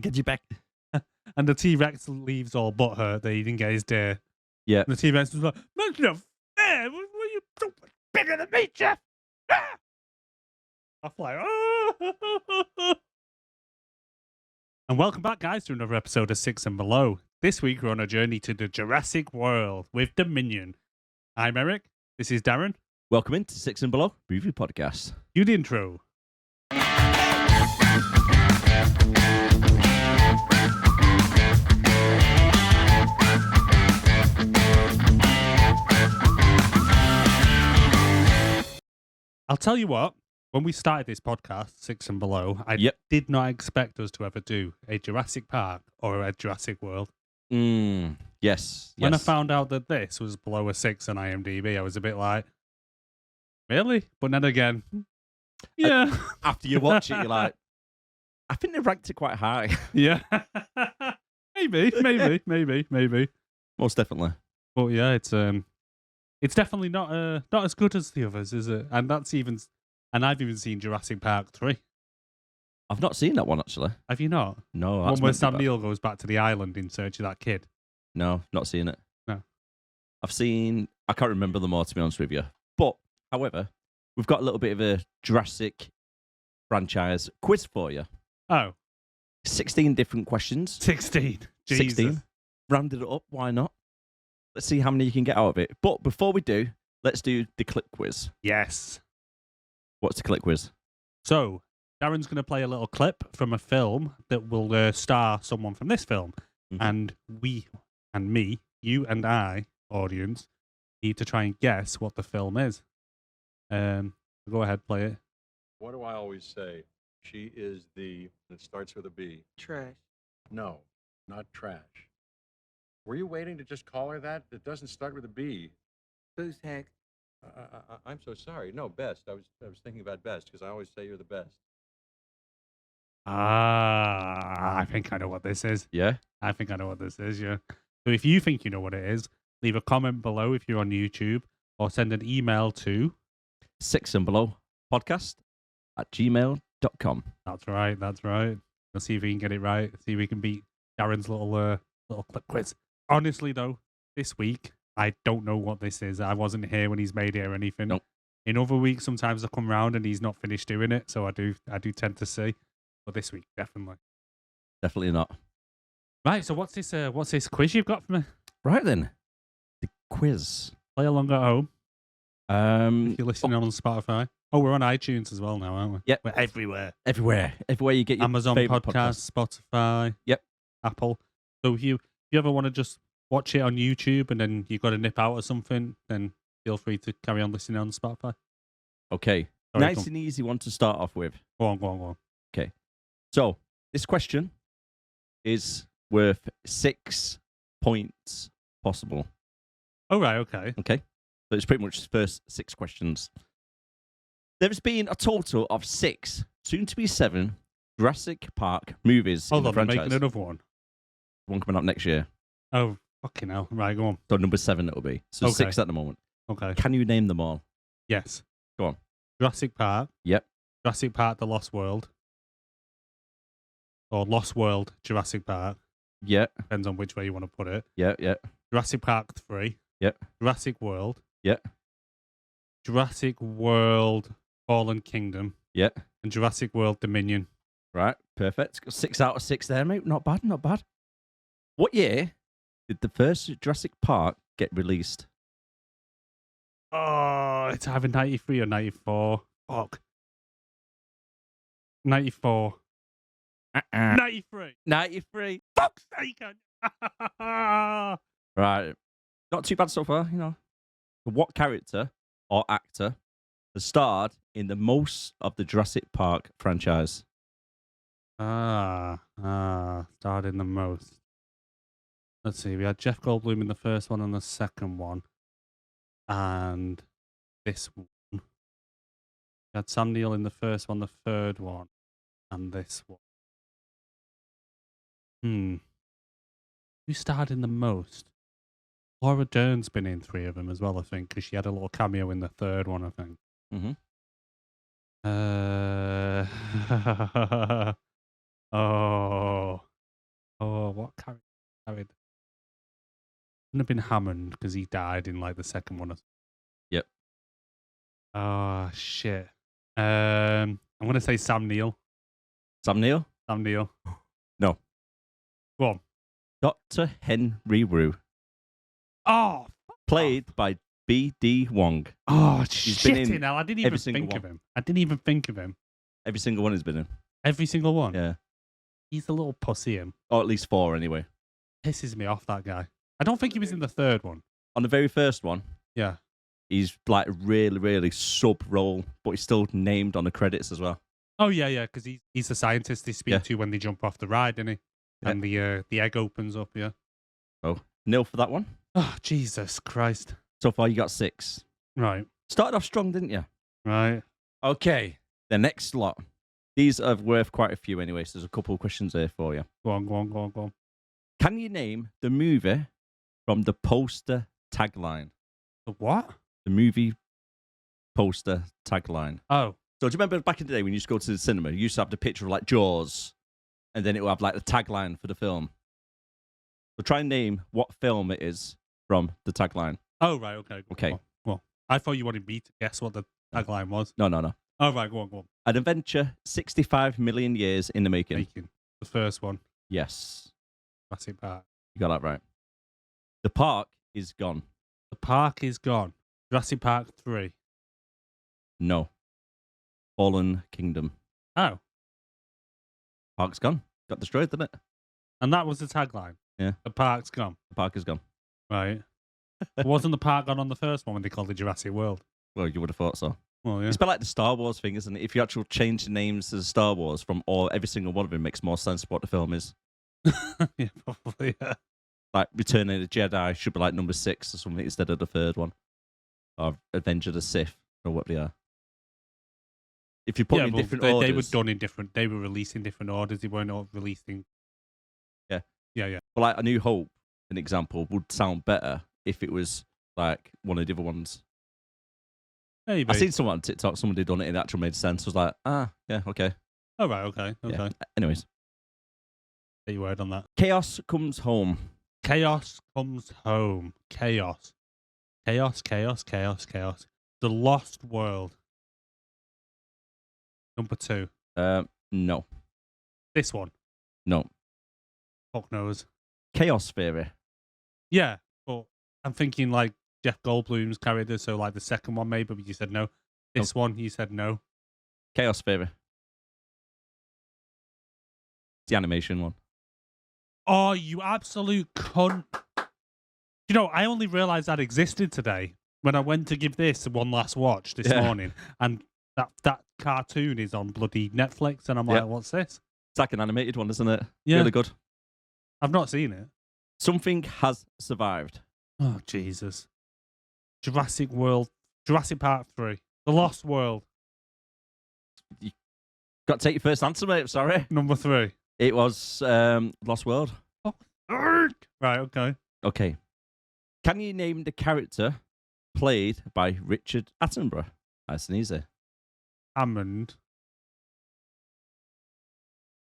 get you back. And the T-Rex leaves all but hurt that he didn't get his day. Yeah. And the T-Rex was like, that's not fair. Were you so much bigger than me, Jeff? Ah! I'm like, oh. And welcome back, guys, to another episode of Six and Below. This week, we're on a journey to the Jurassic World with Dominion. I'm Erik. This is Darren. Welcome into Six and Below Review Podcast. You the intro. I'll tell you what, when we started this podcast, Six and Below, I did not expect us to ever do a Jurassic Park or a Jurassic World. Yes. When I found out that this was below a 6 on IMDb, I was a bit like, really? But then again, yeah. After you watch it, you're like, I think they ranked it quite high. Yeah. maybe. Most definitely. But yeah, it's definitely not as good as the others, is it? And I've even seen Jurassic Park 3. I've not seen that one, actually. Have you not? No. One where Sam Neill goes back to the island in search of that kid. No, not seen it. No. I can't remember them all, to be honest with you. But, however, we've got a little bit of a Jurassic franchise quiz for you. Oh. 16 different questions. 16. Jesus. 16. Rounded it up, why not? Let's see how many you can get out of it. But before we do, let's do the clip quiz. Yes. What's the clip quiz? So, Darren's going to play a little clip from a film that will star someone from this film. Mm-hmm. And you and I, audience, need to try and guess what the film is. Go ahead, play it. What do I always say? She is it starts with a B. Trash. No, not trash. Were you waiting to just call her that? It doesn't start with a B. Booze hack. I'm so sorry. No, best. I was thinking about best because I always say you're the best. I think I know what this is. Yeah? I think I know what this is, yeah. So if you think you know what it is, leave a comment below if you're on YouTube or send an email to Six and Below Podcast at gmail.com. That's right. Let's see if we can get it right. See if we can beat Darren's little clip quiz. Honestly, though, this week, I don't know what this is. I wasn't here when he's made it or anything. Nope. In other weeks, sometimes I come round and he's not finished doing it, so I do tend to see. But this week, definitely. Definitely not. Right, so what's this quiz you've got for me? Right then. The quiz. Play along at home. If you're listening on Spotify. Oh, we're on iTunes as well now, aren't we? Yep. We're everywhere. Everywhere you get your Amazon podcast, Spotify. Yep. Apple. So if you ever want to just watch it on YouTube and then you've got to nip out or something, then feel free to carry on listening on Spotify. Okay. Sorry, nice and easy one to start off with. Go on. Okay. So, this question is worth 6 points possible. Oh, right, okay. Okay. So, it's pretty much the first 6 questions. There's been a total of 6, soon to be 7, Jurassic Park movies in the franchise. Making another one. One coming up next year. Oh, fucking hell. Right, go on. So, number 7 it'll be. So, okay. 6 at the moment. Okay. Can you name them all? Yes. Go on. Jurassic Park. Yep. Jurassic Park The Lost World. Or Lost World Jurassic Park. Yeah. Depends on which way you want to put it. Yeah. Jurassic Park 3. Yep. Jurassic World. Yep. Jurassic World Fallen Kingdom. Yep. And Jurassic World Dominion. Right. Perfect. 6 out of 6 there, mate. Not bad. What year did the first Jurassic Park get released? Oh, it's either 93 or 94. Fuck. 94. 93. 93. Fuck's sake. Right. Not too bad so far, you know. What character or actor has starred in the most of the Jurassic Park franchise? Starred in the most. Let's see, we had Jeff Goldblum in the first one and the second one. And this one. We had Sam Neill in the first one, the third one, and this one. Who starred in the most? Laura Dern's been in 3 of them as well, I think, because she had a little cameo in the third one, I think. Mm-hmm. Oh, character carried? Wouldn't have been Hammond because he died in like the second one. Yep. Oh shit. I'm gonna say Sam Neill. Sam Neill? Sam Neill. No. Go on. Dr. Henry Wu. Oh. Played by B.D. Wong. Oh He's been shit! in I didn't even think of him. I didn't even think of him. Every single one he's been in. Every single one. Yeah. He's a little pussy. Him. Or at least 4 anyway. Pisses me off, that guy. I don't think he was in the third one. On the very first one, Yeah. he's like really, really sub role, but he's still named on the credits as well. Oh yeah, because he's the scientist they speak to when they jump off the ride, isn't he? Yeah. And the egg opens up. Yeah. Oh, nil for that one. Oh Jesus Christ! So far, you got 6. Right. Started off strong, didn't you? Right. Okay. The next lot. These are worth quite a few anyway, so there's a couple of questions there for you. Go on. Can you name the movie from the poster tagline? The what? The movie poster tagline. Oh. So do you remember back in the day when you used to go to the cinema, you used to have the picture of like Jaws, and then it would have like the tagline for the film. So try and name what film it is from the tagline. Oh, right, okay. Okay. Well, I thought you wanted me to guess what the tagline was. No. Oh, right, go on. An adventure 65 million years in the making. The first one. Yes. Jurassic Park. You got that right. The park is gone. The park is gone. Jurassic Park 3. No. Fallen Kingdom. Oh. Park's gone. Got destroyed, didn't it? And that was the tagline? Yeah. The park's gone. The park is gone. Right. Wasn't the park gone on the first one when they called it Jurassic World? Well, you would have thought so. Well, yeah. It's a bit like the Star Wars thing, isn't it? If you actually change the names to the Star Wars from every single one of them, makes more sense what the film is. Yeah, probably, yeah. Like Return of the Jedi should be like number 6 or something instead of the third one. Or Avenger of the Sith or what they are. If you put them in different orders. They were done in different, they were released in different orders. They weren't all releasing. Yeah. Yeah. But like A New Hope, an example, would sound better if it was like one of the other ones. Maybe. I seen someone on TikTok, somebody done it and it actually made sense. I was like, yeah, okay. Oh, right, okay. Yeah. Anyways. Take your word on that. Chaos comes home. Chaos comes home. Chaos. The Lost World. Number 2. No. This one. No. Fuck knows. Chaos Theory. Yeah, but I'm thinking like Jeff Goldblum's character, so like the second one maybe, but you said no. This one, you said no. Chaos Theory. It's the animation one. Oh, you absolute cunt. You know, I only realised that existed today when I went to give this one last watch this morning, and that cartoon is on bloody Netflix, and I'm like, what's this? It's like an animated one, isn't it? Yeah. Really good. I've not seen it. Something has survived. Oh, Jesus. Jurassic Park 3. The Lost World. You got to take your first answer, mate. Sorry. Number 3. It was Lost World. Oh. Right, okay. Okay. Can you name the character played by Richard Attenborough? Nice and easy. Hammond.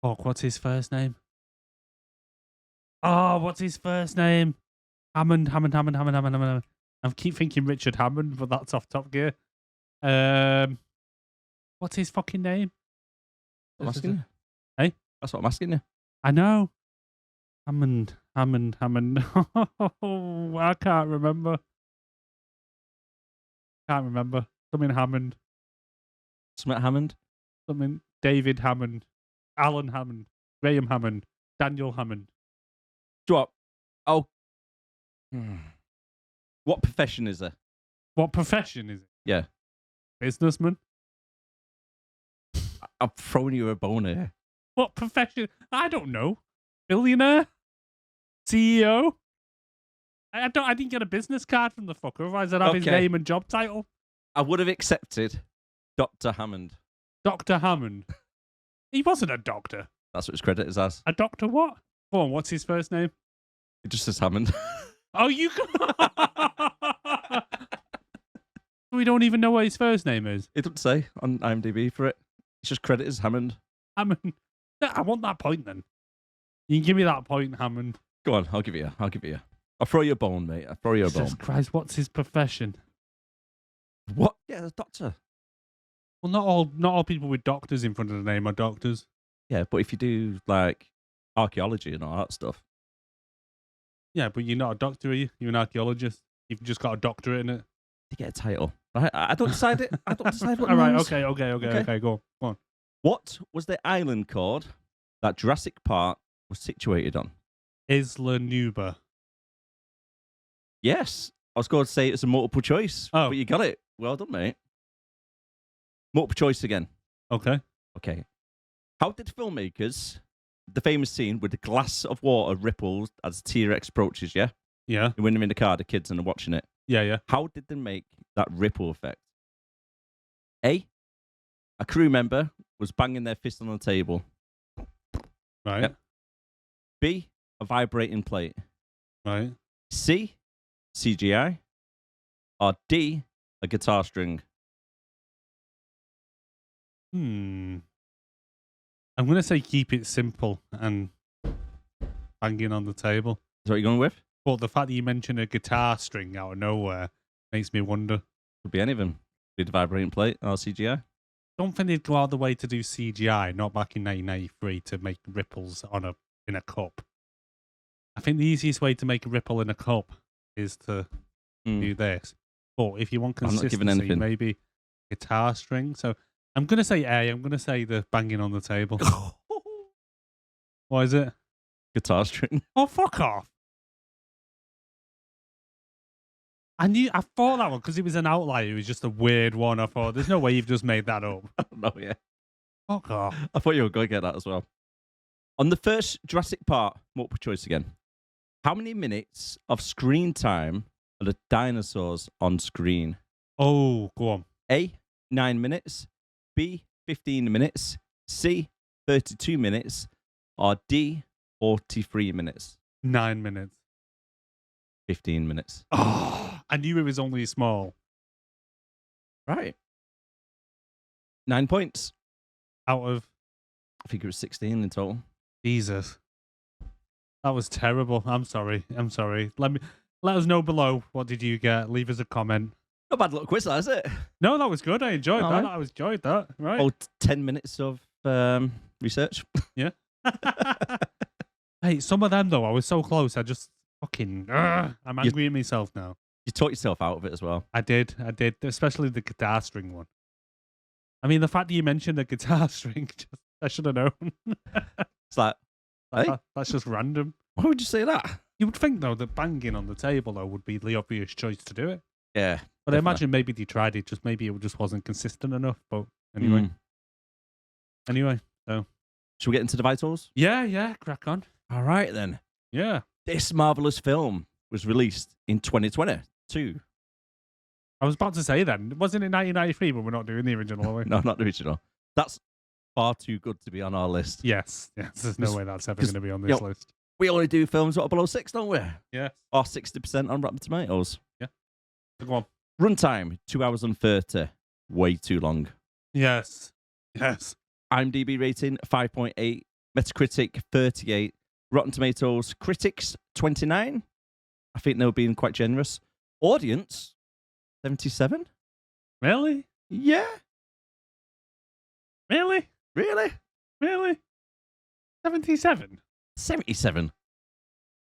Oh, what's his first name? Oh, what's his first name? Hammond. I keep thinking Richard Hammond, but that's off Top Gear. What's his fucking name? I'm asking you. Hey? That's what I'm asking you. I know. Hammond. Oh, I can't remember. Something Hammond. Smith Hammond? Something David Hammond. Alan Hammond. Graham Hammond. Daniel Hammond. Do you know what? What profession is there? What profession is it? Yeah. Businessman? I'm throwing you a bone here. What profession? I don't know. Billionaire? CEO? I didn't get a business card from the fucker, otherwise I'd have his name and job title. I would have accepted Dr. Hammond. Dr. Hammond. He wasn't a doctor. That's what his credit is as. A doctor what? Go on, what's his first name? It just says Hammond. Oh, you We don't even know what his first name is. It doesn't say on IMDb for it. It's just credit as Hammond. Hammond. I want that point then. You can give me that point, Hammond. Go on, I'll give it you. I'll give it you. I'll throw you a bone, mate. I'll throw you a Jesus bone. Christ, what's his profession? What? Yeah, the doctor. Well, not all people with doctors in front of the name are doctors. Yeah, but if you do like archaeology and all that stuff, Yeah, but you're not a doctor, are you? You're an archaeologist. You've just got a doctorate in it. you get a title. Right? I don't decide it. I don't decide what. All right, names. okay. Go on. What was the island called that Jurassic Park was situated on? Isla Nublar. Yes, I was going to say it's a multiple choice, Oh. but you got it. Well done, mate. Multiple choice again. Okay. Okay. How did filmmakers, the famous scene with the glass of water ripples as T-Rex approaches, yeah? Yeah. When they're in the car, the kids, and they're watching it. Yeah. How did they make that ripple effect? A crew member was banging their fist on the table. Right. Yep. B, a vibrating plate. Right. C, CGI. Or D, a guitar string. I'm going to say keep it simple and banging on the table. Is that what you're going with? But the fact that you mentioned a guitar string out of nowhere makes me wonder. Could be any of them. Be the vibrating plate or CGI. Don't think they'd go out of the way to do CGI, not back in 1993, to make ripples in a cup. I think the easiest way to make a ripple in a cup is to do this. But if you want I'm not giving consistency, anything. maybe guitar string. So I'm going to say A. I'm going to say the banging on the table. What is it? Guitar string. Oh, fuck off. I thought that one because it was an outlier. It was just a weird one. I thought, there's no way you've just made that up. No, yeah. Fuck off. I thought you were going to get that as well. On the first Jurassic Park, multiple choice again. How many minutes of screen time are the dinosaurs on screen? Oh, go on. A, 9 minutes. B, 15 minutes. C, 32 minutes. Or D, 43 minutes. 9 minutes. 15 minutes. Oh, I knew it was only small. Right. 9 points. Out of I think it was 16 in total. Jesus. That was terrible. I'm sorry. Let us know below. What did you get? Leave us a comment. Not bad little quiz, that is it? No, that was good. I enjoyed All that. right. I enjoyed that. Right. Oh, 10 minutes of research. Yeah. Hey, some of them though, I was so close. I just fucking. I'm angry at myself now. You taught yourself out of it as well. I did, especially the guitar string one. I mean, the fact that you mentioned the guitar string, I should have known. It's like, hey, That's just random. why would you say that? You would think though that banging on the table though would be the obvious choice to do it. Yeah. But I imagine maybe they tried it, just maybe it just wasn't consistent enough. But anyway, so Should we get into the vitals? yeah, crack on. All right, then. Yeah, This marvelous film was released in 2022. I was about to say then, wasn't it 1993? But we're not doing the original, are we? No, not the original. That's far too good to be on our list. Yes. There's no way that's ever going to be on this you know, list. We only do films that are below 6, don't we? Yeah. Or 60% on Rotten Tomatoes. Yeah. Go on. Runtime, 2 hours and 30. Way too long. Yes. IMDb rating, 5.8. Metacritic, 38. Rotten Tomatoes, critics, 29. I think they were being quite generous. Audience, 77. Really? Yeah. Really? Really? 77? 77.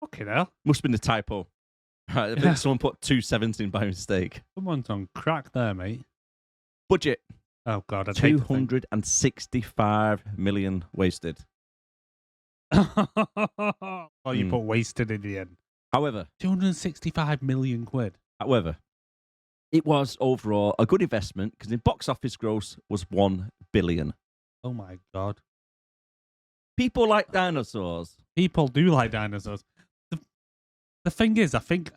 Fucking hell. Must have been a typo. I think someone put 217 by mistake. Someone's on crack there, mate. Budget, Oh, God. I'd hate to think. 265 million wasted. Oh, you put wasted in the end. However, 265 million quid. It was overall a good investment because the box office gross was 1 billion. Oh, my God. People like dinosaurs. People do like dinosaurs. The thing is, I think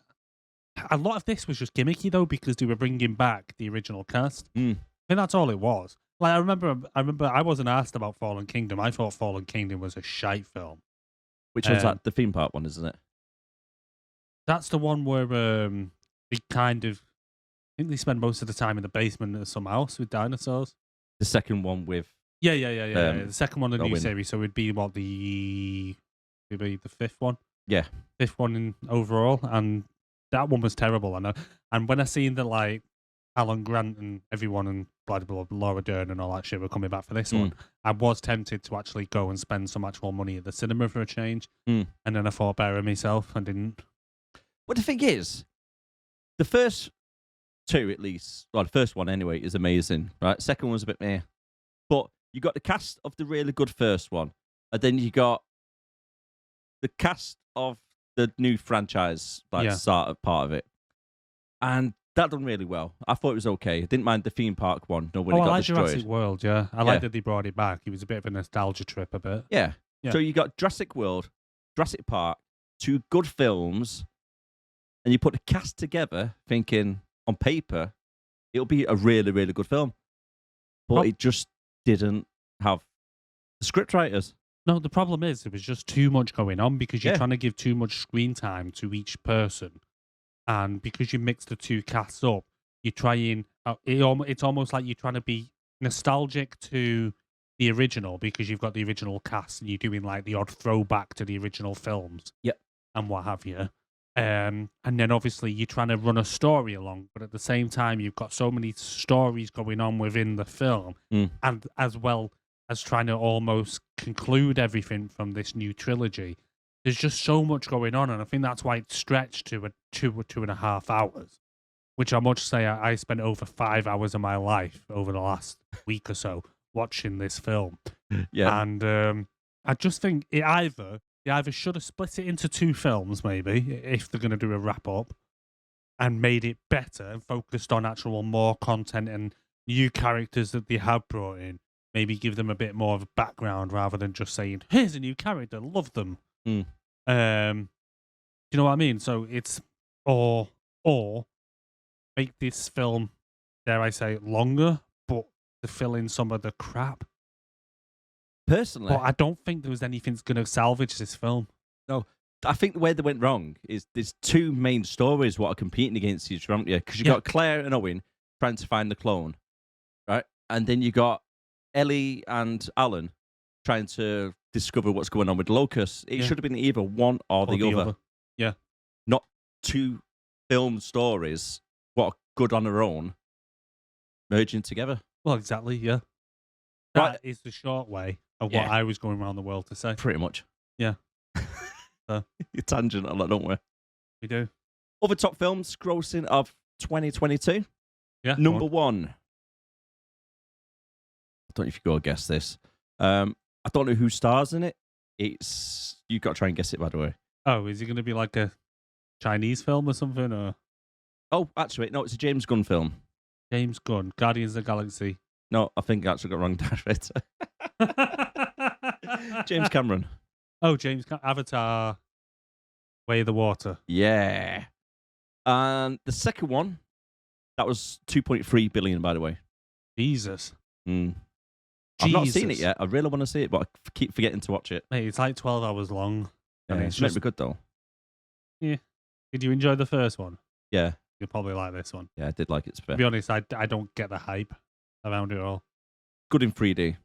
a lot of this was just gimmicky, though, because they were bringing back the original cast. I think that's all it was. Like, I remember I wasn't asked about Fallen Kingdom. I thought Fallen Kingdom was a shite film. Which was like the theme park one, isn't it? That's the one where they kind of, I think they spend most of the time in the basement of some house with dinosaurs. The second one with... Yeah. The second one in the new Darwin. series, so it'd be maybe the fifth one. Yeah. 5th one in overall, and that one was terrible. And when I seen that like Alan Grant and everyone and blah blah blah, Laura Dern and all that shit were coming back for this one, I was tempted to actually go and spend some actual money at the cinema for a change. And then I thought better of myself and didn't. Well, the thing is, the first two at least, well, the first one anyway, is amazing, right? Second one's a bit meh. But you got the cast of the really good first one, and then you got the cast of the new franchise, like start of part of it. And that done really well. I thought it was okay. I didn't mind the theme park one. No, when it got destroyed. Jurassic World, yeah. I like that they brought it back. It was a bit of a nostalgia trip, a bit. Yeah. So you got Jurassic World, Jurassic Park, two good films, and you put the cast together thinking, on paper, it'll be a really, really good film. But it just didn't have the script writers. No, the problem is there was just too much going on because you're trying to give too much screen time to each person. And because you mix the two casts up, you're trying, it's almost like you're trying to be nostalgic to the original because you've got the original cast and you're doing like the odd throwback to the original films. Yep. And what have you. And then obviously you're trying to run a story along, but at the same time, you've got so many stories going on within the film, and as well as trying to almost conclude everything from this new trilogy. There's just so much going on, and I think that's why it's stretched to 2.5 hours, which I must say I spent over 5 hours of my life over the last week or so watching this film. Yeah. And I just think they either should have split it into 2 films, maybe, if they're going to do a wrap-up, and made it better and focused on actual more content and new characters that they have brought in. Maybe give them a bit more of a background rather than just saying, here's a new character, love them. Do you know what I mean? So it's or make this film, dare I say, longer, but to fill in some of the crap. Personally, but I don't think there was anything that's going to salvage this film. No, I think the way they went wrong is there's 2 main stories what are competing against each other, haven't you? Because you got Claire and Owen trying to find the clone, right? And then you got Ellie and Alan trying to discover what's going on with Locust. It should have been either one or the other. Yeah. Not 2 film stories, what are good on their own, merging together. Well, exactly, yeah. That is the short way of what I was going around the world to say. Pretty much. Yeah. You're tangent a lot, don't we? We do. Other top films grossing of 2022. Yeah. Number 1. I don't know if you go guess this. I don't know who stars in it. You've got to try and guess it, by the way. Oh, is it going to be like a Chinese film or something? Or Oh, actually, no, it's a James Gunn film. James Gunn, Guardians of the Galaxy. No, I think I actually got wrong director. James Cameron. Oh, Avatar, Way of the Water. Yeah. And the second one, that was 2.3 billion, by the way. Jesus. I've not seen it yet. I really want to see it, but I keep forgetting to watch it. Mate, it's like 12 hours long. Yeah, and it's meant to be good, though. Yeah. Did you enjoy the first one? Yeah. You'll probably like this one. Yeah, I did like it. To be honest, I don't get the hype around it all. Good in 3D.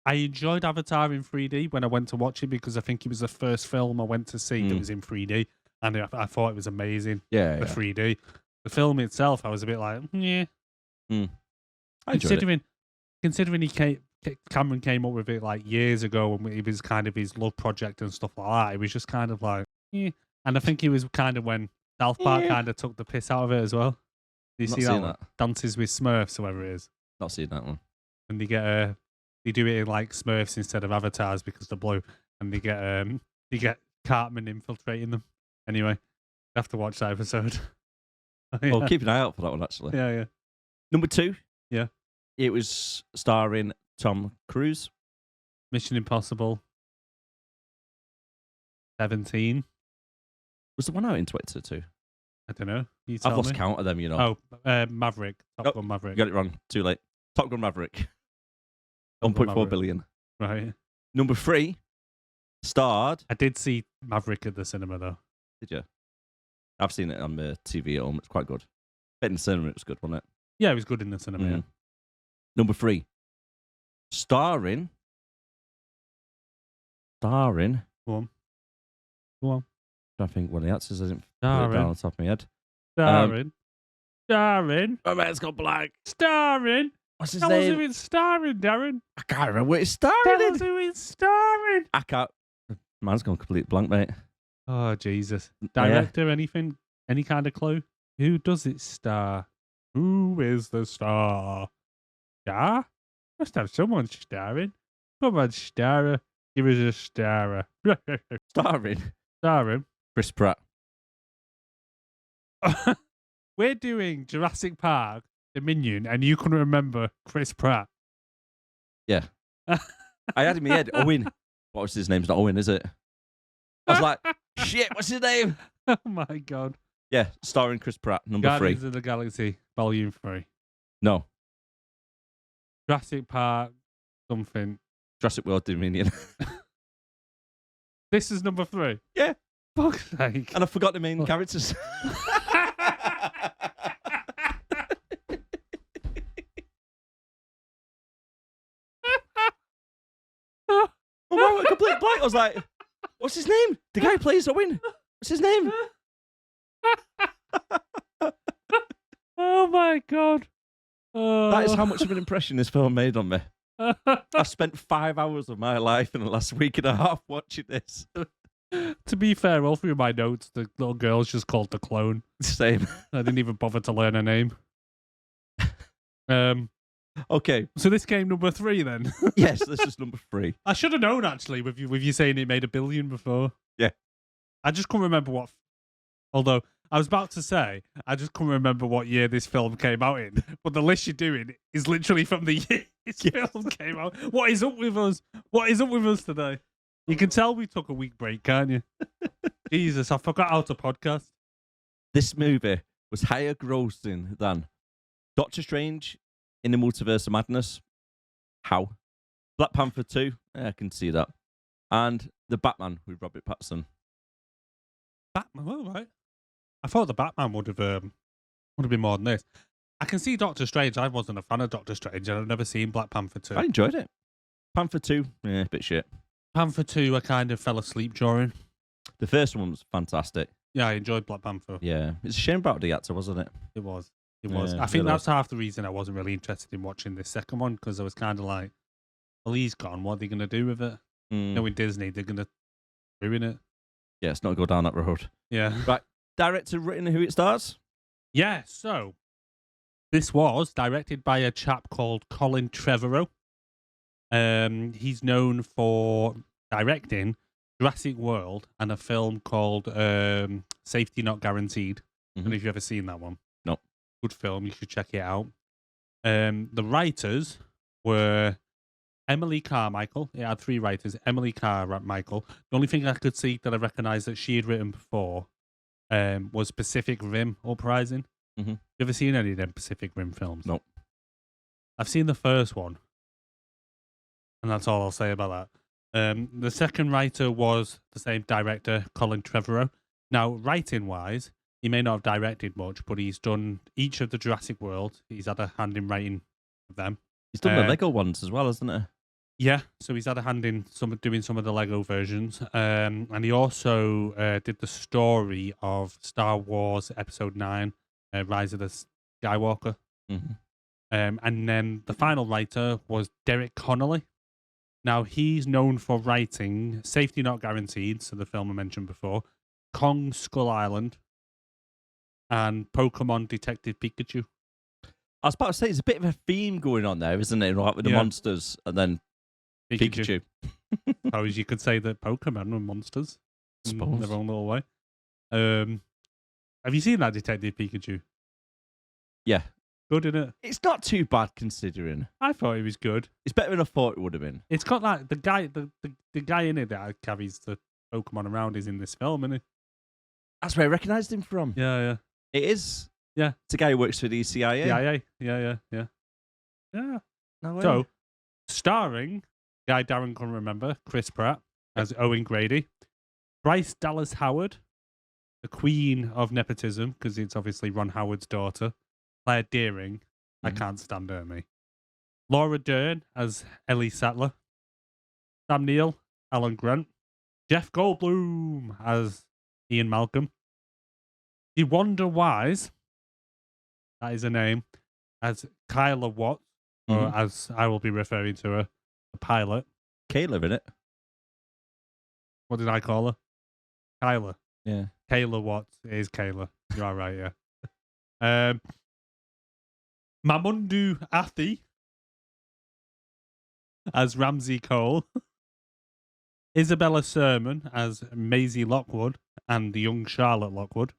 I enjoyed Avatar in 3D when I went to watch it because I think it was the first film I went to see that was in 3D, and I thought it was amazing. Yeah, the 3D. The film itself, I was a bit like, yeah. Considering Cameron came up with it like years ago, and it was kind of his love project and stuff like that. It was just kind of like, yeah. And I think it was kind of when South Park kind of took the piss out of it as well. Do you see that one? Dances with Smurfs, whoever it is. Not seen that one. And they do it in like Smurfs instead of avatars because they're blue, and they get Cartman infiltrating them. Anyway, you have to watch that episode. Well, keep an eye out for that one, actually. Yeah. Number 2. Yeah. It was starring Tom Cruise. Mission Impossible 17. Was the one out in 2022? I don't know. I've lost count of them, you know. Oh, Maverick. Top Gun Maverick. You got it wrong. Too late. Top Gun Maverick. 1.4 billion. Right. Number 3 starred. I did see Maverick at the cinema, though. Did you? I've seen it on the TV at home. It's quite good. Bet in the cinema it was good, wasn't it? Yeah, it was good in the cinema. Yeah. Number 3 starring. Go on. I think one of the answers. I didn't put it down on the top of my head. Starring. Oh man, it's got blank. Starring. What's his Tell us name? who it's starring, Darren. I can't remember what it's starring Tell in. us who it's starring. I can't. Mine's gone complete blank, mate. Oh, Jesus. Director, anything? Any kind of clue? Who does it star? Who is the star? Star? Must have someone starring. Come on, starer. Give us a starer. Starring Starring. Chris Pratt. We're doing Jurassic Park Dominion, and you couldn't remember Chris Pratt. Yeah. I had in my head Owen. What was his name? It's not Owen, is it? I was like, shit, what's his name? Oh my God. Yeah, starring Chris Pratt, number Guardians 3. of the Galaxy, Volume 3. No, Jurassic Park, something. Jurassic World Dominion. This is number 3. Yeah. Fuck's sake. And I forgot the main characters. Oh, I went complete blank. I was like, what's his name? The guy who plays Owen. What's his name? Oh my God. That is how much of an impression this film made on me. I spent 5 hours of my life in the last week and a half watching this. To be fair, all through my notes, the little girl's just called the clone. Same. I didn't even bother to learn her name. Okay. So this came number 3 then. Yes, this is number 3. I should have known actually with you saying it made $1 billion before. Yeah. I just couldn't remember what. Although I was about to say I just couldn't remember what year this film came out in. But the list you're doing is literally from the year this film came out. What is up with us? What is up with us today? You can tell we took a week break, can't you? Jesus, I forgot how to podcast. This movie was higher grossing than Doctor Strange in the Multiverse of Madness. How? Black Panther 2. Yeah, I can see that. And The Batman with Robert Pattinson. Batman, all right. I thought the Batman would have been more than this. I can see Doctor Strange. I wasn't a fan of Doctor Strange, and I've never seen Black Panther 2. I enjoyed it. Panther 2, yeah, a bit shit. Panther 2, I kind of fell asleep during. The first one was fantastic. Yeah, I enjoyed Black Panther. Yeah, it's a shame about the actor, wasn't it? It was. It was. Yeah, I think it that's was. half the reason I wasn't really interested in watching this second one, because I was kind of like, well, he's gone. What are they going to do with it? Knowing Disney, they're going to ruin it. Yeah, it's not go down that road. Yeah. Right. Director written who it stars? Yeah, so this was directed by a chap called Colin Trevorrow. He's known for directing Jurassic World and a film called Safety Not Guaranteed. I don't know if you've ever seen that one. No. Good film. You should check it out. The writers were Emily Carmichael. It had 3 writers. Emily Carmichael. The only thing I could see that I recognised that she had written before was Pacific Rim Uprising. You ever seen any of them Pacific Rim films? No. I've seen the first one. And that's all I'll say about that. The second writer was the same director, Colin Trevorrow. Now, writing-wise, he may not have directed much, but he's done each of the Jurassic World. He's had a hand in writing of them. He's done the Lego ones as well, hasn't he? Yeah, so he's had a hand in doing some of the Lego versions. And he also did the story of Star Wars Episode 9, Rise of the Skywalker. And then the final writer was Derek Connolly. Now, he's known for writing Safety Not Guaranteed, so the film I mentioned before, Kong Skull Island, and Pokemon Detective Pikachu. I was about to say, there's a bit of a theme going on there, isn't it? Right, with the monsters and then Pikachu. Or as you could say that Pokemon were monsters in their own little way. Have you seen that Detective Pikachu? Yeah. Good, isn't it? It's not too bad considering. I thought it was good. It's better than I thought it would have been. It's got like the guy in it that carries the Pokemon around is in this film, isn't he? That's where I recognised him from. Yeah. It is. Yeah. It's a guy who works for the CIA. Yeah. No way. So, starring guy Darren can remember, Chris Pratt as Owen Grady, Bryce Dallas Howard, the queen of nepotism, because it's obviously Ron Howard's daughter, Claire Dearing. I can't stand her, me. Laura Dern as Ellie Sattler, Sam Neill, Alan Grant, Jeff Goldblum as Ian Malcolm. The Wonder Wise, that is her name, as Kyla Watts, or as I will be referring to her, the pilot. Kayla, innit? What did I call her? Kyla. Yeah. Kayla Watts. It is Kayla. You are right, yeah. Mamundu Athi as Ramsey Cole. Isabella Sermon as Maisie Lockwood and the young Charlotte Lockwood.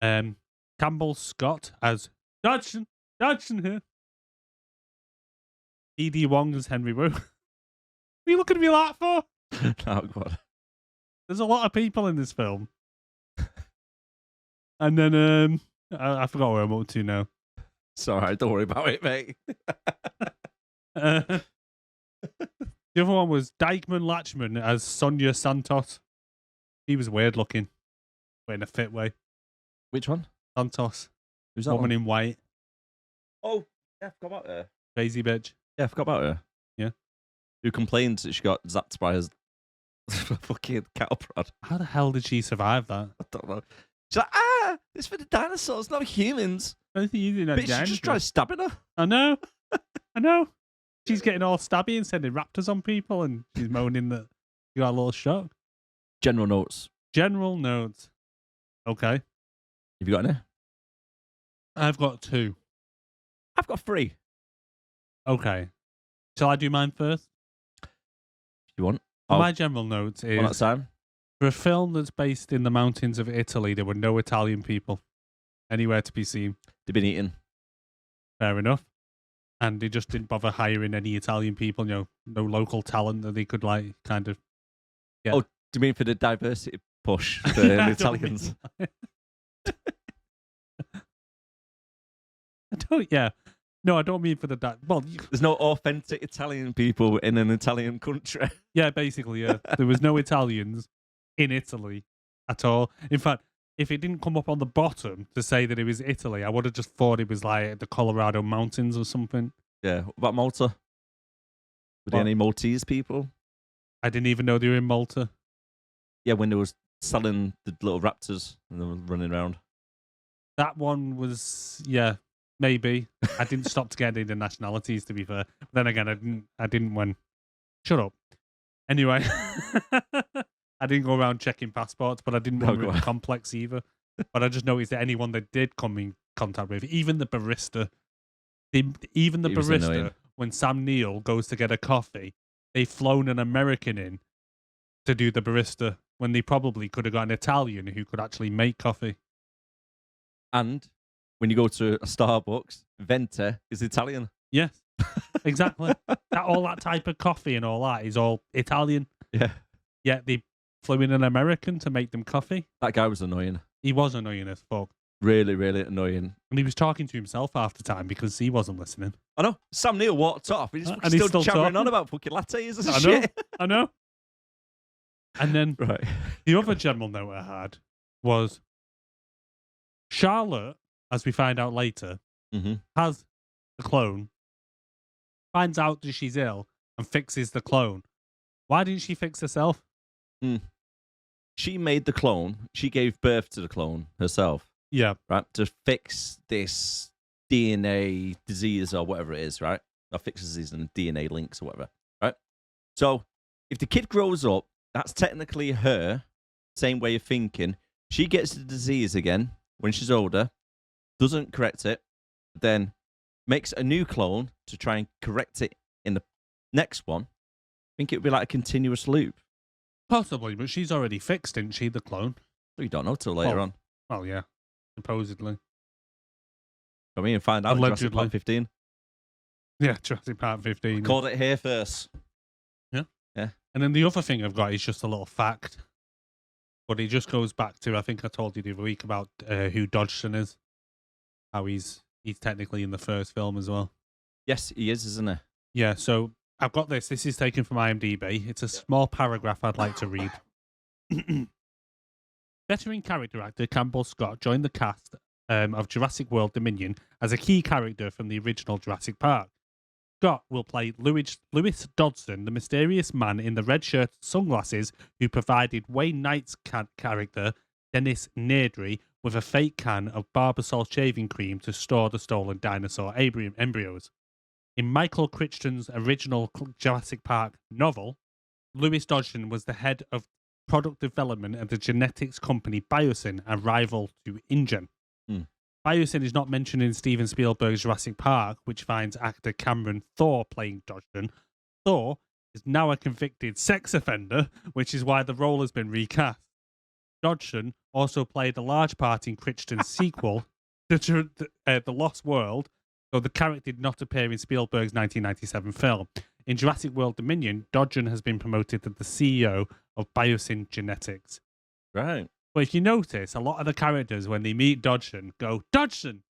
Campbell Scott as Dodson here. E.D. Wong as Henry Wu. What are you looking at me like for? Oh, God. There's a lot of people in this film. And then, I forgot where I'm up to now. It's all right. Don't worry about it, mate. The other one was Dykeman Latchman as Sonia Santos. He was weird looking, but in a fit way. Which one? Santos. Who's that Woman one? in white. Oh, yeah, I forgot about her. Crazy bitch. Yeah, I forgot about her. Yeah. Who complains that she got zapped by his fucking cattle prod. How the hell did she survive that? I don't know. She's like, it's for the dinosaurs, not humans. I think you did that. Bitch, she just tried stabbing her. I know. I know. She's getting all stabby and sending raptors on people, and she's moaning that you got a little shock. General notes. General notes. Okay. Have you got any? I've got 2. I've got 3. Okay. Shall I do mine first? If you want. My general notes is, one at a time. for a film that's based in the mountains of Italy, there were no Italian people anywhere to be seen. They've been eaten. Fair enough. And they just didn't bother hiring any Italian people, no local talent that they could, kind of get. Oh, do you mean for the diversity push for the Italians? Yeah. No, I don't mean for the... Well, There's no authentic Italian people in an Italian country. yeah, basically, yeah. There was no Italians in Italy at all. In fact, if it didn't come up on the bottom to say that it was Italy, I would have just thought it was like the Colorado Mountains or something. Yeah. What about Malta? Were there any Maltese people? I didn't even know they were in Malta. Yeah, when they was selling the little raptors and they were running around. That one was, yeah, maybe. I didn't stop to get any of the nationalities, to be fair. But then again, I didn't when... Shut up. Anyway, I didn't go around checking passports, but I didn't run with the complex either. But I just noticed that anyone that did come in contact with, even the barista, when Sam Neill goes to get a coffee, they've flown an American in to do the barista when they probably could have got an Italian who could actually make coffee. And when you go to a Starbucks, Vente is Italian. Yes, exactly. All that type of coffee and all that is all Italian. Yeah. Yet they flew in an American to make them coffee. That guy was annoying. He was annoying as fuck. Really, really annoying. And he was talking to himself half the time because he wasn't listening. I know. Sam Neill walked off. He's And still, still chattering talking. on about fucking lattes and I know. shit. I know. And then Right. the other general note I had was Charlotte, as we find out later, has the clone, finds out that she's ill, and fixes the clone. Why didn't she fix herself? She made the clone. She gave birth to the clone herself. Yeah. Right? To fix this DNA disease or whatever it is, right? Or fixes these and DNA links or whatever, right? So if the kid grows up, that's technically her, same way of thinking. She gets the disease again when she's older, doesn't correct it, then makes a new clone to try and correct it in the next one. I think it would be like a continuous loop. Possibly, but she's already fixed, didn't she, the clone? We don't know till later on. Oh, yeah. Supposedly. I mean, find out in Jurassic Allegedly. Park 15. Yeah, Jurassic Park 15. Called it here first. Yeah. Yeah. And then the other thing I've got is just a little fact. But it just goes back to, I think I told you the other week about who Dodgson is. How he's technically in the first film as well. Yes, he is, isn't he? Yeah, so I've got this. This is taken from IMDb. It's a small paragraph I'd like to read. Veteran character actor Campbell Scott joined the cast of Jurassic World Dominion as a key character from the original Jurassic Park. Scott will play Lewis Dodson, the mysterious man in the red shirt and sunglasses who provided Wayne Knight's character, Dennis Nedry, with a fake can of Barbasol shaving cream to store the stolen dinosaur embryos. In Michael Crichton's original Jurassic Park novel, Lewis Dodson was the head of product development at the genetics company Biosyn, a rival to InGen. Biosyn is not mentioned in Steven Spielberg's Jurassic Park, which finds actor Cameron Thor playing Dodson. Thor is now a convicted sex offender, which is why the role has been recast. Dodson also played a large part in Crichton's sequel, The Lost World, though the character did not appear in Spielberg's 1997 film. In Jurassic World Dominion, Dodson has been promoted to the CEO of Biosyn Genetics. Right. But if you notice, a lot of the characters, when they meet Dodson, go, Dodson!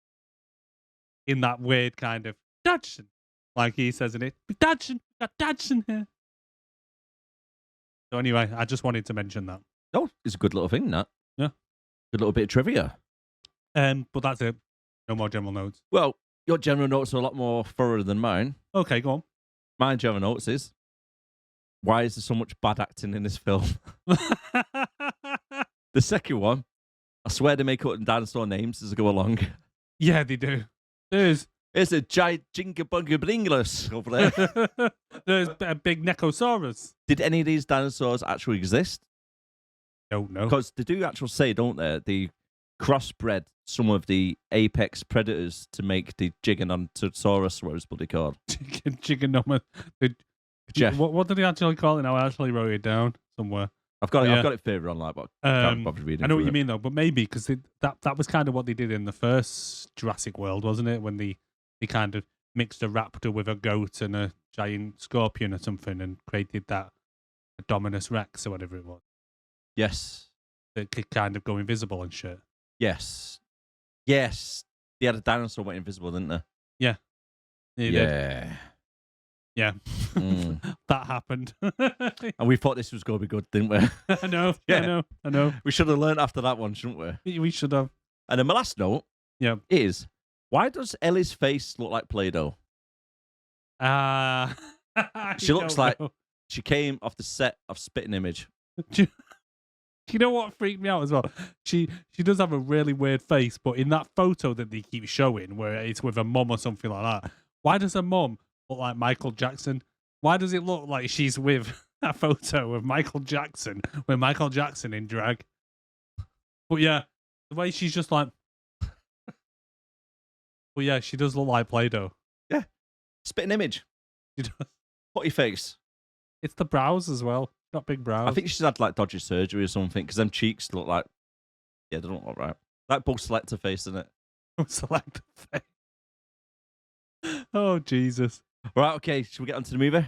In that weird kind of, Dodson! Like he says in it, Dodson! Got Dodson here! So anyway, I just wanted to mention that. Oh, it's a good little thing, that. Yeah. Good little bit of trivia. But that's it. No more general notes. Well, your general notes are a lot more thorough than mine. Okay, go on. My general notes is, why is there so much bad acting in this film? The second one, I swear they make up dinosaur names as they go along. Yeah, they do. There's a giant Jinga Blingless over there. There's a big Necosaurus. Did any of these dinosaurs actually exist? Don't know. Because they do actually say, don't they? They crossbred some of the apex predators to make the Giganotosaurus, what was bloody called. Giganoma. Jeff. What did he actually call it now? I actually wrote it down somewhere. I've got it further online, but I can't bother reading. I know what you mean, though, but maybe because that was kind of what they did in the first Jurassic World, wasn't it? When they kind of mixed a raptor with a goat and a giant scorpion or something and created that Dominus Rex or whatever it was. Yes. That could kind of go invisible and shit. Yes. Yes. They had a dinosaur went invisible, didn't they? Yeah. They did. Yeah. That happened. And we thought this was going to be good, didn't we? I know. Yeah. I know. We should have learned after that one, shouldn't we? We should have. And then my last note is, why does Ellie's face look like Play-Doh? She looks like she came off the set of Spitting Image. You know what freaked me out as well? She does have a really weird face, but in that photo that they keep showing, where it's with her mum or something like that, why does her mum look like Michael Jackson? Why does it look like she's with a photo of Michael Jackson, with Michael Jackson in drag? But yeah, the way she's just like... But yeah, she does look like Play-Doh. Yeah. Spitting Image. She does. Potty face. It's the brows as well. Got big brows. I think she's had like dodgy surgery or something, because them cheeks look like... Yeah, they don't look right. Like Bull Selector face, isn't it? Selector face. Oh, Jesus. Right, okay, should we get on to the movie?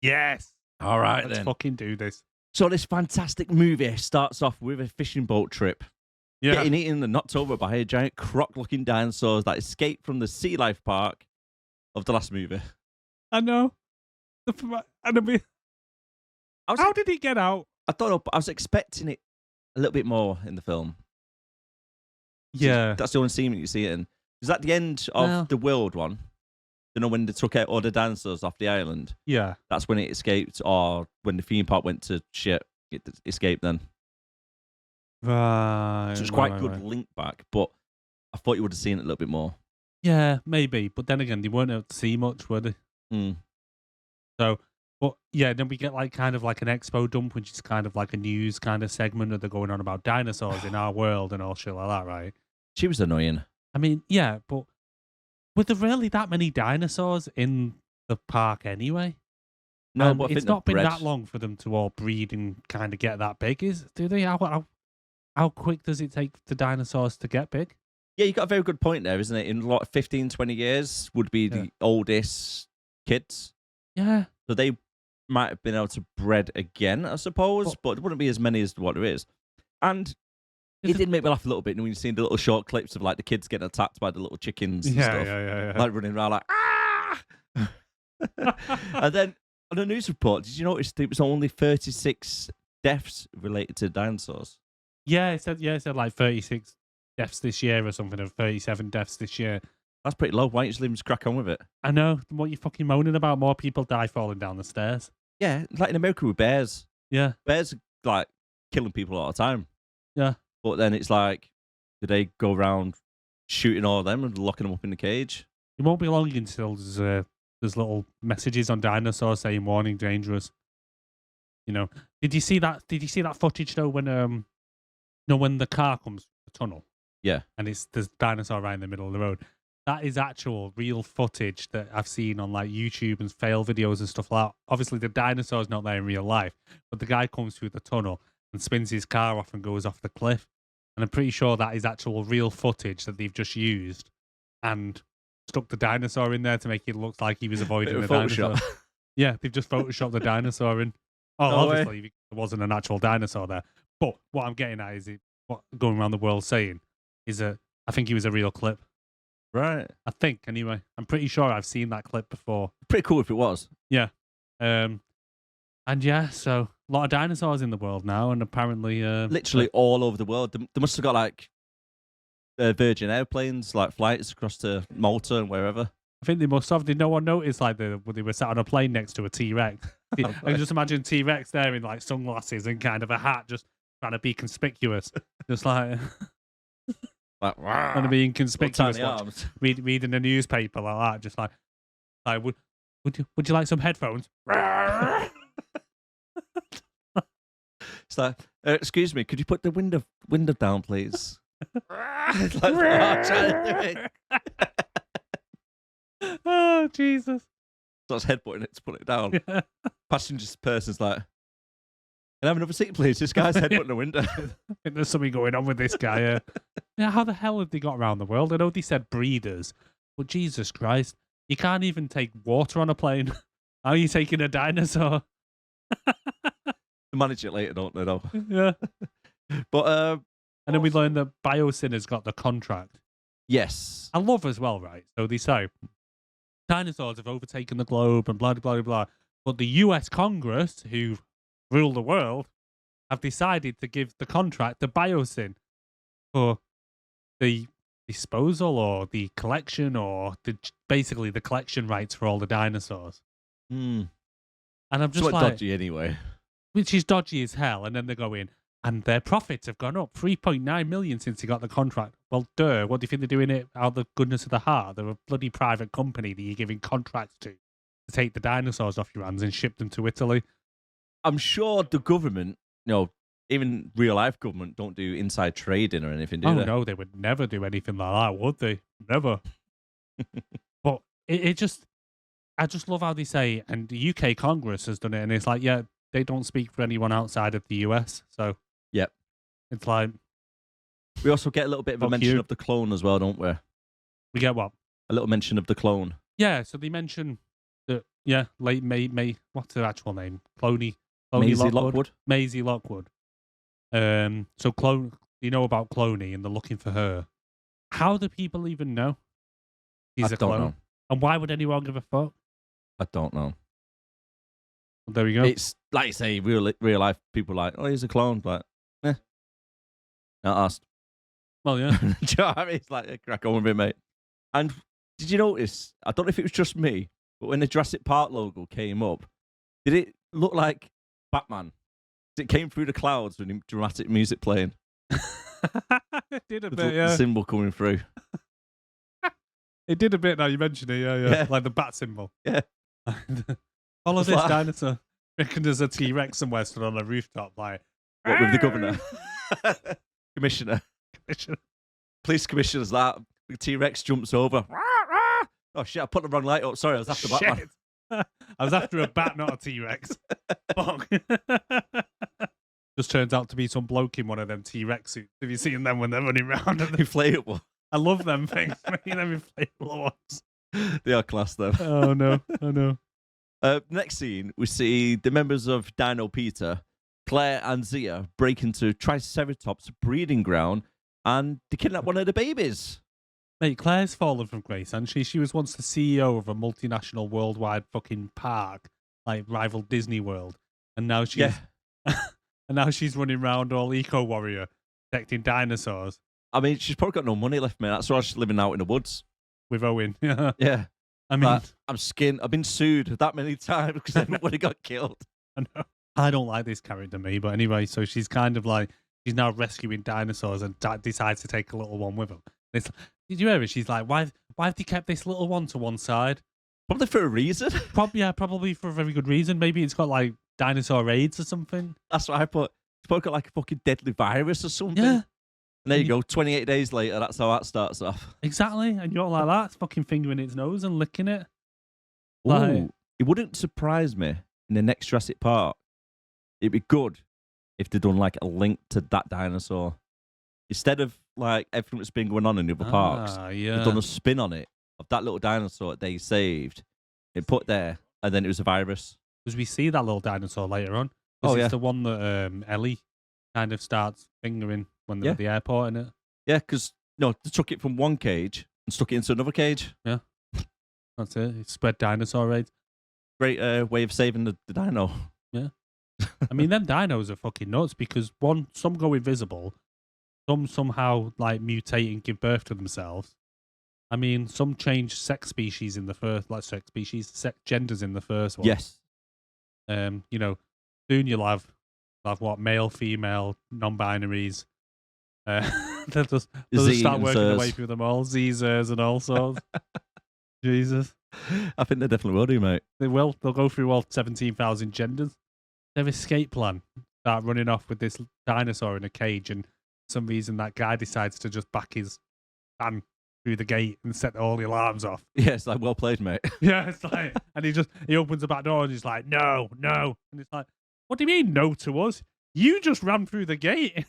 Yes. All right, Let's then. fucking do this. So this fantastic movie starts off with a fishing boat trip. Yeah. Getting eaten and knocked over by a giant croc-looking dinosaurs that escaped from the sea life park of the last movie. I know. How did he get out? I don't know, but I was expecting it a little bit more in the film. Yeah. That's the only scene that you see it in. Because at the end of the world one, you know, when they took out all the dinosaurs off the island, Yeah. that's when it escaped, or when the theme park went to shit, it escaped then. Right. So it's quite a good link back, but I thought you would have seen it a little bit more. Yeah, maybe. But then again, they weren't able to see much, were they? So, but yeah, then we get like kind of like an expo dump, which is kind of like a news kind of segment where they're going on about dinosaurs in our world and all shit like that, right? She was annoying. I mean, yeah, but were there really that many dinosaurs in the park anyway? No, but I think it's not been bred. that long for them to all breed and kind of get that big. Do they? How quick does it take the dinosaurs to get big? Yeah, you got a very good point there, isn't it? In like 15, 20 years would be the oldest kids. Yeah. So they might have been able to bred again, I suppose, but it wouldn't be as many as what there is. And it did make me laugh a little bit when you seen the little short clips of like the kids getting attacked by the little chickens and stuff. Yeah. Like running around like, ah! And then on a news report, did you notice it was only 36 deaths related to dinosaurs? Yeah, it said like 36 deaths this year or something, or 37 deaths this year. That's pretty low. Why don't you just leave him to crack on with it? I know. What are you fucking moaning about? More people die falling down the stairs. Yeah, like in America with bears. Yeah. Bears are like killing people all the time. Yeah. But then it's like, do they go around shooting all of them and locking them up in the cage? It won't be long until there's little messages on dinosaurs saying "warning, dangerous." You know, did you see that? Did you see that footage though when when the car comes to the tunnel? Yeah, and there's dinosaur right in the middle of the road. That is actual real footage that I've seen on like YouTube and fail videos and stuff like that. Obviously, the dinosaur's not there in real life, but the guy comes through the tunnel and spins his car off and goes off the cliff. And I'm pretty sure that is actual real footage that they've just used and stuck the dinosaur in there to make it look like he was avoiding a dinosaur. Yeah, they've just photoshopped the dinosaur in. Oh, No obviously, there wasn't an actual dinosaur there. But what I'm getting at is what going around the world saying is I think he was a real clip. right. I think, anyway. I'm pretty sure I've seen that clip before. Pretty cool if it was. Yeah. And yeah, so a lot of dinosaurs in the world now, and apparently... Literally all over the world. They must have got like Virgin airplanes, like flights across to Malta and wherever. I think they must have. Did no one notice like when they were sat on a plane next to a T-Rex? I can just imagine T-Rex there in like sunglasses and kind of a hat, just trying to be conspicuous. Just like... Like, trying to be inconspicuous. tiny arms. Reading a newspaper like that, just like would you like some headphones? It's like, excuse me, could you put the window down, please? It's like, I'm trying to do it. Oh, Jesus. Starts headbutting it to put it down. Yeah. Passenger's person's like, can I have another seat, please? This guy's headbutting the window. I think there's something going on with this guy. Yeah, how the hell have they got around the world? I know they said breeders, but Jesus Christ, you can't even take water on a plane. How are you taking a dinosaur? They manage it later, don't they, though? Yeah. But, and then we learned that Biosyn has got the contract. yes. I love as well, right? So they say dinosaurs have overtaken the globe and blah, blah, blah, blah. But the US Congress, who rule the world, have decided to give the contract to Biosyn for the disposal or the collection or basically the collection rights for all the dinosaurs. Mm. And I'm just It's like, dodgy anyway. which is dodgy as hell. And then they go in, and their profits have gone up 3.9 million since they got the contract. Well, duh. What do you think they're doing it out of the goodness of the heart? They're a bloody private company that you're giving contracts to take the dinosaurs off your hands and ship them to Italy. I'm sure the government, even real life government, don't do inside trading or anything, do Oh they? no, they would never do anything like that, would they? Never. But I just love how they say, and the UK Congress has done it, and it's like, yeah, they don't speak for anyone outside of the US, so Yep. it's like We also get a little bit of a Fuck mention you. of the clone as well, don't we? we get what? A little mention of the clone. Yeah, so they mention that late May what's her actual name? Cloney Maisie Lockwood. Maisie Lockwood. So clone, you know about Cloney, and they're looking for her. How do people even know he's I a don't clone? know. And why would anyone give a fuck? I don't know. Well, there we go. It's like you say, real life people are like, oh, he's a clone. Like, not asked. Well, yeah. Do you know what I mean? It's like, crack on with it, mate. And did you notice, I don't know if it was just me, but when the Jurassic Park logo came up, did it look like Batman? It came through the clouds with dramatic music playing. It did a With bit, the yeah. symbol coming through. It did a bit now you mentioned it, Yeah. like the bat symbol. Yeah. Follow It's this like- dinosaur. Reckon there's a T-Rex somewhere stood on a rooftop, like What, with the governor? Commissioner. Police commissioner's that. The T-Rex jumps over. Oh shit, I put the wrong light up. Sorry, I was after Batman. Shit. I was after a bat, not a T-Rex. Fuck. Just turns out to be some bloke in one of them T-Rex suits. Have you seen them when they're running around? Inflatable. I love them things. Them inflatable ones. They are class though. Oh no, oh no. Next scene, we see the members of Dino Peter, Claire and Zia break into Triceratops' breeding ground and they kidnap one of the babies. Mate, Claire's fallen from grace, and she was once the CEO of a multinational worldwide fucking park, like rival Disney World, and now she's and now she's running around all eco warrior, protecting dinosaurs. I mean, she's probably got no money left, mate. That's why she's living out in the woods. with Owen. Yeah. Yeah. I mean, Like, I'm skinned. I've been sued that many times because everybody got killed. I know. I don't like this character, me. But anyway, so she's kind of like, she's now rescuing dinosaurs and decides to take a little one with her. Did you hear it? She's like, why have they kept this little one to one side? Probably for a reason. Probably for a very good reason. Maybe it's got like dinosaur AIDS or something. That's what I put. It's probably got like a fucking deadly virus or something. Yeah. And there you go. 28 days later, that's how that starts off. Exactly. And you're like that. It's fucking fingering its nose and licking it. Ooh, it wouldn't surprise me in the next Jurassic Park. It'd be good if they'd done like a link to that dinosaur. Instead of like everything that's been going on in the other parks, yeah. they've done a spin on it of that little dinosaur that they saved. It put there, and then it was a virus. Because we see that little dinosaur later on. Oh, it's yeah. the one that Ellie kind of starts fingering when they're at the airport, isn't it? Yeah, because they took it from one cage and stuck it into another cage. Yeah. That's it. It spread dinosaur AIDS. Great way of saving the dino. Yeah. I mean, them dinos are fucking nuts because some go invisible, some somehow like mutate and give birth to themselves. I mean, some change sex species in the first, like sex genders in the first one. Yes. Soon you'll have what, male, female, non-binaries. They'll just start working their way through them all, Zers and all sorts. Jesus. I think they definitely will do, mate. They will. They'll go through all 17,000 genders. Their escape plan, start running off with this dinosaur in a cage, and for some reason that guy decides to just back his van through the gate and set all the alarms off. Yeah, it's like, well played, mate. Yeah, it's like, and he opens the back door and he's like, no. And it's like, what do you mean, no to us? You just ran through the gate.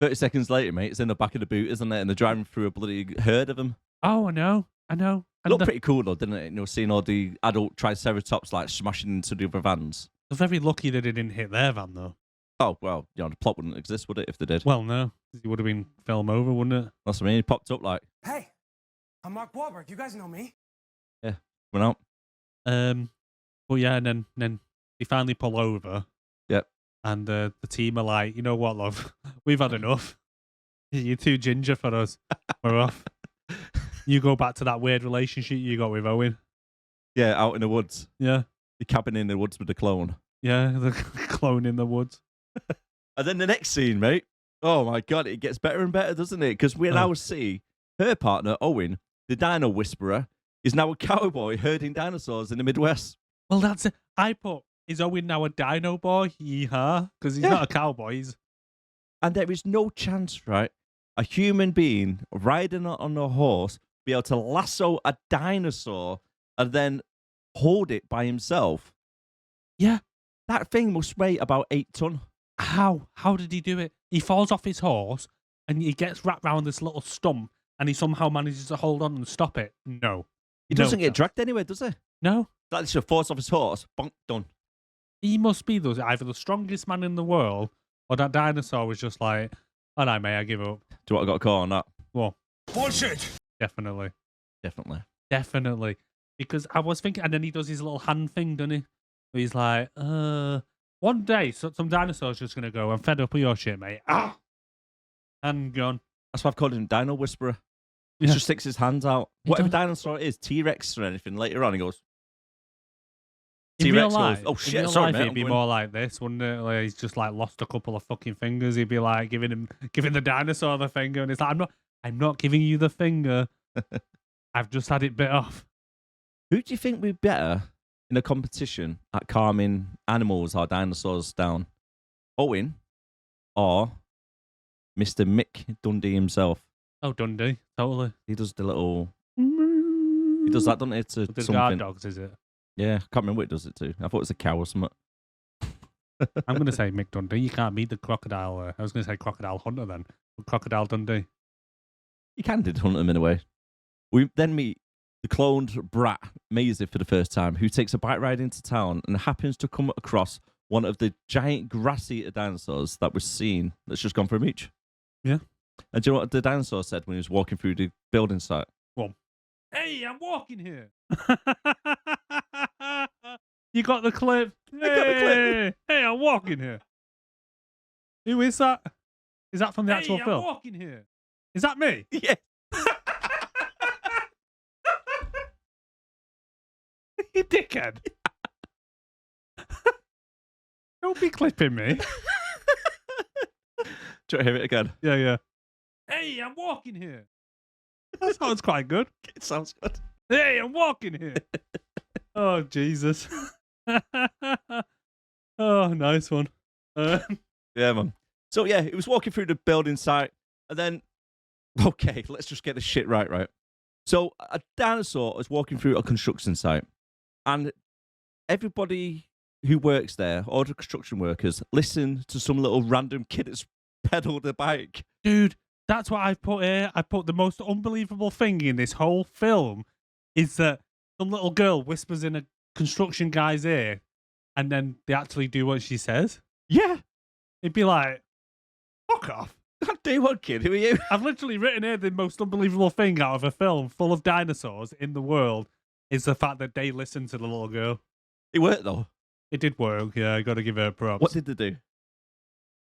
30 seconds later, mate, it's in the back of the boot, isn't it? And they're driving through a bloody herd of them. Oh, I know. It looked pretty cool, though, didn't it? Seeing all the adult Triceratops, like, smashing into the other vans. They're very lucky that they didn't hit their van, though. Oh, well, the plot wouldn't exist, would it, if they did? Well, no. It would have been film over, wouldn't it? That's what I mean. He popped up like... Hey, I'm Mark Wahlberg. You guys know me. Yeah, went out. But yeah, and then they finally pull over. Yep. And the team are like, you know what, love? We've had enough. You're too ginger for us. We're off. You go back to that weird relationship you got with Owen. Yeah, out in the woods. Yeah. The cabin in the woods with the clone. Yeah, the clone in the woods. And then the next scene, mate. Oh my God, it gets better and better, doesn't it? Because we now see her partner, Owen, the dino whisperer, is now a cowboy herding dinosaurs in the Midwest. Well, that's it. I put, is Owen now a dino boy? Yeehaw. Because he's not a cowboy. And there is no chance, right? A human being riding on a horse be able to lasso a dinosaur and then hold it by himself. Yeah. That thing must weigh about 8 tons. How? How did he do it? He falls off his horse and he gets wrapped around this little stump and he somehow manages to hold on and stop it. No. He doesn't get dragged anywhere, does he? No. That's just force off his horse. Bonk, done. He must be either the strongest man in the world or that dinosaur was just like, all right, mate, I give up. Do you want I got a call on that? Well, Bullshit. definitely. Definitely. Because I was thinking, and then he does his little hand thing, doesn't he? Where he's like, one day some dinosaur's just going to go, I'm fed up with your shit, mate. Ah! And gone. That's why I've called him Dino Whisperer. He just sticks his hands out. Whatever dinosaur it is, T-Rex or anything, later on he goes... In real life, oh shit, in real sorry, life, mate. it'd be more like this, wouldn't it? Like he's just like lost a couple of fucking fingers. He'd be like giving the dinosaur the finger, and it's like, I'm not giving you the finger. I've just had it bit off. Who do you think would be better in a competition at calming animals or dinosaurs down? Owen or Mr. Mick Dundee himself? Oh, Dundee, totally. He does the little... He does that, doesn't he? To The something. guard dogs, is it? Yeah, I can't remember what it does it to. I thought it was a cow or something. I'm going to say Mick Dundee. You can't beat the crocodile. I was going to say Crocodile Hunter then. But Crocodile Dundee. You can did hunt them in a way. We then meet the cloned brat, Maisie, for the first time, who takes a bike ride into town and happens to come across one of the giant grass-eater dinosaurs that was seen that's just gone for a mooch. Yeah. And do you know what the dinosaur said when he was walking through the building site? Well, hey, I'm walking here. You got the clip? I got the clip. Hey, I'm walking here. Who is that? Is that from the actual film? I'm walking here. Is that me? Yeah. You dickhead. Don't be clipping me. Do you want to hear it again? Yeah, yeah. Hey, I'm walking here. That sounds quite good. It sounds good. Hey, I'm walking here. Oh, Jesus. Oh, nice one. Yeah, man. So, yeah, he was walking through the building site, and then, okay, let's just get this shit right. So, a dinosaur is walking through a construction site, and everybody who works there, all the construction workers, listen to some little random kid that's pedaled a bike. Dude, that's what I've put here. I put the most unbelievable thing in this whole film is that some little girl whispers in a construction guy's ear, and then they actually do what she says. Yeah. It'd be like, fuck off. God damn, what kid? Who are you? I've literally written here the most unbelievable thing out of a film full of dinosaurs in the world is the fact that they listened to the little girl. It worked, though. It did work, yeah. I got to give her props. What did they do?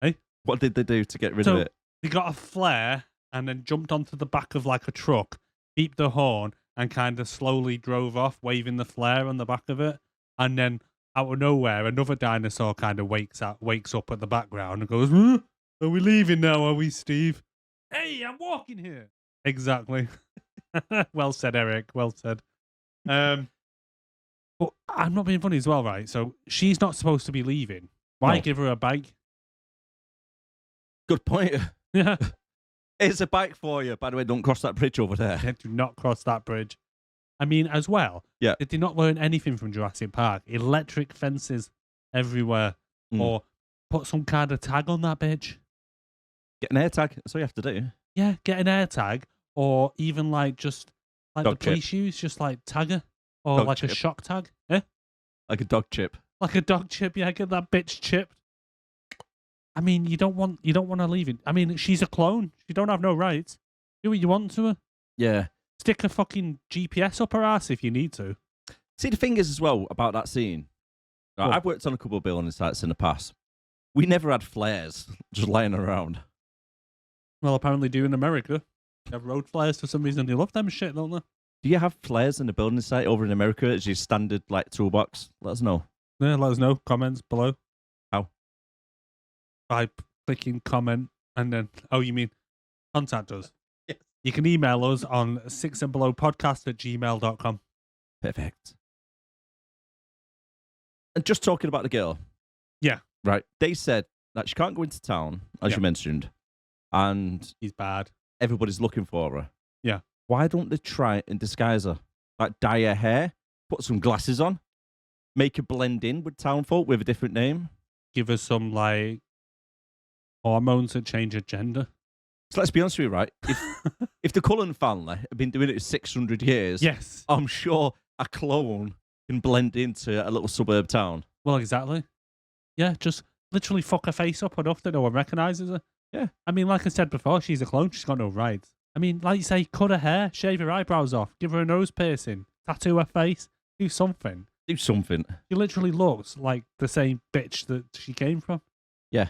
Hey? What did they do to get rid of it? They got a flare and then jumped onto the back of like a truck, beeped the horn, and kind of slowly drove off, waving the flare on the back of it. And then out of nowhere, another dinosaur kind of wakes up at the background and goes, "Huh? Are we leaving now, are we, Steve?" Hey, I'm walking here. Exactly. Well said, Eric. Well said. But I'm not being funny as well, right? So she's not supposed to be leaving. Why give her a bike? Good point. Yeah. Here's a bike for you. By the way, don't cross that bridge over there. Do not cross that bridge. I mean, as well, yeah. Did they not learn anything from Jurassic Park? Electric fences everywhere. Or put some kind of tag on that bitch. Get an air tag. That's all you have to do. Yeah, get an air tag. Or even like just like dog the police use, just like tag her. Or dog like chip. a shock tag. Eh? Like a dog chip. Like a dog chip, yeah, get that bitch chipped. I mean, you don't want to leave it. I mean, she's a clone. She don't have no rights. Do what you want to her. Yeah. Stick a fucking GPS up her ass if you need to. See, the thing is as well about that scene. Right, I've worked on a couple of building sites in the past. We never had flares just lying around. Well, apparently do in America. They have road flares for some reason. They love them shit, don't they? Do you have flares in the building site over in America as your standard like toolbox? Let us know. Yeah, let us know. Comments below. How? By clicking comment and then, oh, you mean contact us? Yes. You can email us on 6andbelowpodcast@gmail.com. Perfect. And just talking about the girl. Yeah. Right. They said that she can't go into town, as you mentioned, and he's bad. Everybody's looking for her. Yeah. Why don't they try and disguise her? Like dye her hair, put some glasses on, make her blend in with town folk with a different name. Give her some like hormones that change her gender. So let's be honest with you, right? If the Cullen family have been doing it for 600 years, yes, I'm sure a clone can blend into a little suburb town. Well, exactly. Yeah, just literally fuck her face up enough that no one recognises her. Yeah. I mean, like I said before, she's a clone. She's got no rights. I mean, like you say, cut her hair, shave her eyebrows off, give her a nose piercing, tattoo her face, do something. Do something. She literally looks like the same bitch that she came from. Yeah.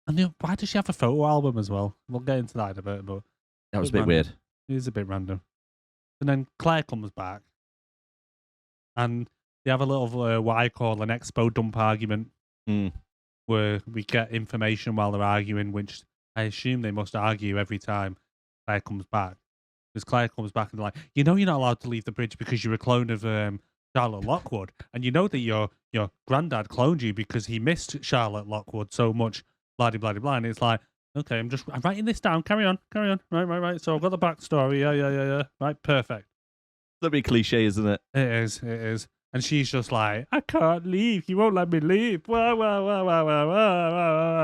And you know, why does she have a photo album as well? We'll get into that in a bit, but that was a bit weird. It is a bit random. And then Claire comes back, and they have a little what I call an expo dump argument, where we get information while they're arguing, which I assume they must argue every time Claire comes back. Because Claire comes back and they're like, you know, you're not allowed to leave the bridge because you're a clone of Charlotte Lockwood, and you know that your granddad cloned you because he missed Charlotte Lockwood so much. Blah blah blah. And it's like, okay, I'm writing this down. Carry on. Right. So I've got the backstory. Yeah. Right, perfect. That'd be cliche, isn't it? It is. And she's just like, I can't leave. You won't let me leave. Wah.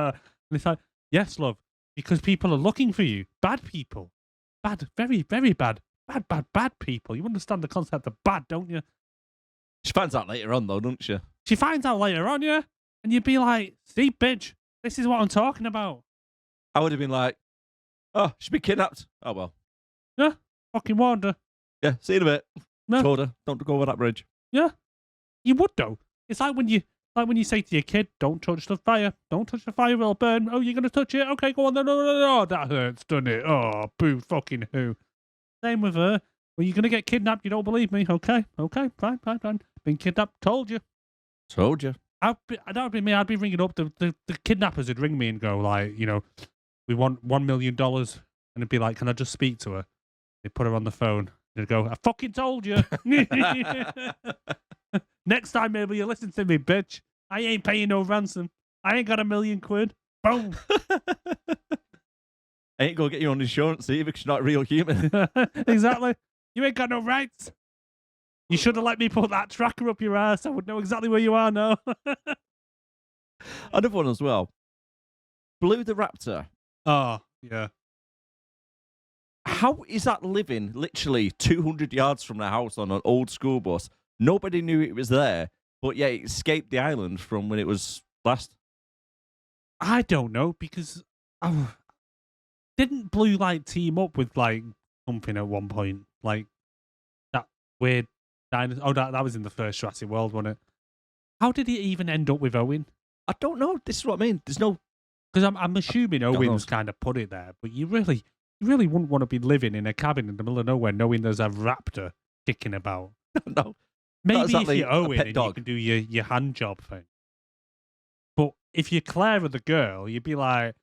And it's like, yes, love, because people are looking for you. Bad people. Bad, very, very bad. Bad people. You understand the concept of bad, don't you? She finds out later on, though, doesn't she? She finds out later on, yeah? And you'd be like, see, bitch, this is what I'm talking about. I would have been like, oh, she's been kidnapped. Oh, well. Yeah, fucking warned her. Yeah, see you in a bit. No. Told her, don't go over that bridge. Yeah, you would, though. It's like when you say to your kid, don't touch the fire. Don't touch the fire, it'll burn. Oh, you're going to touch it? Okay, go on. No. That hurts, doesn't it? Oh, boo, fucking who. Same with her. Well, you're going to get kidnapped. You don't believe me. Okay. Fine. Been kidnapped. Told you. Told you. That would be me. I'd be ringing up. The kidnappers would ring me and go, like, we want $1 million. And it'd be like, can I just speak to her? They put her on the phone. And they'd go, I fucking told you. Next time, maybe you listen to me, bitch. I ain't paying no ransom. I ain't got £1 million. Boom. I ain't gonna get you on insurance either because you're not a real human. Exactly. You ain't got no rights. You should have let me put that tracker up your ass. I would know exactly where you are now. Another one as well. Blue the Raptor. Oh, yeah. How is that living literally 200 yards from the house on an old school bus? Nobody knew it was there, but yeah, it escaped the island from when it was last. I don't know, because didn't Blue like team up with like something at one point? Like that weird dinosaur. Oh, that was in the first Jurassic World, wasn't it? How did he even end up with Owen? I don't know. This is what I mean. There's no... Because I'm assuming Owen's kind of put it there, but you really wouldn't want to be living in a cabin in the middle of nowhere knowing there's a raptor kicking about. No. Maybe exactly if you're Owen and dog. you can do your hand job thing. But if you're Claire or the girl, you'd be like,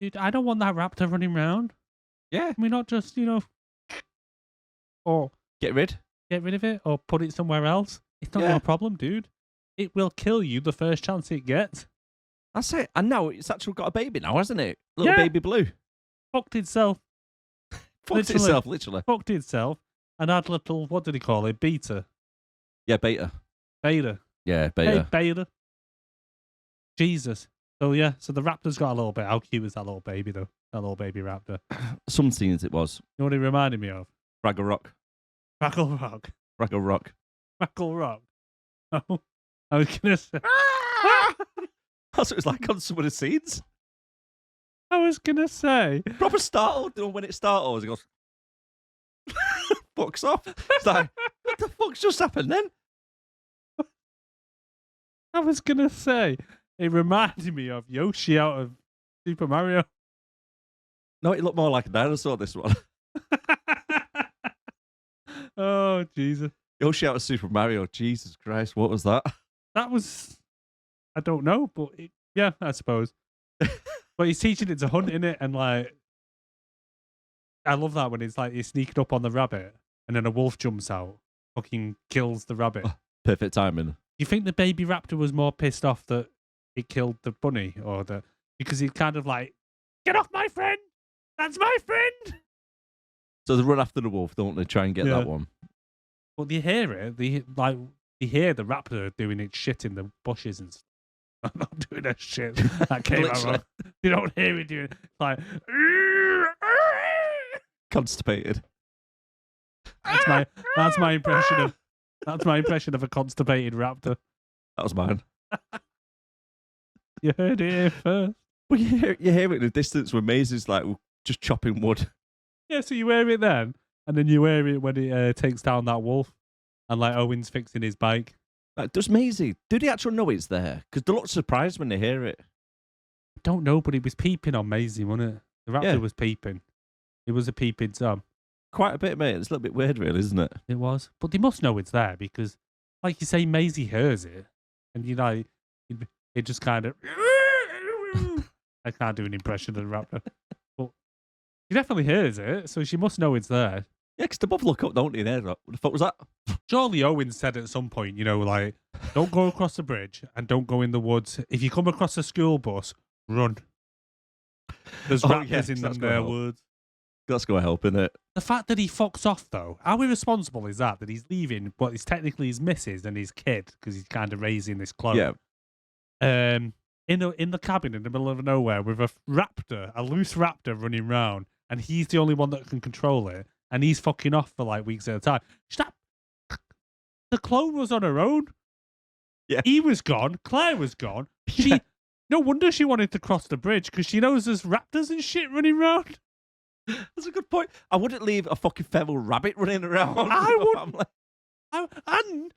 dude, I don't want that raptor running around. Yeah. Can we not just, or Get rid of it or put it somewhere else? It's not Yeah. your problem, dude. It will kill you the first chance it gets. That's it. And now it's actually got a baby now, hasn't it? Little Yeah. baby Blue. Fucked itself. Fucked Literally. itself, literally. Fucked itself and had little, what did he call it? Beta. Yeah, beta. Beta. Yeah, Hey, beta. beta. Jesus. So yeah, so the raptor's got a little bit. How cute is that little baby though? That little baby raptor. Some scenes it was. You know what it reminded me of? Fraggle Rock. Crackle Rock. Fraggle Rock. Crackle Rock. Oh, I was gonna say. That's what it was like on some of the scenes. I was gonna say. Proper startled. You know, when it startles, it goes... fucks off. It's like, what the fuck's just happened then? I was gonna say. It reminded me of Yoshi out of Super Mario. No, it looked more like a dinosaur, this one. Oh Jesus. Yoshi out of Super Mario. Jesus Christ, what was that? That was. I don't know, but yeah, I suppose. But he's teaching it to hunt in it, and like, I love that when it's like he's sneaking up on the rabbit, and then a wolf jumps out, fucking kills the rabbit. Perfect timing. You think the baby raptor was more pissed off that it killed the bunny, or because he's kind of like, get off my friend, that's my friend. So they run after the wolf, don't they? Try and get that one. But you hear it, you hear the raptor doing its shit in the bushes and stuff. I'm not doing that shit. That came out wrong. You don't hear it doing it. It's like, Constipated. that's my impression of a constipated raptor. That was mine. You heard it here first. Well, you hear it in the distance when Maisie's like just chopping wood. Yeah, so you hear it then, and then you hear it when it takes down that wolf, and like Owen's fixing his bike. Like, does Maisie, do they actually know it's there? Because they look surprised when they hear it. I don't know, but it was peeping on Maisie, wasn't it? The raptor Yeah. was peeping. It was a peeping Tom. Quite a bit, mate. It's a little bit weird, really, isn't it? It was. But they must know it's there because, like you say, Maisie hears it. And, it just kind of... I can't do an impression of the raptor. But she definitely hears it, so she must know it's there. Yeah, because they both look up, don't they? What the fuck was that? Surely Owen said at some point, like, don't go across the bridge and don't go in the woods. If you come across a school bus, run. There's raptors in them woods. That's going to help, innit? The fact that he fucks off, though, how irresponsible is that? That he's leaving what is technically his missus and his kid because he's kind of raising this clone. Yeah. In the cabin in the middle of nowhere with a loose raptor running around, and he's the only one that can control it, and he's fucking off for like weeks at a time. Stop. The clone was on her own. Yeah. He was gone. Claire was gone. Yeah. No wonder she wanted to cross the bridge because she knows there's raptors and shit running around. That's a good point. I wouldn't leave a fucking feral rabbit running around. I would. And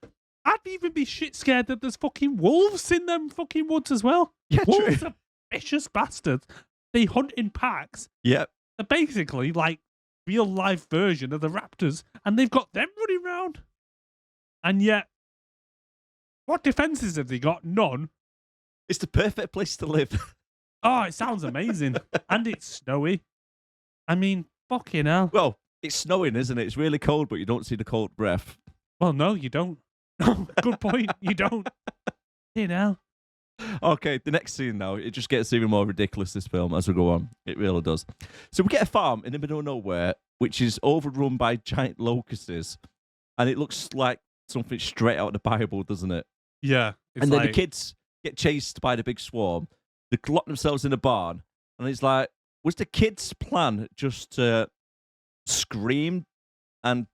I'd even be shit scared that there's fucking wolves in them fucking woods as well. Yeah, Wolves true. are vicious bastards. They hunt in packs. Yep. They're basically like real life version of the raptors. and they've got them running around. And yet, what defences have they got? None. It's the perfect place to live. Oh, it sounds amazing. And it's snowy. I mean, fucking hell. Well, it's snowing, isn't it? It's really cold, but you don't see the cold breath. Well, no, you don't. No, good point. You don't. You know. Okay, the next scene now, it just gets even more ridiculous, this film, as we go on. It really does. So we get a farm in the middle of nowhere, which is overrun by giant locusts, and it looks like something straight out of the Bible, doesn't it? Yeah. And then the kids get chased by the big swarm. They lock themselves in a barn, and it's like, was the kids' plan just to scream and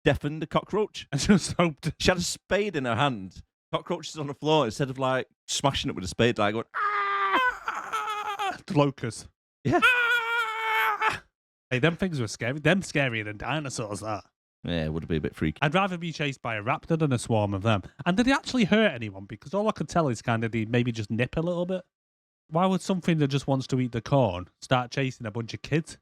deafen the cockroach? I just hoped. She had a spade in her hand. Cockroaches on the floor, instead of like smashing it with a spade, like going, ah! Locusts. Yeah. Ah! Hey, them things were scary. Them scarier than dinosaurs, that. Yeah, it would be a bit freaky. I'd rather be chased by a raptor than a swarm of them. And did they actually hurt anyone? Because all I could tell is kind of they maybe just nip a little bit. Why would something that just wants to eat the corn start chasing a bunch of kids?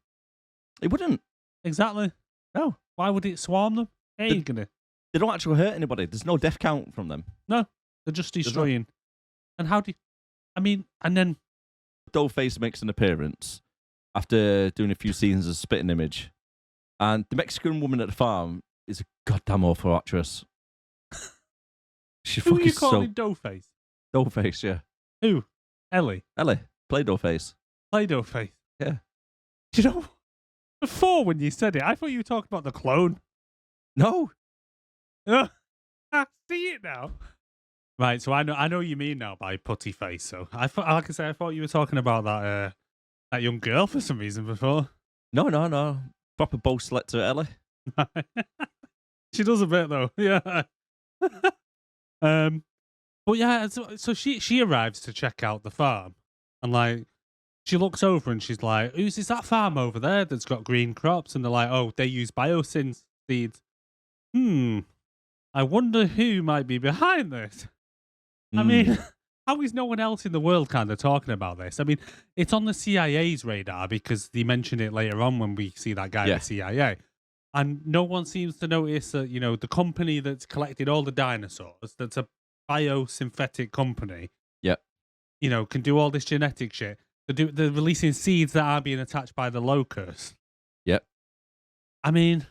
It wouldn't. Exactly. No. Why would it swarm them? It ain't gonna. They don't actually hurt anybody. There's no death count from them. No. They're just destroying. And how do you... I mean, and then... Dollface makes an appearance after doing a few scenes of spitting image. And the Mexican woman at the farm is a goddamn awful actress. She Who are fucking you calling Doughface? Dollface, yeah. Who? Ellie. Play Dollface. Play-Doh face. Yeah. Do you know... Before, when you said it, I thought you were talking about the clone. No. I see it now. Right, so I know what you mean now by putty face. So I thought, like I said, I thought you were talking about that young girl for some reason before. No. Proper bow selector Ellie. She does a bit though, yeah. But yeah, so she arrives to check out the farm, and like she looks over and she's like, "Who's is that farm over there that's got green crops?" And they're like, "Oh, they use Biosyn seeds." I wonder who might be behind this. I mean, how is no one else in the world kind of talking about this? I mean, it's on the CIA's radar because they mention it later on when we see that guy at the CIA. And no one seems to notice that, you know, the company that's collected all the dinosaurs, that's a biosynthetic company, you know, can do all this genetic shit. They're releasing seeds that are being attached by the locusts. Yep. I mean...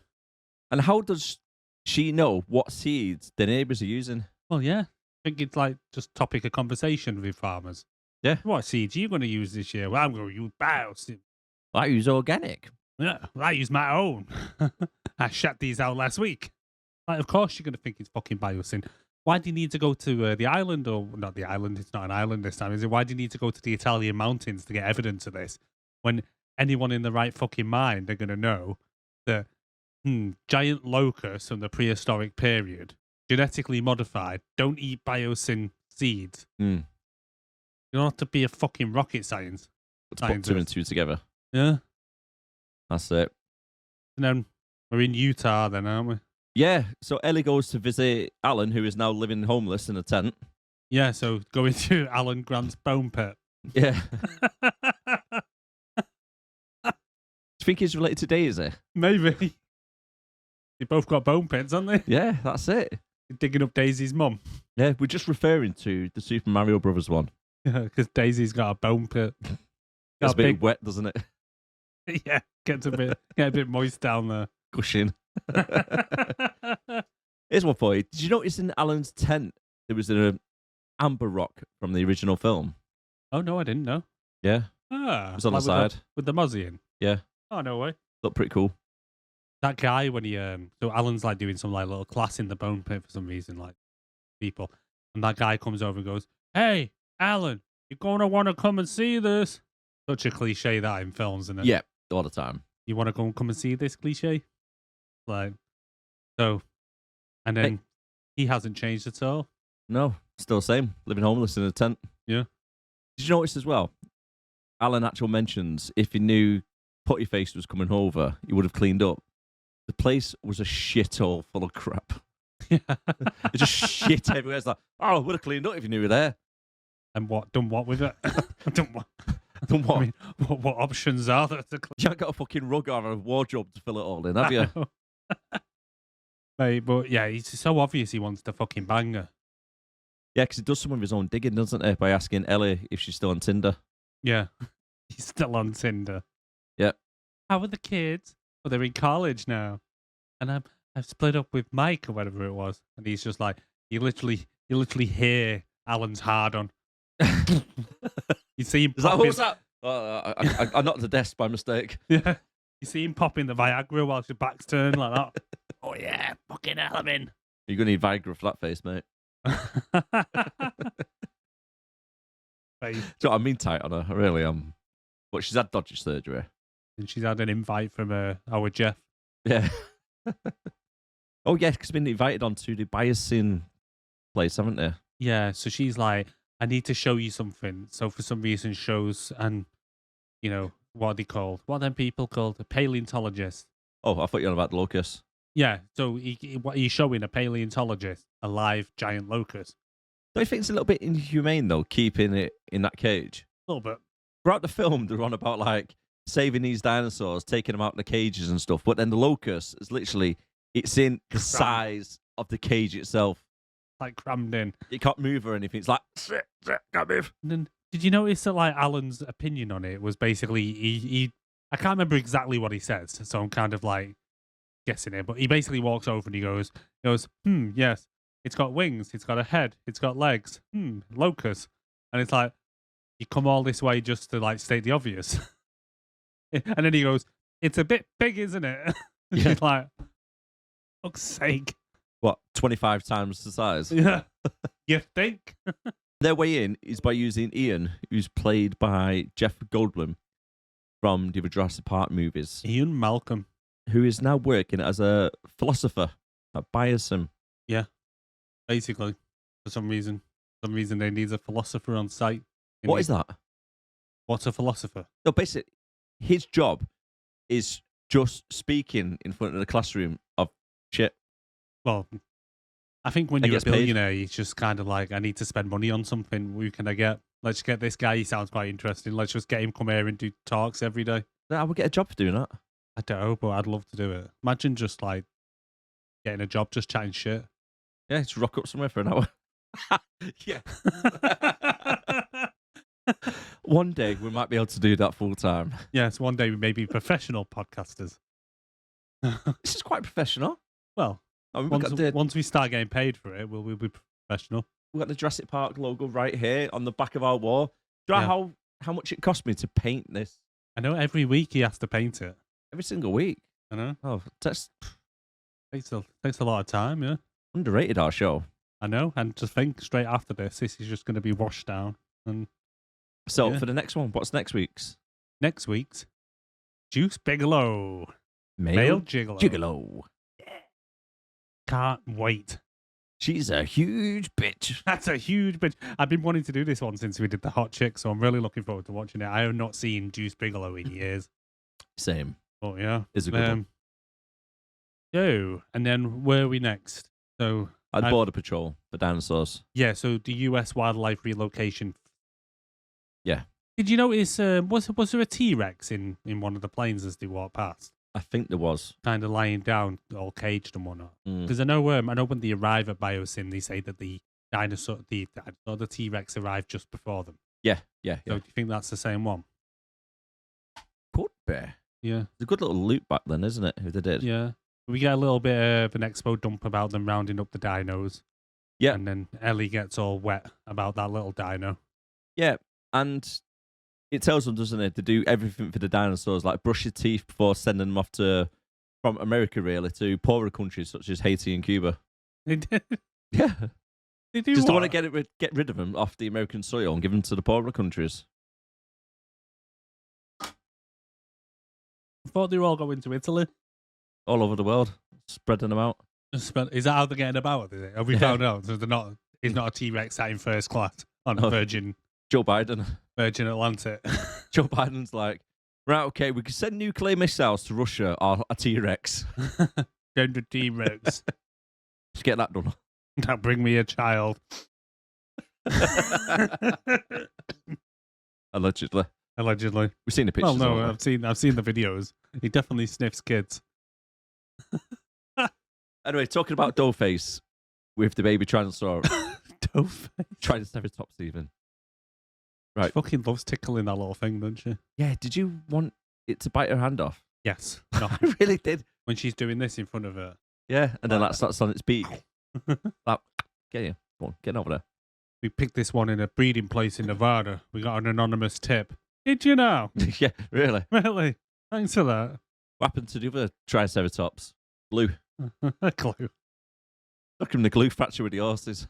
And how does she know what seeds the neighbours are using? Well, yeah. I think it's like just topic of conversation with farmers. Yeah. What seeds are you going to use this year? Well, I'm going to use Biosyn. I use organic. Yeah, I use my own. I shut these out last week. Like, of course you're going to think it's fucking Biosyn. Why do you need to go to the island? Or not the island, it's not an island this time, is it? Why do you need to go to the Italian mountains to get evidence of this? When anyone in the right fucking mind are going to know that giant locusts from the prehistoric period, genetically modified, don't eat Biosyn seeds. You don't have to be a fucking rocket science. Let's put two and two together. Yeah. That's it. And then we're in Utah then, aren't we? Yeah, so Ellie goes to visit Alan, who is now living homeless in a tent. Yeah, so going to Alan Grant's bone pit. Yeah. Do you think he's related to Daisy? Maybe. They both got bone pits, haven't they? Yeah, that's it. Digging up Daisy's mum. Yeah, we're just referring to the Super Mario Brothers one. Yeah, because Daisy's got a bone pit. It's a bit wet, doesn't it? Yeah, get a bit moist down there. Gushing. Here's one for you. Did you notice in Alan's tent there was an amber rock from the original film? Oh, no, I didn't know. Yeah. It was on the side. With the mozzie in? Yeah. Oh, no way. Looked pretty cool. That guy, when he... so Alan's like doing some like little class in the bone pit for some reason, like people. And that guy comes over and goes, "Hey, Alan, you're going to want to come and see this." Such a cliche that in films, isn't it? Yeah, all the time. You want to go and come and see this cliche? Like, so, and then he hasn't changed at all. No, still the same. Living homeless in a tent. Yeah. Did you notice as well? Alan actually mentions if he knew Putty Face was coming over, he would have cleaned up. The place was a shithole full of crap. Yeah. It's just shit everywhere. It's like, oh, I would have cleaned up if you knew you were there. And what? Done what with it? Done what? Done what? I mean, what options are there to clean? You haven't got a fucking rug or a wardrobe to fill it all in, have you? But yeah, it's so obvious he wants to fucking bang her. Yeah, because he does some of his own digging, doesn't he? By asking Ellie if she's still on Tinder. Yeah. He's still on Tinder. Yeah. How are the kids? Well, they're in college now. And I've split up with Mike or whatever it was. And he's just like, you literally hear Alan's hard on. You see him Is that popping. what was that? I knocked the desk by mistake. Yeah. You see him popping the Viagra while your back's turned like that. Oh yeah, fucking hell, I'm in. You're going to need Viagra for that face, mate. Face. So I mean tight on her, I really am. But she's had dodgy surgery. And she's had an invite from our Jeff. Yeah. Oh, yeah, because been invited on to the Biosyn place, haven't they? Yeah, so she's like, I need to show you something. So for some reason shows, and, you know, what are they called? What are them people called? A paleontologist. Oh, I thought you were on about the locust. Yeah, so what he's showing a paleontologist a live giant locust. Don't you think it's a little bit inhumane, though, keeping it in that cage? A little bit. Throughout the film, they're on about, like, saving these dinosaurs, taking them out of the cages and stuff. But then the locust is literally, it's in the size of the cage itself. Like crammed in. You can't move or anything. It's like, sit, can't move. And then, did you notice that, like, Alan's opinion on it was basically, he I can't remember exactly what he says, so I'm kind of, like, guessing it. But he basically walks over and he goes, yes, it's got wings, it's got a head, it's got legs, locust. And it's like, you come all this way just to, like, state the obvious. And then he goes, it's a bit big, isn't it? Yeah. He's like, fuck's sake. What, 25 times the size? Yeah. You think? Their way in is by using Ian, who's played by Jeff Goldblum from the other Jurassic Park movies, Ian Malcolm. who is now working as a philosopher at Biosyn. Yeah. Basically, for some reason. They need a philosopher on site. What is that? What's a philosopher? No, basically, his job is just speaking in front of the classroom of shit. Well, I think when And you're a gets paid. billionaire, it's just kind of like, I need to spend money on something. Who can I get? Let's get this guy. He sounds quite interesting. Let's just get him come here and do talks every day. I would get a job for doing that. I don't know, but I'd love to do it. Imagine just like getting a job, just chatting shit. Yeah, just rock up somewhere for an hour. Yeah. One day we might be able to do that full time. Yes, one day we may be professional podcasters. This is quite professional. Well, I mean, we've once we start getting paid for it, we'll be professional. got the Jurassic Park logo right here on the back of our wall. Do you know how much it cost me to paint this? I know every week he has to paint it. Every single week. I know. Oh, that's Takes a lot of time, yeah. underrated, our show. I know. And to think straight after this is just going to be washed down. And So Yeah. for the next one, what's next week's? next week's Juice Bigelow. Male Gigolo. Gigolo. Can't wait. She's a huge bitch. That's a huge bitch. I've been wanting to do this one since we did the Hot Chick, so I'm really looking forward to watching it. I have not seen Juice Bigelow in years. Same. But yeah. Is a good one. And then where are we next? So At I've- Border Patrol, the dinosaurs. yeah, so the US wildlife relocation. Yeah. Did you notice was there a T-Rex in one of the planes as they walked past? I think there was. Kind of lying down, all caged and whatnot. Mm. Because I know when they arrive at Biosyn, they say that the T-Rex arrived just before them. Yeah. So do you think that's the same one? Could be. Yeah. It's a good little loop back then, isn't it? Who they did. Yeah. We get a little bit of an expo dump about them rounding up the dinos. Yeah. And then Ellie gets all wet about that little dino. Yeah, and it tells them, doesn't it, to do everything for the dinosaurs, like brush your teeth before sending them off from America, really, to poorer countries such as Haiti and Cuba. They did. Yeah. They do Just don't want what? to get rid of them off the American soil and give them to the poorer countries. I thought they were all going to Italy. All over the world, spreading them out. Is that how they're getting about? Is it? Have we Yeah. found out? So they're not. He's not a T-Rex sat in first class on No. Virgin Joe Biden. Atlantic. Joe Biden's like, right, okay, we can send nuclear missiles to Russia or a T-Rex. Send the T-Rex. Just get that done. Now bring me a child. Allegedly. Allegedly. We've seen the pictures. Well, no, haven't we? I've seen the videos. He definitely sniffs kids. Anyway, talking about Doughface with the baby Tyrannosaurus. Doughface. Triceratops even. She Right. fucking loves tickling that little thing, doesn't she? Yeah, did you want it to bite her hand off? Yes. No. I really did. When she's doing this in front of her. Yeah, and then that starts on its beak. Like, get you. Go on, get over there. We picked this one in a breeding place in Nevada. We got an anonymous tip. Did you know? Yeah, really. Really? Thanks for that. What happened to the other Triceratops? Glue. A clue. Look in the glue factory with the horses.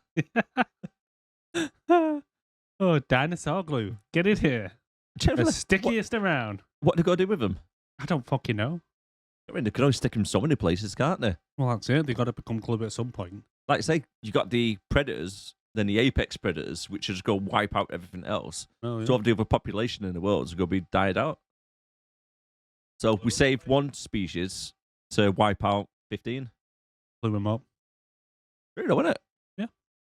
Oh, dinosaur glue. Get it here. The What, stickiest around. what they got to do with them? I don't fucking know. I mean, they can always stick them so many places, can't they? Well, that's it. They've got to become glue at some point. Like say, you got the predators, then the apex predators, which just go wipe out everything else. Oh, yeah. So the other population in the world is going to be died out. So we saved one species to wipe out 15. Glue them up. Really, isn't it? Yeah.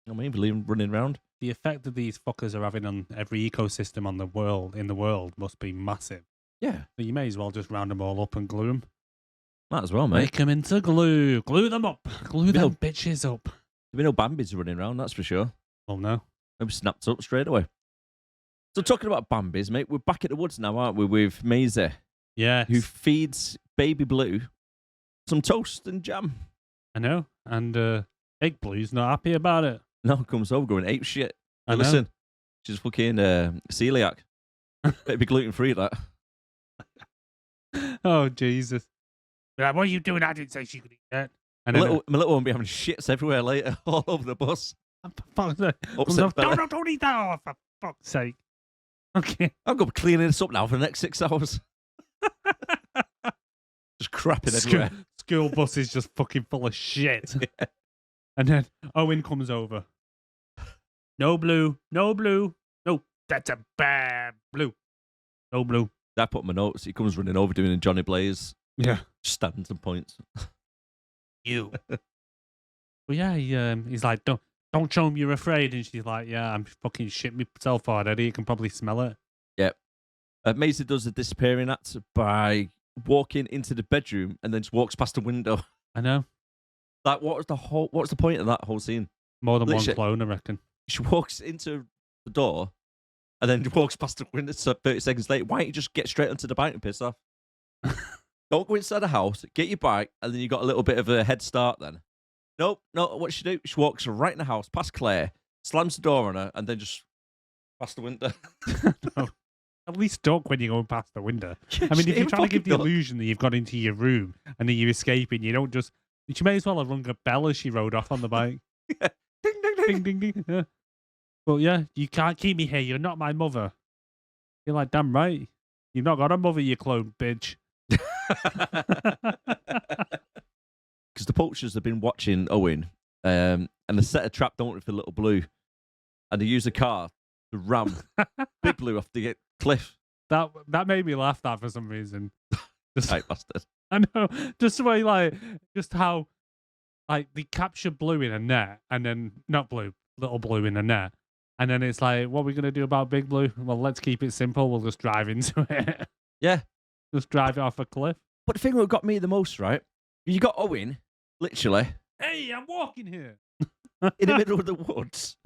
I mean, leave them running around. The effect that these fuckers are having on every ecosystem on the world, in the world, must be massive. Yeah. So you may as well just round them all up and glue them. Might as well, mate. Make them into glue. Glue them up. Glue them No. bitches up. There'll be no Bambis running around, that's for sure. Oh, no. They'll be snapped up straight away. So talking about Bambis, mate, we're back at the woods now, aren't we, with Maisie, Yes. who feeds baby Blue some toast and jam. I know. And Egg Blue's not happy about it. Now comes over going ape shit. I know. Listen, she's fucking celiac. Better be gluten-free, that. Oh, Jesus. Like, what are you doing? I didn't say she could eat that. And My then, little one will be having shits everywhere later, all over the bus. for fuck's sake. Upset fella. Don't eat that, oh, for fuck's sake. Okay. I'm going to be cleaning this up now for the next 6 hours. Just crapping everywhere. School bus is just fucking full of shit. Yeah. And then Owen comes over. No blue. No blue. No, that's a bad blue. No blue. I put my notes. He comes running over doing a Johnny Blaze. Yeah. Just standing some points. You. Well, yeah, he's like, don't show him you're afraid. And she's like, yeah, I'm fucking shit myself already. You can probably smell it. Yep. Maisie does the disappearing act by walking into the bedroom and then just walks past the window. I know. Like, what's the point of that whole scene? More than Literally. one clone, I reckon. She walks into the door and then walks past the window. So 30 seconds later, why don't you just get straight onto the bike and piss off? Don't go inside the house, get your bike, and then you got a little bit of a head start then. Nope, no, what she do? She walks right in the house, past Claire, slams the door on her, and then just past the window. No. At least duck when you're going past the window. I mean, She if you're ain't trying to give the fucking duck. illusion that you've got into your room and then you're escaping, you don't just... She may as well have rung a bell as she rode off on the bike. Yeah. Ding, ding, ding. Ding, ding, ding. Yeah. Well, yeah, you can't keep me here. You're not my mother. You're like, damn right. You've not got a mother, you clone bitch. Because the poachers have been watching Owen, and they set a trap, don't they, for Little Blue, and they use a car to ram Big Blue off the cliff. That made me laugh that for some reason. Just, Tight bastard. I know. Just the way, like, just how, like, they capture Blue in a net, and then, not Blue, Little Blue in a net. And then it's like, what are we going to do about Big Blue? Well, let's keep it simple. We'll just drive into it. Yeah. Just drive it off a cliff. But the thing that got me the most, right? You got Owen, literally, Hey, I'm walking here. in the middle of the woods,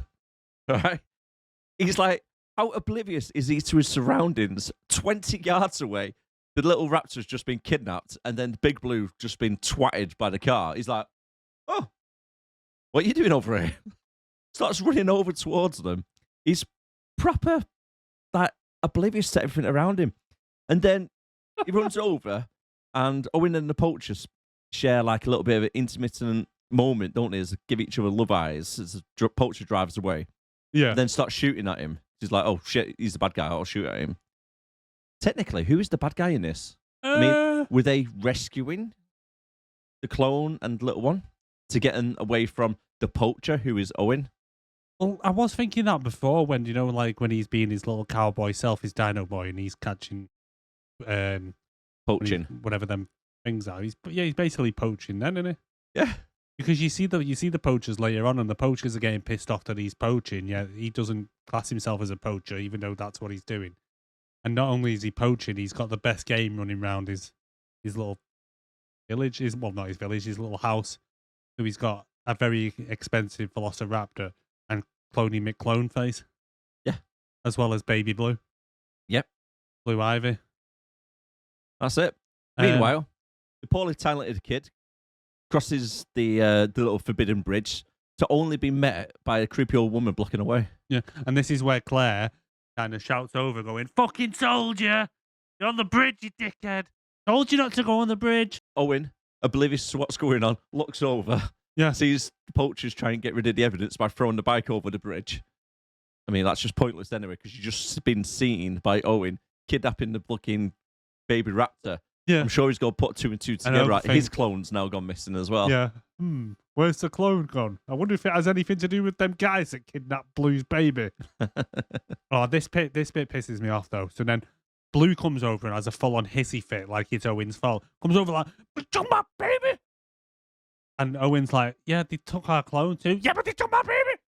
right? He's like, how oblivious is he to his surroundings? 20 yards away, the little raptor's just been kidnapped, and then Big Blue just been twatted by the car. He's like, oh, what are you doing over here? Starts running over towards them. He's proper, like, oblivious to everything around him. And then he runs over, and Owen and the poachers share like a little bit of an intermittent moment, don't they? As they give each other love eyes as the poacher drives away. Yeah. And then start shooting at him. He's like, oh shit, he's the bad guy. I'll shoot at him. Technically, who is the bad guy in this? I mean, were they rescuing the clone and little one to get him away from the poacher, who is Owen? well, I was thinking that before when, you know, like when he's being his little cowboy self, his dino boy, and he's catching Poaching. whatever them things are. He's basically poaching then, isn't he? Yeah. Because you see the poachers later on, and the poachers are getting pissed off that he's poaching. Yeah, he doesn't class himself as a poacher, even though that's what he's doing. And not only is he poaching, he's got the best game running around his little village. Not his village, his little house. So he's got a very expensive Velociraptor and Cloney McClone face. Yeah. As well as Baby Blue. Yep. Blue Ivy. That's it. Meanwhile, the poorly talented kid crosses the little forbidden bridge to only be met by a creepy old woman blocking away. Yeah, and this is where Claire kind of shouts over, going, "Fucking soldier! You're on the bridge, you dickhead! Told you not to go on the bridge!" Owen, oblivious to what's going on, looks over, sees the poachers try and get rid of the evidence by throwing the bike over the bridge. I mean, that's just pointless anyway, because you've just been seen by Owen kidnapping the fucking baby raptor. Yeah. I'm sure he's going to put 2 and 2 together. Right? His clone's now gone missing as well. Yeah. Where's the clone gone? I wonder if it has anything to do with them guys that kidnapped Blue's baby. Oh, this bit pisses me off, though. So then Blue comes over and has a full-on hissy fit, like it's Owen's fault. Comes over like, "They took my baby!" And Owen's like, "Yeah, they took our clone too." "Yeah, but they took my baby!"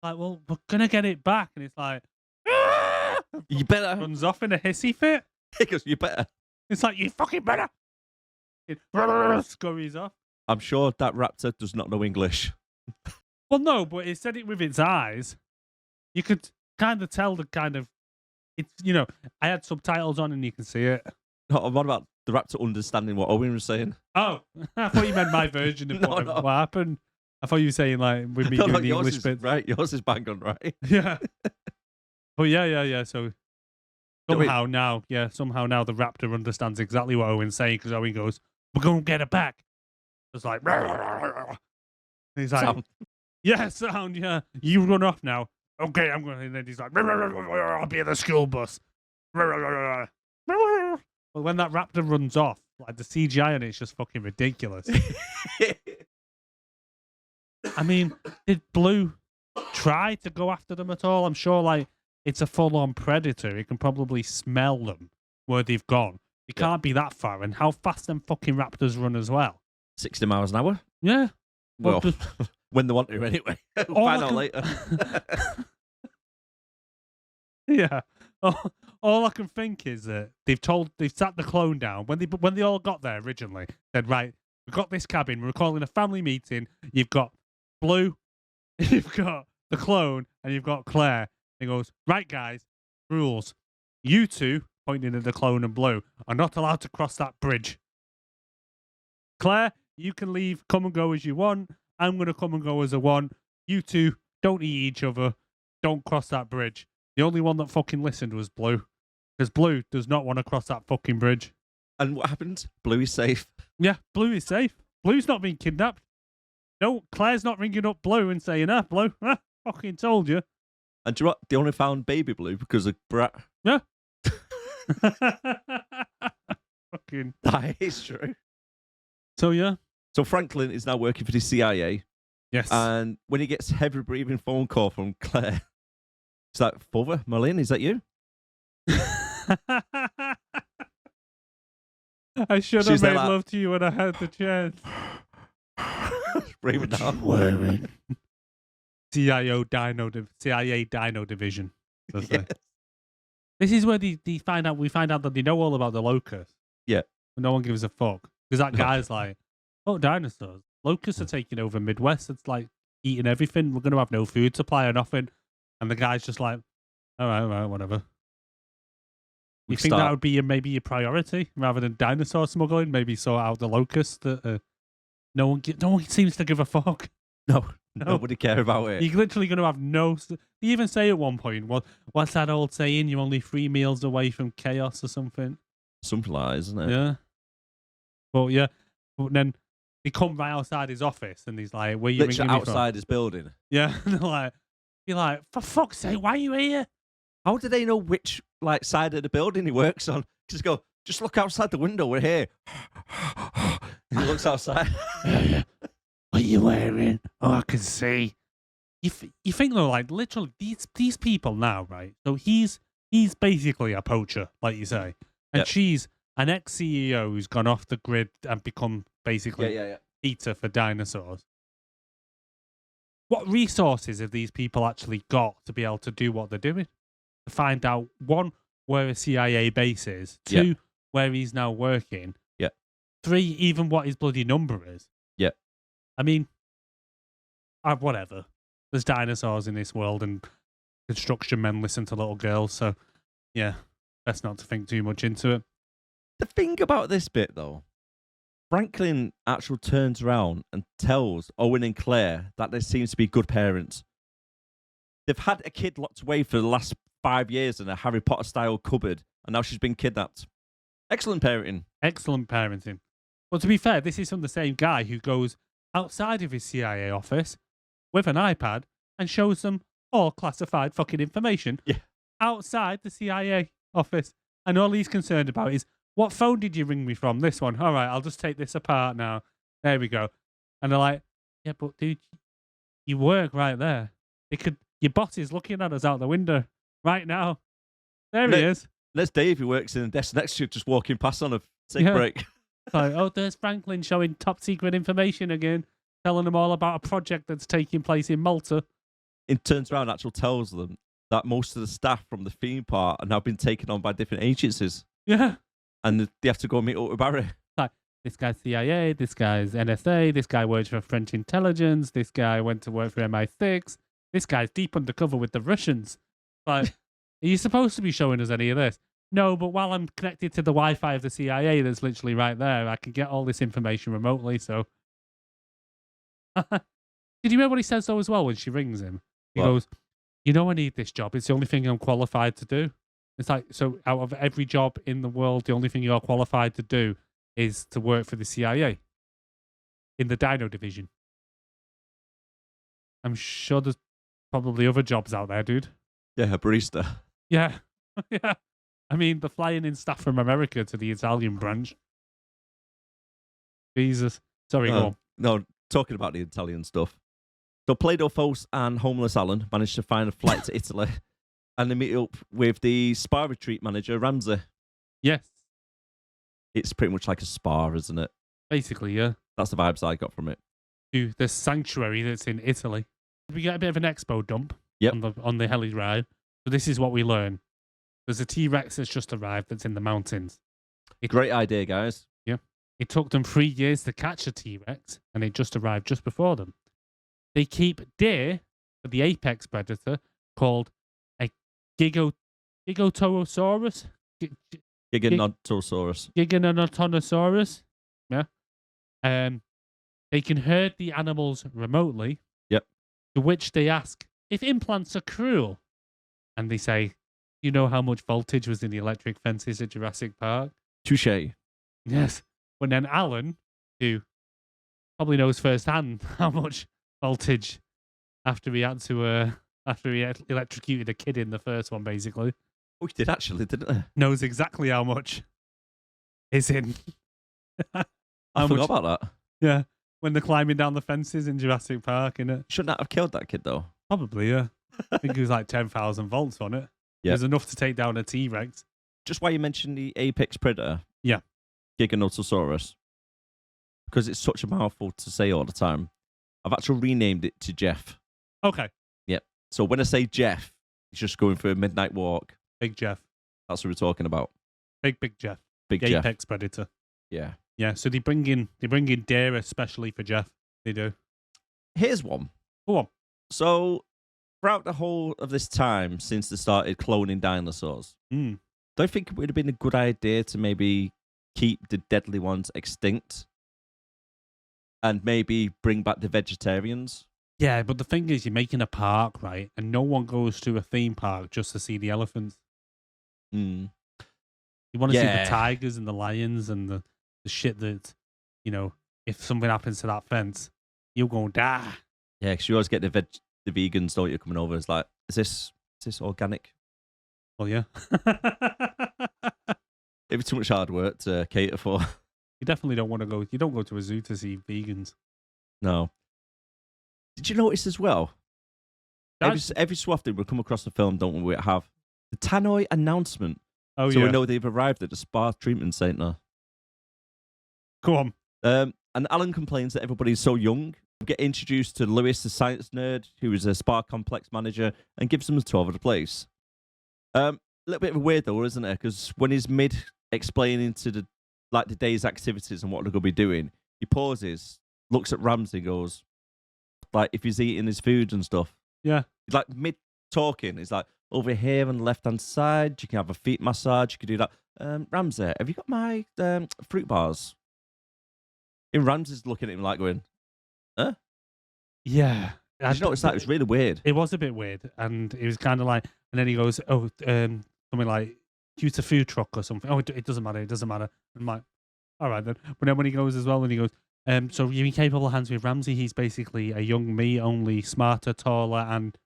Like, well, we're going to get it back. And it's like, "Ah!" You better. Runs off in a hissy fit. He goes, you better. It's like, "You fucking better." It scurries off. I'm sure that raptor does not know English. Well, no, but it said it with its eyes. You could kind of tell the kind of, it's, you know, I had subtitles on and you can see it. No, what about the raptor understanding what Owen was saying? Oh, I thought you meant my version of No, what happened. I thought you were saying, like, with me doing the yours English is bit. right. Yours is bang on right. Yeah. But yeah. So somehow Wait. now the raptor understands exactly what Owen's saying, because Owen goes, "We're going to get it back." It's like, and he's like, Sound. "Yeah, sound, yeah. You run off now." "Okay, I'm going to." And then he's like, "I'll be at the school bus." Well, when that raptor runs off, like the CGI on it's just fucking ridiculous. I mean, did Blue try to go after them at all? I'm sure, like, it's a full-on predator. It can probably smell them where they've gone. It can't be that far. And how fast them fucking raptors run as well. 60 miles an hour? Yeah. Well, when they want to anyway. We'll find out later. Yeah. All I can think is that they've sat the clone down when they all got there originally. Said, "Right, we've got this cabin. We're calling a family meeting. You've got Blue, you've got the clone, and you've got Claire." He goes, "Right, guys, rules. You two," pointing at the clone and Blue, "are not allowed to cross that bridge. Claire, you can leave, come and go as you want. I'm going to come and go as I want. You two don't eat each other. Don't cross that bridge." The only one that fucking listened was Blue, because Blue does not want to cross that fucking bridge. And what happened? Blue is safe. Yeah, Blue is safe. Blue's not being kidnapped. No, Claire's not ringing up Blue and saying, Blue, fucking told you." And do you know what? They only found baby Blue because of Brat. Yeah. Fucking. That is true. So, yeah. So Franklin is now working for the CIA. Yes. And when he gets a heavy breathing phone call from Claire, is that Father? Marlene, is that you? I should have made love to you when I had the chance. Breathing down. Wearing. CIA Dino Division. Yes. This is where we find out that they know all about the locusts. Yeah. But no one gives a fuck. Because that guy's like, "Oh, dinosaurs. Locusts are taking over Midwest. It's like eating everything. We're going to have no food supply or nothing." And the guy's just like, all right, whatever. You think that would be maybe your priority rather than dinosaur smuggling? Maybe sort out the locusts that no one seems to give a fuck. No, nobody care about it. You're literally going to have no... You even say at one point, what's that old saying? You're only 3 meals away from chaos or something. Something like that, isn't it? Yeah. But then they come right outside his office and he's like, "Where you ringing me from?" outside his building. Yeah. And you're like, "For fuck's sake, why are you here?" How do they know which side of the building he works on? Just look outside the window. We're here. He looks outside. What are you wearing? "Oh, I can see." You think though, like, literally these people now, right? So he's basically a poacher, like you say, and Yep. she's an ex-CEO who's gone off the grid and become basically Yeah. eater for dinosaurs. What resources have these people actually got to be able to do what they're doing? To find out, one, where a CIA base is, two, where he's now working, 3, even what his bloody number is. Yeah. I mean, whatever. There's dinosaurs in this world, and construction men listen to little girls, so yeah, best not to think too much into it. The thing about this bit, though, Franklin actually turns around and tells Owen and Claire that they seem to be good parents. They've had a kid locked away for the last 5 years in a Harry Potter-style cupboard, and now she's been kidnapped. Excellent parenting. Excellent parenting. Well, to be fair, this is from the same guy who goes outside of his CIA office with an iPad and shows them all classified fucking information outside the CIA office. And all he's concerned about is, what phone did you ring me from? This one. All right, I'll just take this apart now. There we go. And they're like, yeah, but dude, you work right there. Your boss is looking at us out the window right now. There he is. There's Dave, who works in the desk next to you, just walking past on a take break. Like, oh, there's Franklin showing top secret information again, telling them all about a project that's taking place in Malta. It turns around and actually tells them that most of the staff from the theme park are now been taken on by different agencies. Yeah. And they have to go meet up with Barry. Like, this guy's CIA, this guy's NSA, this guy works for French intelligence, this guy went to work for MI6, this guy's deep undercover with the Russians. Like, are you supposed to be showing us any of this? No, but while I'm connected to the Wi-Fi of the CIA that's literally right there, I can get all this information remotely, so... Did you hear what he says, though, as well, when she rings him? He goes, you know I need this job. It's the only thing I'm qualified to do. It's like, so out of every job in the world, the only thing you're qualified to do is to work for the CIA in the Dino division. I'm sure there's probably other jobs out there, dude. Yeah, a barista. Yeah. Yeah. I mean, the flying in staff from America to the Italian branch. Jesus. Sorry, go on. No, talking about the Italian stuff. So Play-Doh False and Homeless Alan managed to find a flight to Italy, and they meet up with the spa retreat manager, Ramsey. Yes. It's pretty much like a spa, isn't it? Basically, yeah. That's the vibes I got from it. To the sanctuary that's in Italy. We get a bit of an expo dump on the heli ride. So this is what we learn. There's a T-Rex that's just arrived that's in the mountains. Great idea, guys. Yeah. It took them 3 years to catch a T-Rex, and it just arrived just before them. They keep deer for the apex predator called a Giganotosaurus. Giganotosaurus. Giganotosaurus. Yeah. They can herd the animals remotely. Yep. To which they ask if implants are cruel. And they say, you know how much voltage was in the electric fences at Jurassic Park? Touché. Yes. But then Alan, who probably knows firsthand how much voltage after he electrocuted a kid in the first one, basically. Oh, he did actually, didn't he? Knows exactly how much is in. I forgot about that. Yeah. When they're climbing down the fences in Jurassic Park, innit? Shouldn't that have killed that kid, though? Probably, yeah. I think it was like 10,000 volts on it. Yeah. It was enough to take down a T-Rex. Just why you mentioned the apex predator. Yeah. Giganotosaurus. Because it's such a mouthful to say all the time. I've actually renamed it to Jeff. Okay. Yep. So when I say Jeff, he's just going for a midnight walk. Big Jeff. That's what we're talking about. Big Jeff. Big the Jeff. apex predator. Yeah. Yeah, so they bring in deer especially for Jeff. They do. Here's one. Go on. So throughout the whole of this time since they started cloning dinosaurs, don't you think it would have been a good idea to maybe keep the deadly ones extinct and maybe bring back the vegetarians? Yeah, but the thing is, you're making a park, right? And no one goes to a theme park just to see the elephants. You want to see the tigers and the lions and the shit that, you know, if something happens to that fence, you're going to die. Yeah, because you always get the vegans, don't you, coming over. It's like, is this organic? Well, yeah. It'd be too much hard work to cater for. You definitely don't want to go. You don't go to a zoo to see vegans. No. Did you notice as well? Every so often we come across a film, don't we, have the tannoy announcement. Oh, so yeah. we know they've arrived at the spa treatment centre. Go on. And Alan complains that everybody's so young. We get introduced to Lewis, the science nerd, who is a spa complex manager, and gives them a tour of the place. A little bit of a weird though, isn't it? Because when he's mid explaining to the day's activities and what they're going to be doing, he pauses looks at Ramsay, goes, like, if he's eating his food and stuff. Yeah. He's like mid-talking. He's like, over here on the left-hand side, you can have a feet massage. You can do that. Ramsay, have you got my fruit bars? And Ramsay's looking at him like going, huh? Yeah. Did you notice that? It was really weird. It was a bit weird. And it was kind of like, and then he goes, oh, something like, use a food truck or something. Oh, it doesn't matter. It doesn't matter. And I'm like, all right then. But then when he goes as well, and he goes, so you're in capable hands with Ramsay. He's basically a young me, only smarter, taller, and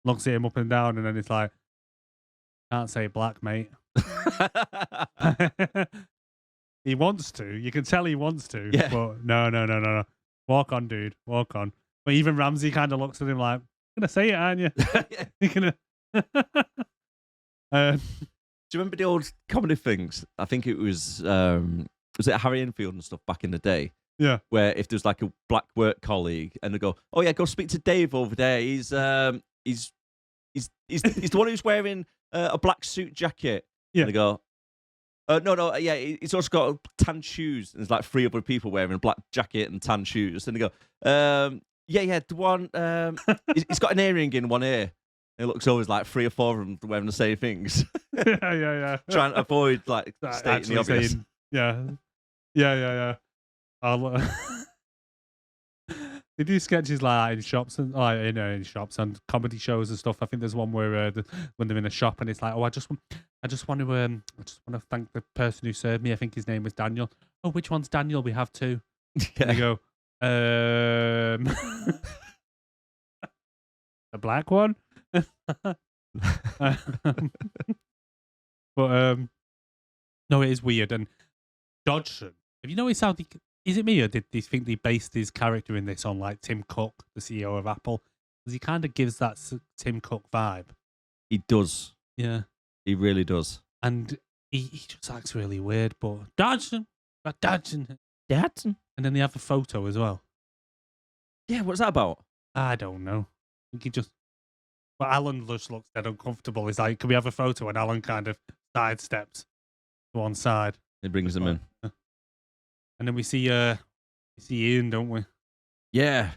looks at him up and down. And then it's like, can't say black, mate. He wants to. You can tell he wants to. Yeah. But no. Walk on, dude. Walk on. But even Ramsay kind of looks at him like, you're going to say it, aren't you? You're going to... Do you remember the old comedy things? I think it was it Harry Enfield and stuff back in the day? Yeah. Where if there's like a black work colleague and they go, oh yeah, go speak to Dave over there. He's the one who's wearing a black suit jacket. Yeah. And they go, no, yeah, he's also got tan shoes. And there's like 3 other people wearing a black jacket and tan shoes. And they go, yeah, the one, he's got an earring in one ear. And it looks always like 3 or 4 of them wearing the same things. yeah. Trying to avoid like stating the obvious. Yeah. They do sketches like in shops and in shops and comedy shows and stuff. I think there's one where when they're in a shop and it's like, oh, I just want to thank the person who served me. I think his name was Daniel. Oh, which one's Daniel? We have 2. Yeah. And they go, the black one. But no, it is weird. And Dodgson, have you noticed how is it me or did they think they based his character in this on like Tim Cook, the CEO of Apple? Because he kind of gives that Tim Cook vibe. He does. Yeah. He really does. And he just acts really weird, but Dodgson. And then they have a photo as well. Yeah, what's that about? I don't know. I think he just... But Alan just looks dead uncomfortable. He's like, can we have a photo? And Alan kind of sidesteps to one side. It brings him in. And then we see Ian, don't we? Yeah.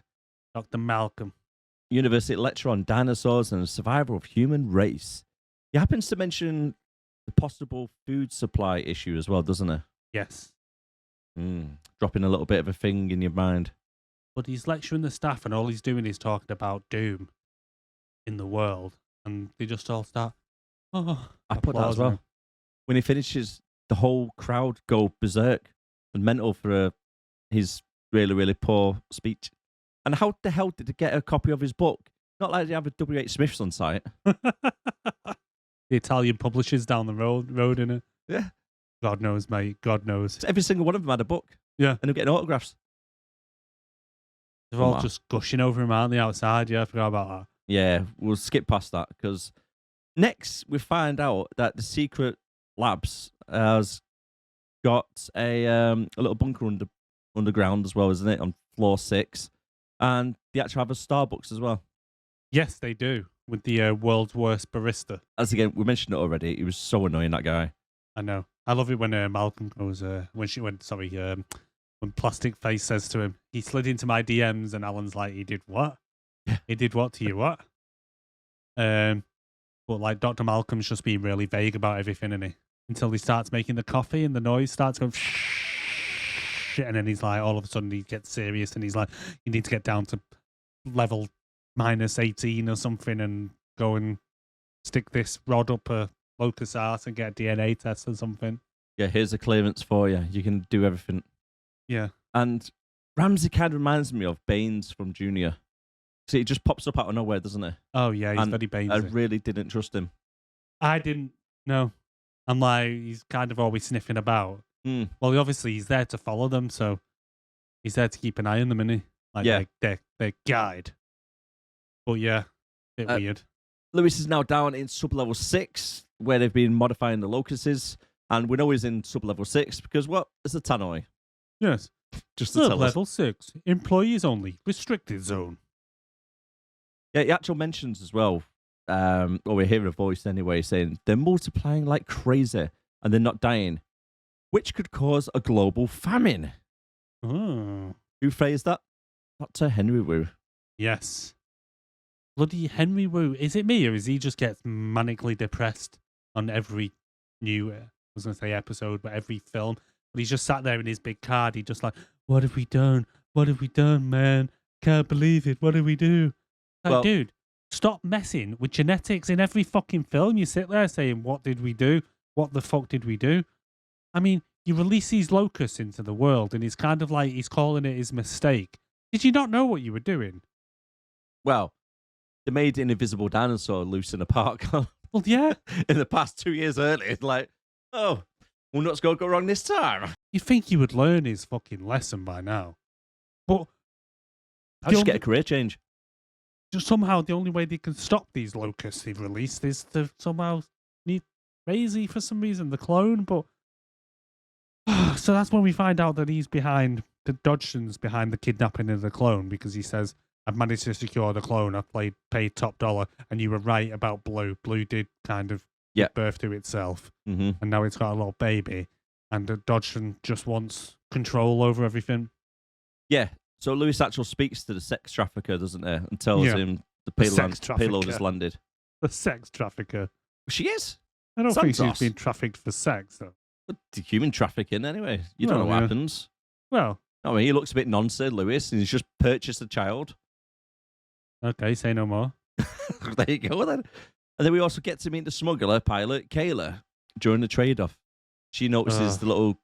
Dr. Malcolm. University lecturer on dinosaurs and survival of human race. He happens to mention the possible food supply issue as well, doesn't he? Yes. Dropping a little bit of a thing in your mind. But he's lecturing the staff and all he's doing is talking about doom in the world. And they just all start, I put that as well. When he finishes, the whole crowd go berserk and mental for his really, really poor speech. And how the hell did he get a copy of his book? Not like they have a W.H. Smith's on site. The Italian publishers down the road, innit? Yeah. God knows, mate. God knows. So every single one of them had a book. Yeah. And they're getting autographs. They're all just gushing over him, aren't they, outside? Yeah, I forgot about that. Yeah, we'll skip past that because next we find out that the secret labs has got a little bunker underground as well, isn't it? On floor 6. And they actually have a Starbucks as well. Yes, they do. With the world's worst barista. As again, we mentioned it already. He was so annoying, that guy. I know. I love it when Malcolm goes, when Plastic Face says to him, he slid into my DMs, and Alan's like, he did what? He did what to you, what? But like Dr. Malcolm's just being really vague about everything, isn't he? Until he starts making the coffee and the noise starts going and then he's like, all of a sudden he gets serious and he's like, you need to get down to level -18 or something and go and stick this rod up a locust arse and get a DNA test or something. Yeah, here's a clearance for you. You can do everything. Yeah. And Ramsay kind of reminds me of Baines from Junior. See, it just pops up out of nowhere, doesn't it? Oh, yeah, he's very Baines. I really didn't trust him. I didn't. No. I'm like, he's kind of always sniffing about. Well, obviously, he's there to follow them, so he's there to keep an eye on them, isn't he? Like their guide. But yeah, bit weird. Lewis is now down in sub-level 6, where they've been modifying the locusts, and we know he's in sub-level 6 because, what? It's a tannoy. Yes. Just to tell us. Sub-level 6, employees only, restricted zone. Yeah, he actually mentions as well, or we're hearing a voice anyway, saying they're multiplying like crazy and they're not dying, which could cause a global famine. Oh. Who phrased that? Dr. Henry Wu. Yes. Bloody Henry Wu. Is it me, or is he just gets manically depressed on every new, I was going to say episode, but every film? But he's just sat there in his big card. He's just like, what have we done? What have we done, man? Can't believe it. What do we do? Like, Well- dude, stop messing with genetics in every fucking film. You sit there saying, what did we do? What the fuck did we do? I mean, you release these locusts into the world, and it's kind of like he's calling it his mistake. Did you not know what you were doing? Well, they made an invisible dinosaur loose in a park Well, yeah. in the past 2 years earlier. It's like, oh, well, what's going to go wrong this time? You'd think he would learn his fucking lesson by now. But I'll just get a career change. just somehow the only way they can stop these locusts they've released is to somehow need Maisie for some reason, the clone. But so that's when we find out that he's behind, the Dodgson's behind the kidnapping of the clone, because he says, I've managed to secure the clone. I've paid top dollar. And you were right about Blue. Blue did kind of give birth to itself. Mm-hmm. And now it's got a little baby. And the Dodgson just wants control over everything. Yeah. So Louis Satchel speaks to the sex trafficker, doesn't he? And tells him the The sex payload has trafficker. landed. The sex trafficker. She is. I don't think Santos. she's been trafficked for sex, though. But the human trafficking, anyway. You don't Well, know what yeah. happens. Well, I mean, he looks a bit nonsense, Lewis, and he's just purchased a child. okay, say no more. There you go, then. And then we also get to meet the smuggler pilot, Kayla, during the trade-off. She notices the little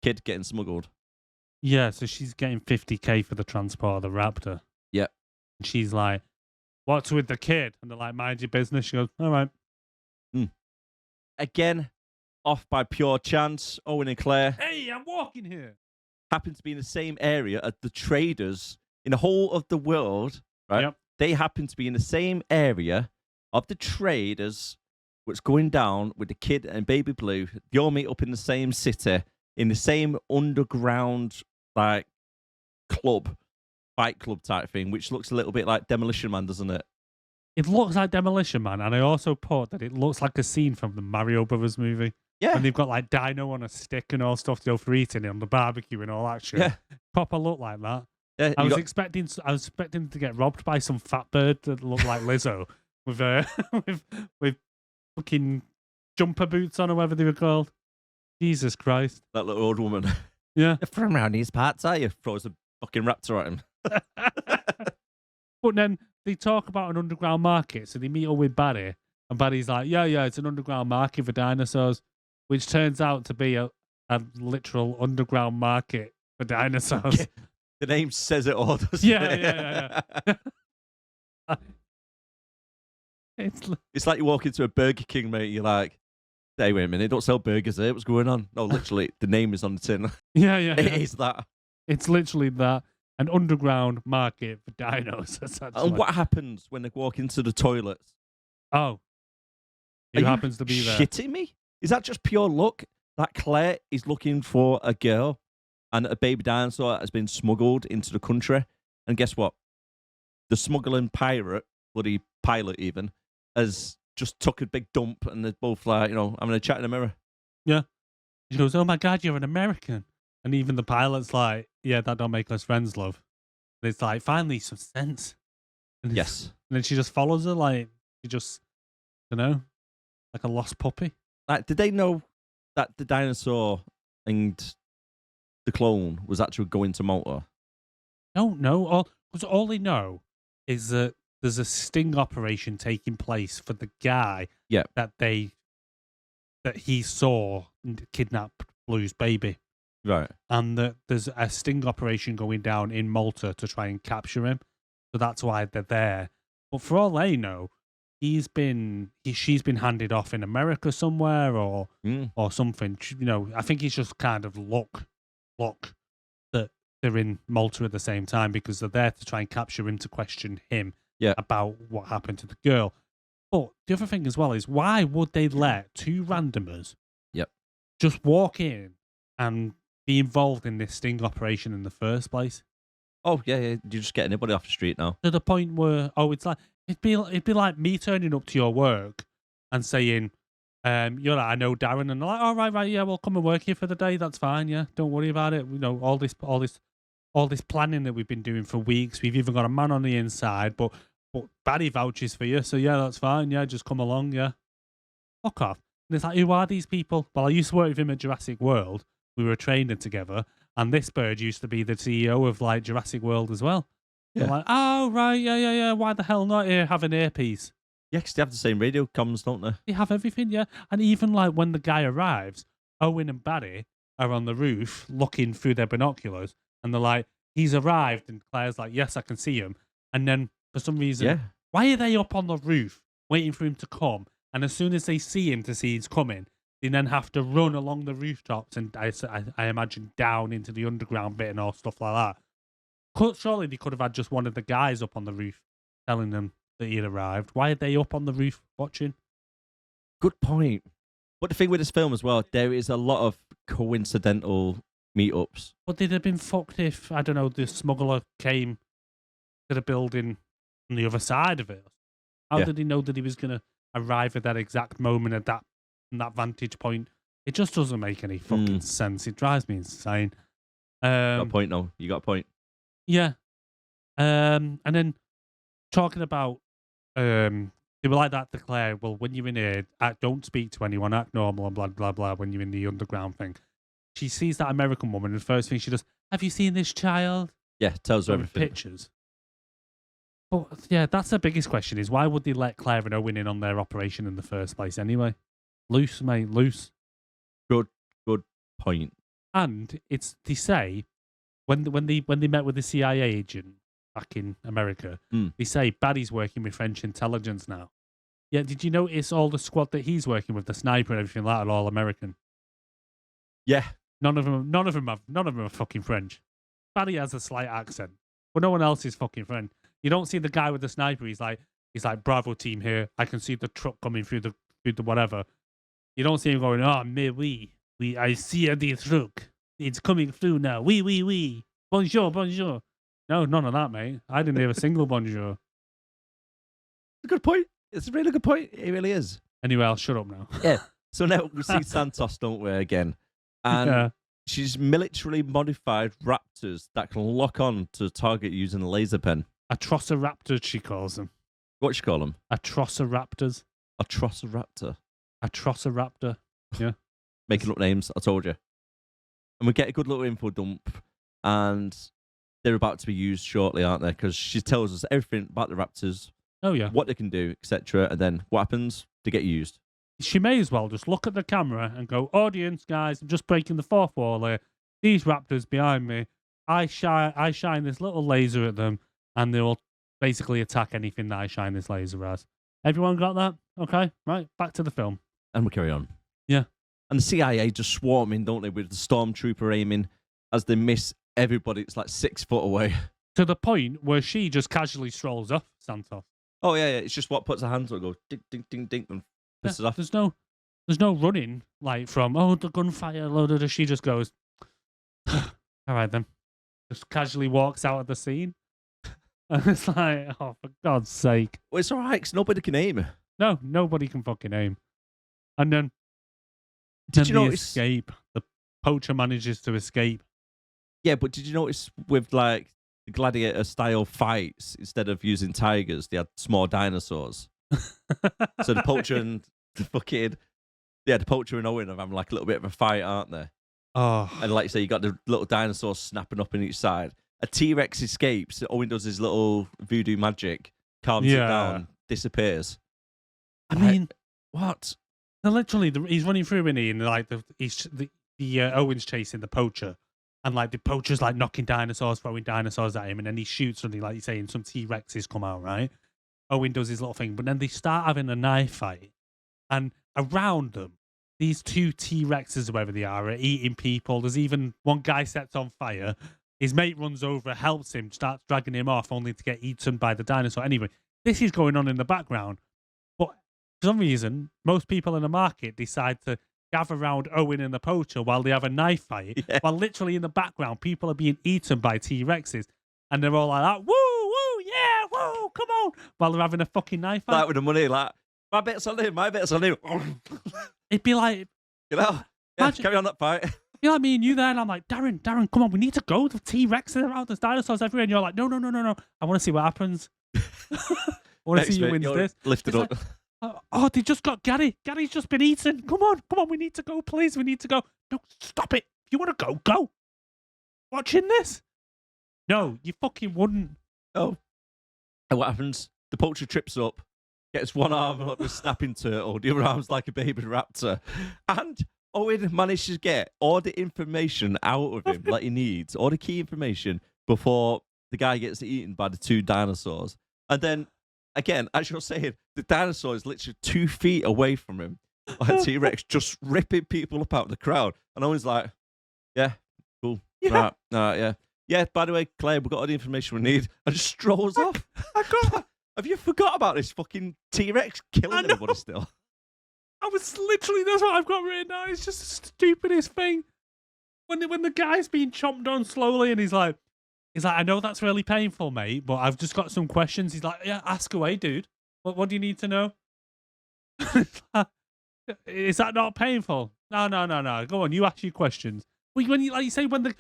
kid getting smuggled. Yeah, so she's getting 50k for the transport of the Raptor. Yep. And she's like, what's with the kid? And they're like, mind your business. She goes, all right. Again, off by pure chance, Owen and Claire Hey, I'm walking here. happen to be in the same area as the traders in the whole of the world, right? Yep. They happen to be in the same area of the traders, what's going down with the kid and baby Blue. They all meet up in the same city, in the same underground, like, club, fight club type thing, which looks a little bit like Demolition Man, doesn't it? It looks like Demolition Man, and I also put that it looks like a scene from the Mario Brothers movie. Yeah. And they've got like Dino on a stick and all stuff to go for eating it on the barbecue and all that shit. Yeah. Proper look like that. Yeah, I you was got- expecting to get robbed by some fat bird that looked like Lizzo with with fucking jumper boots on or whatever they were called. Jesus Christ. that little old woman. Yeah. You're from around these parts, are you? Throws a fucking raptor at him. But then they talk about an underground market, so they meet up with Barry, and Barry's like, yeah, it's an underground market for dinosaurs, which turns out to be a literal underground market for dinosaurs. The name says it all, doesn't Yeah, it? It's It's like you walk into a Burger King, mate. You're like, hey, wait a minute, don't sell burgers here. What's going on? No, literally, the name is on the tin. yeah. It is that. It's literally that, an underground market for dinos. Essentially. And what happens when they walk into the toilets? Oh, Are who you happens to be there? shitting me? Is that just pure luck that Claire is looking for a girl and a baby dinosaur has been smuggled into the country? And guess what? The smuggling pirate, bloody pilot even, has just took a big dump and they're both like, I'm going to chat in the mirror. She goes, oh my God, you're an American. And even the pilot's like, yeah, that don't make us friends, love. And it's like, finally, some sense. And Yes. And then she just follows her, like, she just, like a lost puppy. Like, did they know that the dinosaur and the clone was actually going to Malta? Don't know. Because all they know is that there's a sting operation taking place for the guy Yep. that he saw kidnap Blue's baby. Right. And that there's a sting operation going down in Malta to try and capture him. So that's why they're there. But for all they know, she's been handed off in America somewhere or something. I think it's just kind of luck that they're in Malta at the same time because they're there to try and capture him to question him about what happened to the girl. But the other thing as well is, why would they let two randomers just walk in and be involved in this sting operation in the first place? Oh, yeah. You just get anybody off the street now. To the point where, it's like, it'd be like me turning up to your work and saying, you're like, I know Darren, and they're like, oh, right, yeah, well, come and work here for the day, that's fine, yeah, don't worry about it. All this all this planning that we've been doing for weeks. We've even got a man on the inside, but Barry vouches for you, so yeah, that's fine. Yeah, just come along. Yeah, fuck off. And it's like, who are these people? Well, I used to work with him at Jurassic World. We were training together, and this bird used to be the CEO of like Jurassic World as well. Yeah. I'm like, oh right, yeah. Why the hell not here have an earpiece? Yeah, because they have the same radio comms, don't they? They have everything, yeah. And even like when the guy arrives, Owen and Barry are on the roof looking through their binoculars, and they're like, he's arrived, and Claire's like, yes, I can see him. And then for some reason, why are they up on the roof waiting for him to come? And as soon as they see him to see he's coming, they then have to run along the rooftops and I imagine down into the underground bit and all stuff like that. Surely they could have had just one of the guys up on the roof telling them that he'd arrived. Why are they up on the roof watching? Good point. But the thing with this film as well, there is a lot of coincidental meetups. But they'd have been fucked if, I don't know, the smuggler came to the building on the other side of it. How did he know that he was going to arrive at that exact moment at that vantage point? It just doesn't make any fucking sense. It drives me insane. You got a point, no? You got a point. Yeah. And then talking about they were like that to Claire, well, when you're in here, don't speak to anyone, act normal and blah, blah, blah, when you're in the underground thing. She sees that American woman, and the first thing she does, have you seen this child? Yeah, tells her everything. Pictures. But yeah, that's the biggest question, is why would they let Claire and Owen in on their operation in the first place anyway? Loose, mate, loose. Good point. And they say, when they met with the CIA agent back in America, they say Barry's working with French intelligence now. Yeah, did you notice all the squad that he's working with, the sniper and everything like that, are all American? Yeah. None of them are fucking French. Barry has a slight accent, but no one else is fucking French. You don't see the guy with the sniper. He's like Bravo team here. I can see the truck coming through the whatever. You don't see him going, oh, mais oui, I see the truck. It's coming through now. Oui. Bonjour. No, none of that, mate. I didn't hear a single bonjour. It's a good point. It's a really good point. It really is. Anyway, I'll shut up now. Yeah. So now we see Santos, don't we, again? And she's militarily modified raptors that can lock on to target using a laser pen. Atrociraptors, she calls them. What you call them? Atrociraptors. Atrociraptor. Yeah. Making up names, I told you. And we get a good little info dump, and they're about to be used shortly, aren't they? Because she tells us everything about the raptors. Oh, yeah. What they can do, etc. And then what happens? They get used. She may as well just look at the camera and go, audience, guys, I'm just breaking the fourth wall here. These raptors behind me, I shine this little laser at them, and they'll basically attack anything that I shine this laser as. Everyone got that? Okay, right, back to the film. And we carry on. Yeah. And the CIA just swarming, don't they, with the stormtrooper aiming as they miss everybody. It's like 6 foot away. To the point where she just casually strolls off, Santos. Oh, yeah. It's just what puts her hands on and goes ding, ding, ding, ding, and pisses off. There's no running, like from, the gunfire loaded. She just goes, all right then. Just casually walks out of the scene. And it's like, oh, for God's sake. Well, it's all right, because nobody can aim. No, nobody can fucking aim. And then, did you notice? Escape. The poacher manages to escape. Yeah, but did you notice with like the gladiator-style fights, instead of using tigers, they had small dinosaurs? So the poacher and the poacher and Owen are having like a little bit of a fight, aren't they? Oh. And like you say, you got the little dinosaurs snapping up on each side. A T-Rex escapes. Owen does his little voodoo magic, calms it down, disappears. I mean, what? Literally, he's running through and like Owen's chasing the poacher, and like the poacher's like knocking dinosaurs, throwing dinosaurs at him, and then he shoots something like you say, and some T-Rexes come out, right? Owen does his little thing, but then they start having a knife fight, and around them, these 2 T-Rexes, whoever they are eating people. There's even one guy sets on fire. His mate runs over, helps him, starts dragging him off, only to get eaten by the dinosaur. Anyway, this is going on in the background. But for some reason, most people in the market decide to gather around Owen and the poacher while they have a knife fight. Yeah. While literally in the background, people are being eaten by T-Rexes. And they're all like that, woo, yeah, woo, come on. While they're having a fucking knife fight. Like with the money, like, my bet's on him. It'd be like... carry on that fight. You know, like me and you there, and I'm like, Darren, come on, we need to go. The T-Rex are out, there's dinosaurs everywhere. And you're like, no. I want to see what happens. I want to see who wins this. Lift it It's up. like, oh, they just got Gary. Gary's just been eaten. Come on, we need to go, please. We need to go. No, stop it. If you want to go. Watching this? No, you fucking wouldn't. Oh. And what happens? The poacher trips up, gets one arm like a snapping turtle, the other arm's like a baby raptor. And Owen manages to get all the information out of him that he needs, all the key information before the guy gets eaten by the two dinosaurs. And then, again, as you're saying, the dinosaur is literally 2 feet away from him. Like T-Rex just ripping people up out of the crowd. And Owen's like, yeah, cool. Yeah. Right, yeah. Yeah, by the way, Claire, we've got all the information we need. And just strolls off. Have you forgot about this fucking T-Rex killing everybody still? I was literally, that's what I've got written down. It's just the stupidest thing. When the guy's being chomped on slowly and he's like, I know that's really painful, mate, but I've just got some questions. He's like, yeah, ask away, dude. What do you need to know? Is that not painful? No. Go on, you ask your questions. When you, like you say, when the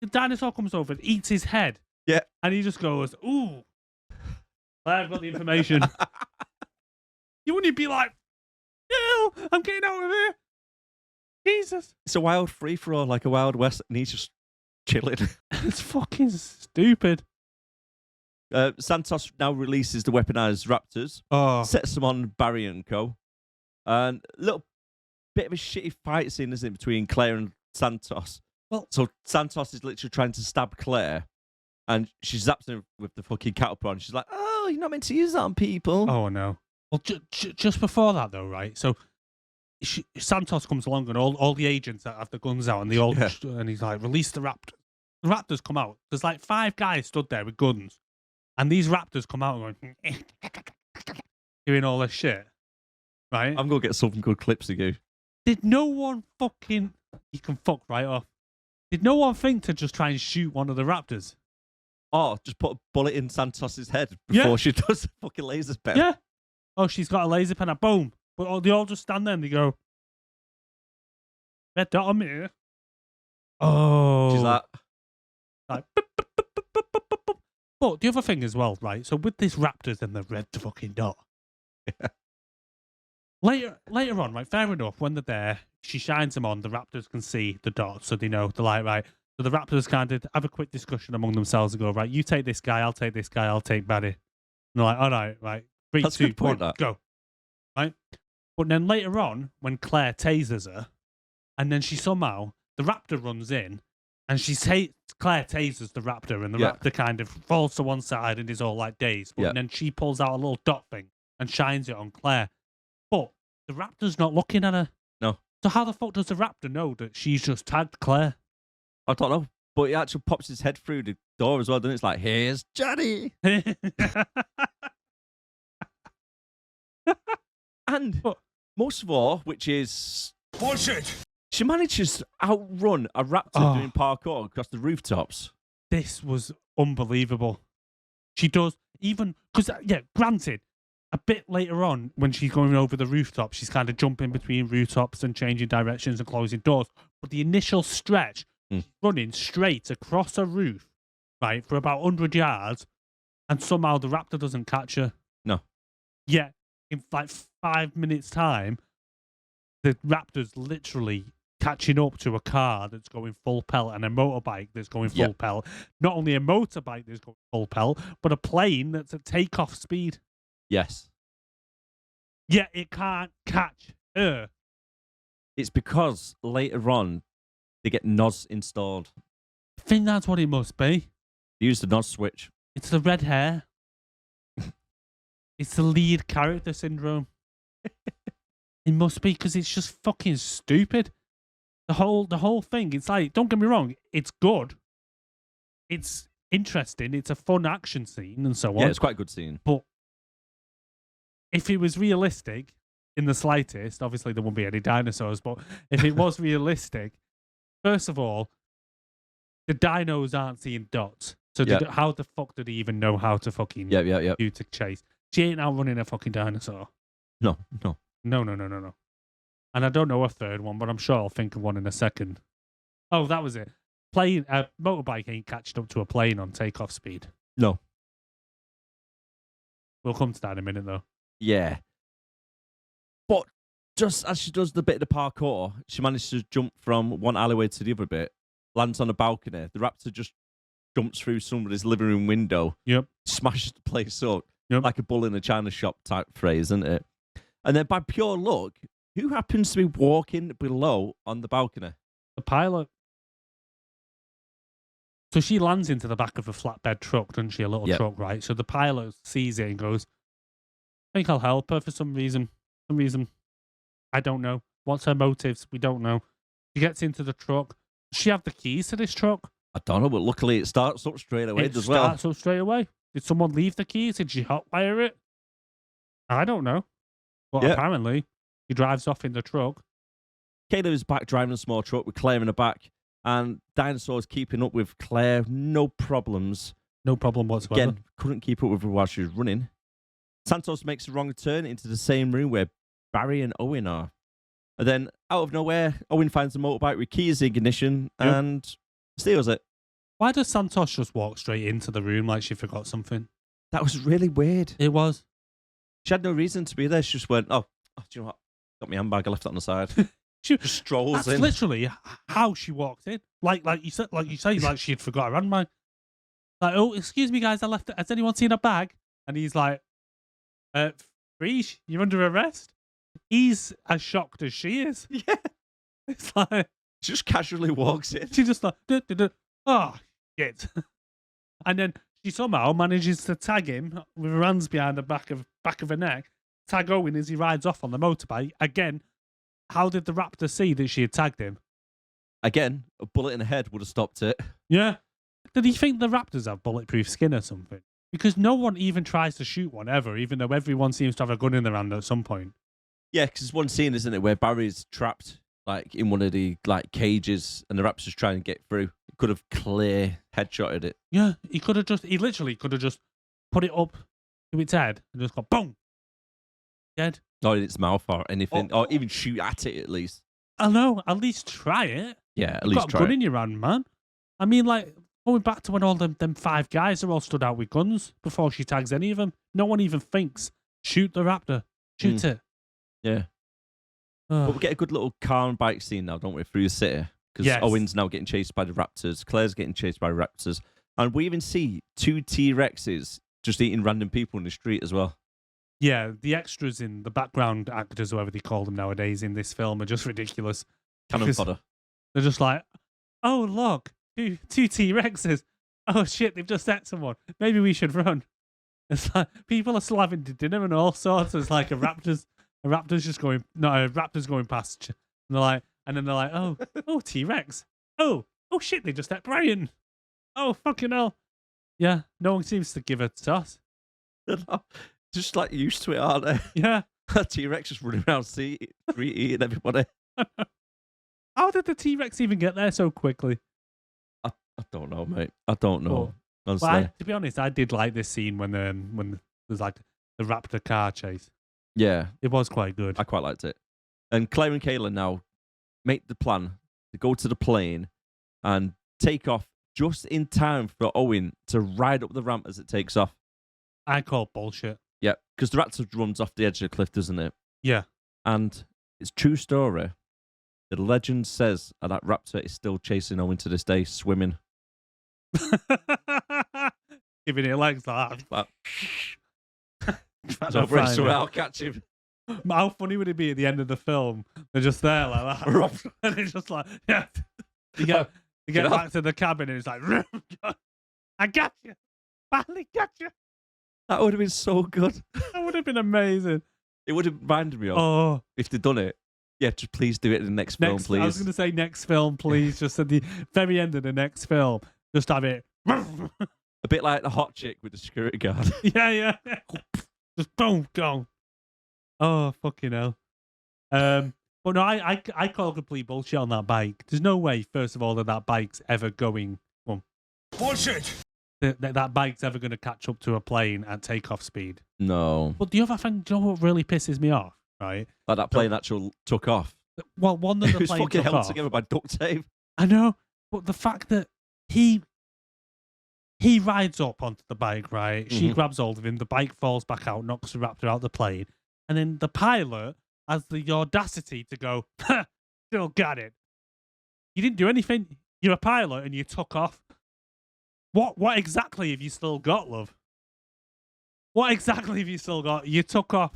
dinosaur comes over and eats his head. Yeah. And he just goes, ooh. I've got the information. You wouldn't be like, yeah, I'm getting out of here. Jesus. It's a wild free-for-all, like a Wild West, and he's just chilling. It's fucking stupid. Santos now releases the weaponized raptors, sets them on Barry and co. And a little bit of a shitty fight scene, isn't it, between Claire and Santos? Well, so Santos is literally trying to stab Claire, and she zaps him with the fucking cattle prod. And she's like, "Oh, you're not meant to use that on people." Oh no. Well, just before that though, right? So Santos comes along, and all the agents that have the guns out, and they all and he's like, "Release the raptors." The raptors come out. There's like 5 guys stood there with guns, and these raptors come out and going, doing all this shit. Right? I'm gonna get some good clips to go. Did no one fucking... You can fuck right off. Did no one think to just try and shoot one of the raptors? Oh, just put a bullet in Santos's head before she does the fucking laser pen. Yeah. Oh, she's got a laser pen and boom. But they all just stand there and they go, red dot on me. Oh. She's like... But the other thing as well, right? So with this raptors and the red fucking dot. Yeah. Later on, right, fair enough, when they're there, she shines them on, the raptors can see the dot, so they know, they're like, right. So the raptors kind of have a quick discussion among themselves and go, right, you take this guy, I'll take this guy, I'll take Barry. And they're like, all right, 3, That's 2, a good point, 1, go. Right? But then later on, when Claire tases her, and then she somehow, the raptor runs in, and Claire tases the raptor, and the raptor kind of falls to one side and is all like dazed. But then she pulls out a little dot thing and shines it on Claire. But the raptor's not looking at her. No. So how the fuck does the raptor know that she's just tagged Claire? I don't know. But he actually pops his head through the door as well, doesn't it? It's like, here's Johnny. And most of all, which is... Bullshit! She manages to outrun a raptor doing parkour across the rooftops. This was unbelievable. She does, even... Because, granted, a bit later on, when she's going over the rooftop, she's kind of jumping between rooftops and changing directions and closing doors. But the initial stretch, running straight across a roof, right, for about 100 yards, and somehow the raptor doesn't catch her. No. Yet, in like 5 minutes' time, the raptor's literally catching up to a car that's going full pelt and a motorbike that's going full pelt. Not only a motorbike that's going full pelt, but a plane that's at takeoff speed. Yes. Yet it can't catch her. It's because later on, they get NOS installed. I think that's what it must be. They use the NOS switch. It's the red hair. It's the lead character syndrome. It must be, because it's just fucking stupid. The whole thing, it's like, don't get me wrong, it's good. It's interesting. It's a fun action scene and so on. Yeah, it's quite a good scene. But if it was realistic in the slightest, obviously there wouldn't be any dinosaurs, but if it was realistic, first of all, the dinos aren't seeing dots. So how the fuck did he even know how to fucking do to chase? She ain't outrunning a fucking dinosaur. No. No. And I don't know a third one, but I'm sure I'll think of one in a second. Oh, that was it. Plane, motorbike ain't catching up to a plane on takeoff speed. No. We'll come to that in a minute, though. Yeah. But just as she does the bit of the parkour, she managed to jump from one alleyway to the other bit, lands on a balcony. The raptor just jumps through somebody's living room window, Yep. smashes the place up, Yep. like a bull in a china shop type phrase, isn't it? And then by pure luck, who happens to be walking below on the balcony? The pilot. So she lands into the back of a flatbed truck, doesn't she? A little Yep. truck, right? So the pilot sees it and goes, I think I'll help her for some reason. I don't know. What's her motives? We don't know. She gets into the truck. Does she have the keys to this truck? I don't know, but luckily it starts up straight away It as well. starts up straight away. Did someone leave the keys? Did she hotwire it? I don't know. But Yeah. apparently, he drives off in the truck. Caleb is back driving a small truck with Claire in the back, and Dinosaur's keeping up with Claire, no problems. No problem whatsoever. Again, couldn't keep up with her while she was running. Santos makes a wrong turn into the same room where Barry and Owen are. And then, out of nowhere, Owen finds a motorbike with keys ignition and steals it. Why does Santos just walk straight into the room like she forgot something? That was really weird. It was. She had no reason to be there. She just went, do you know what? Got my handbag, I left it on the side. She Just strolls That's in. literally how she walked in. Like you say, like she'd forgot her handbag. Like, oh, excuse me, guys, I left it. Has anyone seen a bag? And he's like, Freeze, you're under arrest. He's as shocked as she is. Yeah. It's like She just casually walks in. she just like, oh shit. And then she somehow manages to tag him with her hands behind the back of her neck. Tag Owen as he rides off on the motorbike. Again, how did the raptor see that she had tagged him? Again, a bullet in the head would have stopped it. Yeah. Did he think the raptors have bulletproof skin or something? Because no one even tries to shoot one ever, even though everyone seems to have a gun in their hand at some point. Yeah, because there's one scene, isn't it, where Barry's trapped like in one of the cages, and the raptor's trying to get through. He could have clear headshotted it. Yeah, he literally could have just put it up to its head and just gone boom, dead. Or in its mouth or anything, or even shoot at it at least. I know. At least try it. Yeah, at You've least got a try gun it. in your hand, man. I mean, like going back to when all them 5 guys are all stood out with guns before she tags any of them. No one even thinks shoot the raptor, shoot it. Yeah. But we get a good little car and bike scene now, don't we, through the city? Because Yes. Owen's now getting chased by the raptors. Claire's getting chased by raptors. And we even see 2 T-Rexes just eating random people in the street as well. Yeah, the extras in the background actors, whoever they call them nowadays in this film, are just ridiculous. Cannon Because fodder. They're just like, oh, look, two T-Rexes. Oh, shit, they've just set someone. Maybe we should run. It's like people are still having dinner and all sorts. It's like a raptor's going past. And then they're like, oh, T-Rex. Oh, shit, they just set Brian. Oh, fucking hell. Yeah, no one seems to give a toss. Just like used to it, aren't they? Yeah. T-Rex just running around eating everybody. How did the T-Rex even get there so quickly? I don't know, mate. I don't know. Honestly. But to be honest, I did like this scene when there's like the raptor car chase. Yeah, It was quite good. I quite liked it. And Claire and Kayla now make the plan to go to the plane and take off just in time for Owen to ride up the ramp as it takes off. I call bullshit. Yeah, because the raptor runs off the edge of the cliff, doesn't it? Yeah. And it's true story. The legend says that raptor is still chasing Owen to this day, swimming. Giving it legs like But that. so Fine, yeah. I'll catch him. How funny would it be at the end of the film? They're just there like that. And it's just like, yeah. You get back to the cabin and it's like, I got you. Finally got you. That would have been so good. That would have been amazing. It would have reminded me of Oh, if they'd done it. Yeah, just please do it in the next film, please. I was going to say next film, please. Just at the very end of the next film, just have it. A bit like the hot chick with the security guard. Yeah. Just boom, go. Oh, fucking hell. But no, I call complete bullshit on that bike. There's no way, first of all, that bike's ever going. Bullshit! That bike's ever going to catch up to a plane at takeoff speed. No. But the other thing, do you know what really pisses me off, right? Like that plane actually took off. Well, one that It the was plane fucking took held off. together by duct tape. I know, but the fact that he rides up onto the bike, right? She grabs hold of him. The bike falls back out, knocks the raptor out the plane, and then the pilot has the audacity to go, "Ha, still got it. You didn't do anything. You're a pilot, and you took off. What exactly have you still got, love? What exactly have you still got? You took off.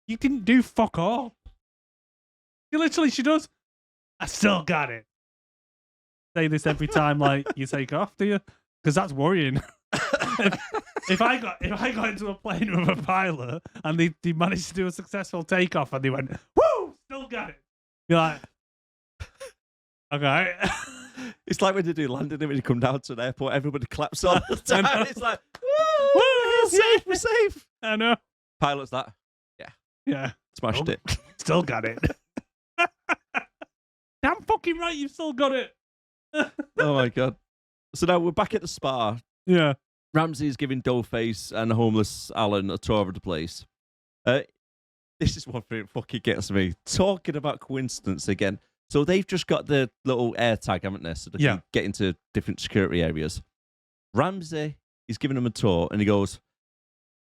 You didn't do fuck all. She does. I still got it. Say this every time, like you take off, do you? Because that's worrying. if I got into a plane with a pilot and they managed to do a successful takeoff and they went, woo, still got it. You're like, okay. It's like when they do landing and when you come down to an airport, everybody claps all the time. It's like, woo, we're safe, we're safe. I know. Pilot's that. Yeah. Smashed it. Still got it. Damn fucking right, you've still got it. Oh my God. So now we're back at the spa. Yeah. Ramsey's giving Dollface and homeless Alan a tour of the place. This is one thing that fucking gets me. Talking about coincidence again. So they've just got the little air tag, haven't they? So they can get into different security areas. Ramsey is giving them a tour and he goes,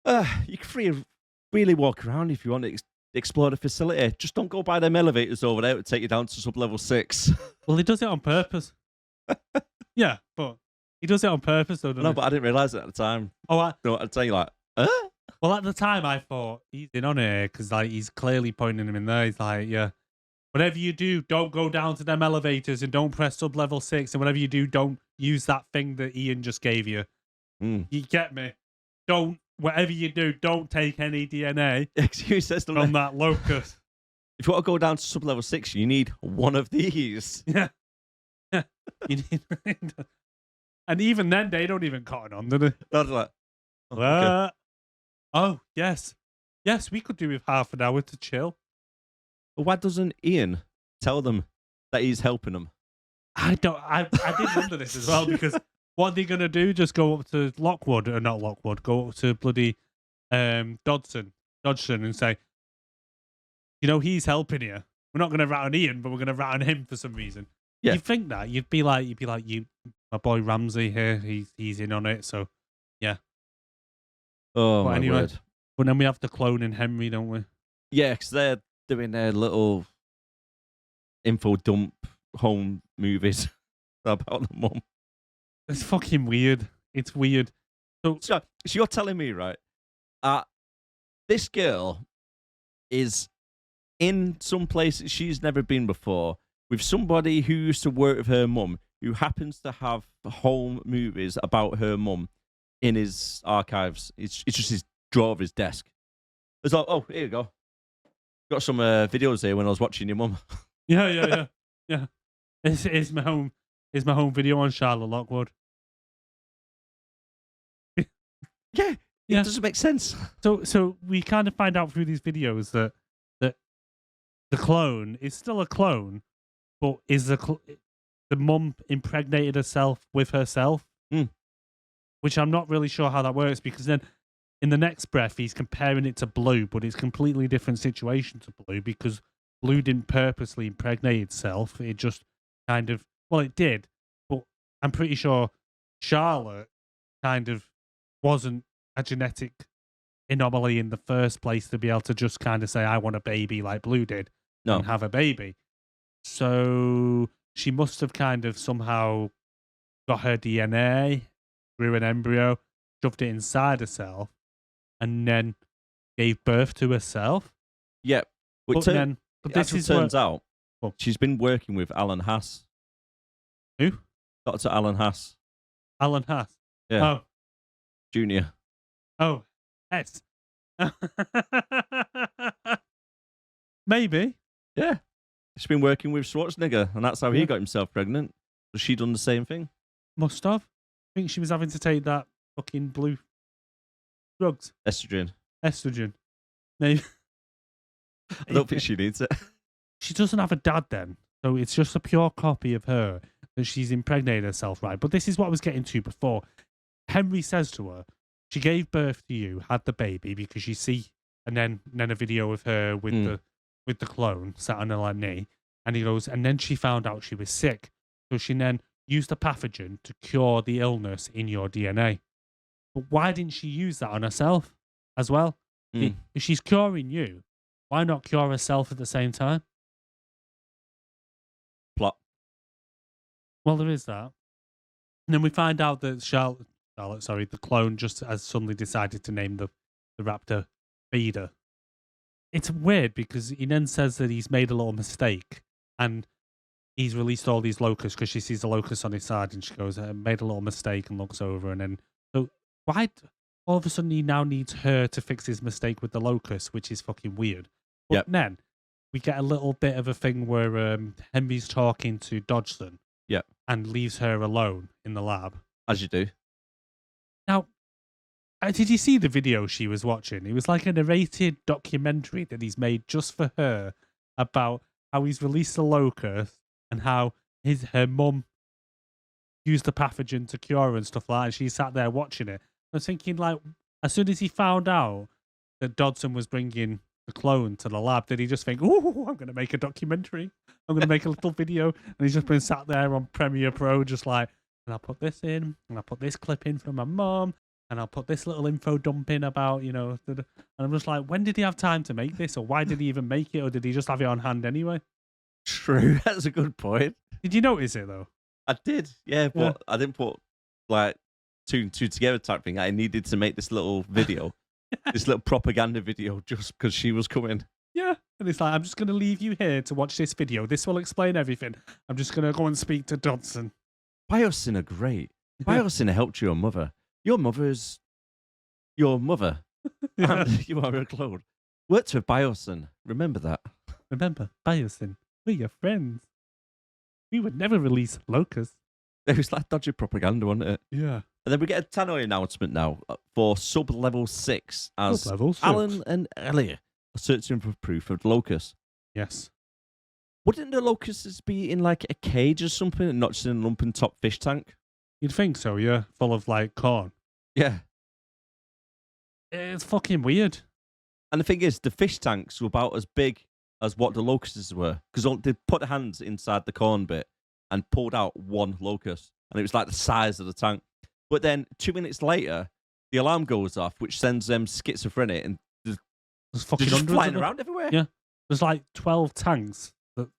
you can really walk around if you want to explore the facility. Just don't go by them elevators over there. It'll take you down to sub-level 6. Well, he does it on purpose. Yeah, but he does it on purpose, though, doesn't No, he? but I didn't realise it at the time. Oh, No, I'd tell you like, well, at the time, I thought he's in on it because like he's clearly pointing him in there. He's like, yeah, whatever you do, don't go down to them elevators and don't press sub-level 6. And whatever you do, don't use that thing that Ian just gave you. You get me? Whatever you do, don't take any DNA from that locus. If you want to go down to sub-level 6, you need one of these. Yeah. You need, and even then, they don't even cotton on, do they? That's like, okay. Oh, yes. Yes, we could do with half an hour to chill. But why doesn't Ian tell them that he's helping them? I did wonder this as well, because what are they going to do? Just go up to Lockwood, or not Lockwood, go up to bloody Dodson and say, you know, he's helping you. We're not going to rat on Ian, but we're going to rat on him for some reason. Yeah. You'd think that. You'd be like, my boy Ramsey here, he's in on it, so yeah. Oh, but my anyway, word. But then we have the clone in Henry, don't we? Yeah, because they're doing their little info dump home movies about the mum. It's fucking weird. It's weird. So you're telling me, right, this girl is in some place that she's never been before with somebody who used to work with her mum, who happens to have home movies about her mum in his archives. It's just his drawer of his desk. It's like, oh, here you go. Got some videos here when I was watching your mum. Yeah. It's my home video on Charlotte Lockwood. Yeah, it doesn't make sense. So we kind of find out through these videos that the clone is still a clone, but is the mum impregnated herself with herself, which I'm not really sure how that works, because then in the next breath he's comparing it to Blue, but it's a completely different situation to Blue, because Blue didn't purposely impregnate itself. It just kind of, well, it did, but I'm pretty sure Charlotte kind of wasn't a genetic anomaly in the first place to be able to just kind of say, I want a baby like Blue did and have a baby. So she must have kind of somehow got her DNA, grew an embryo, shoved it inside herself, and then gave birth to herself. Yeah. But this turns out she's been working with Alan Hass. Who? Dr. Alan Hass. Alan Hass? Yeah. Oh. Junior. Oh, S. Maybe. Yeah. She's been working with Schwarzenegger, and that's how he got himself pregnant. So she done the same thing. Must have. I think she was having to take that fucking blue drugs. Estrogen. Maybe. I don't think she needs it. She doesn't have a dad then. So it's just a pure copy of her that she's impregnated herself, right? But this is what I was getting to before. Henry says to her, she gave birth to you, had the baby, because you see, and then a video of her with the clone sat on her knee. And he goes, and then she found out she was sick. So she then used the pathogen to cure the illness in your DNA. But why didn't she use that on herself as well? If she's curing you, why not cure herself at the same time? Plot. Well, there is that. And then we find out that Charlotte, the clone just has suddenly decided to name the raptor Feeder. It's weird because he then says that he's made a little mistake and he's released all these locusts because she sees the locusts on his side and she goes, I made a little mistake, and looks over. And then, so why all of a sudden he now needs her to fix his mistake with the locusts, which is fucking weird. But then we get a little bit of a thing where Henry's talking to Dodgson and leaves her alone in the lab. As you do. Now, did you see the video she was watching? It was like a narrated documentary that he's made just for her about how he's released the locust and how her mum used the pathogen to cure her and stuff like that. And she sat there watching it. I was thinking, like, as soon as he found out that Dodgson was bringing the clone to the lab, did he just think, oh, I'm going to make a documentary. I'm going to make a little video. And he's just been sat there on Premiere Pro just like, and I'll put this in, and I'll put this clip in from my mum, and I'll put this little info dump in about, and I'm just like, when did he have time to make this? Or why did he even make it? Or did he just have it on hand anyway? True, that's a good point. Did you notice it, though? I did, yeah, but I didn't put, like, two and two together type thing. I needed to make this little video, this little propaganda video, just because she was coming. Yeah, and it's like, I'm just going to leave you here to watch this video. This will explain everything. I'm just going to go and speak to Dodgson. Biosyn are great. Biosyn helped your mother. Your mother's your mother. And you are a clone. Worked for Biosyn. Remember that. Remember, Biosyn, we're your friends. We would never release locusts. It was like dodgy propaganda, wasn't it? Yeah. And then we get a Tannoy announcement now for sub-level 6 as Sub-level 6. Alan and Ellie are searching for proof of the locust. Yes. Wouldn't the locusts be in like a cage or something and not just in an open top fish tank? You'd think so, yeah. Full of like corn. Yeah. It's fucking weird. And the thing is, the fish tanks were about as big as what the locusts were. Because they put their hands inside the corn bit and pulled out one locust. And it was like the size of the tank. But then 2 minutes later, the alarm goes off, which sends them schizophrenic and There's they're fucking just hundreds of flying them. around everywhere. Yeah. There's like 12 tanks.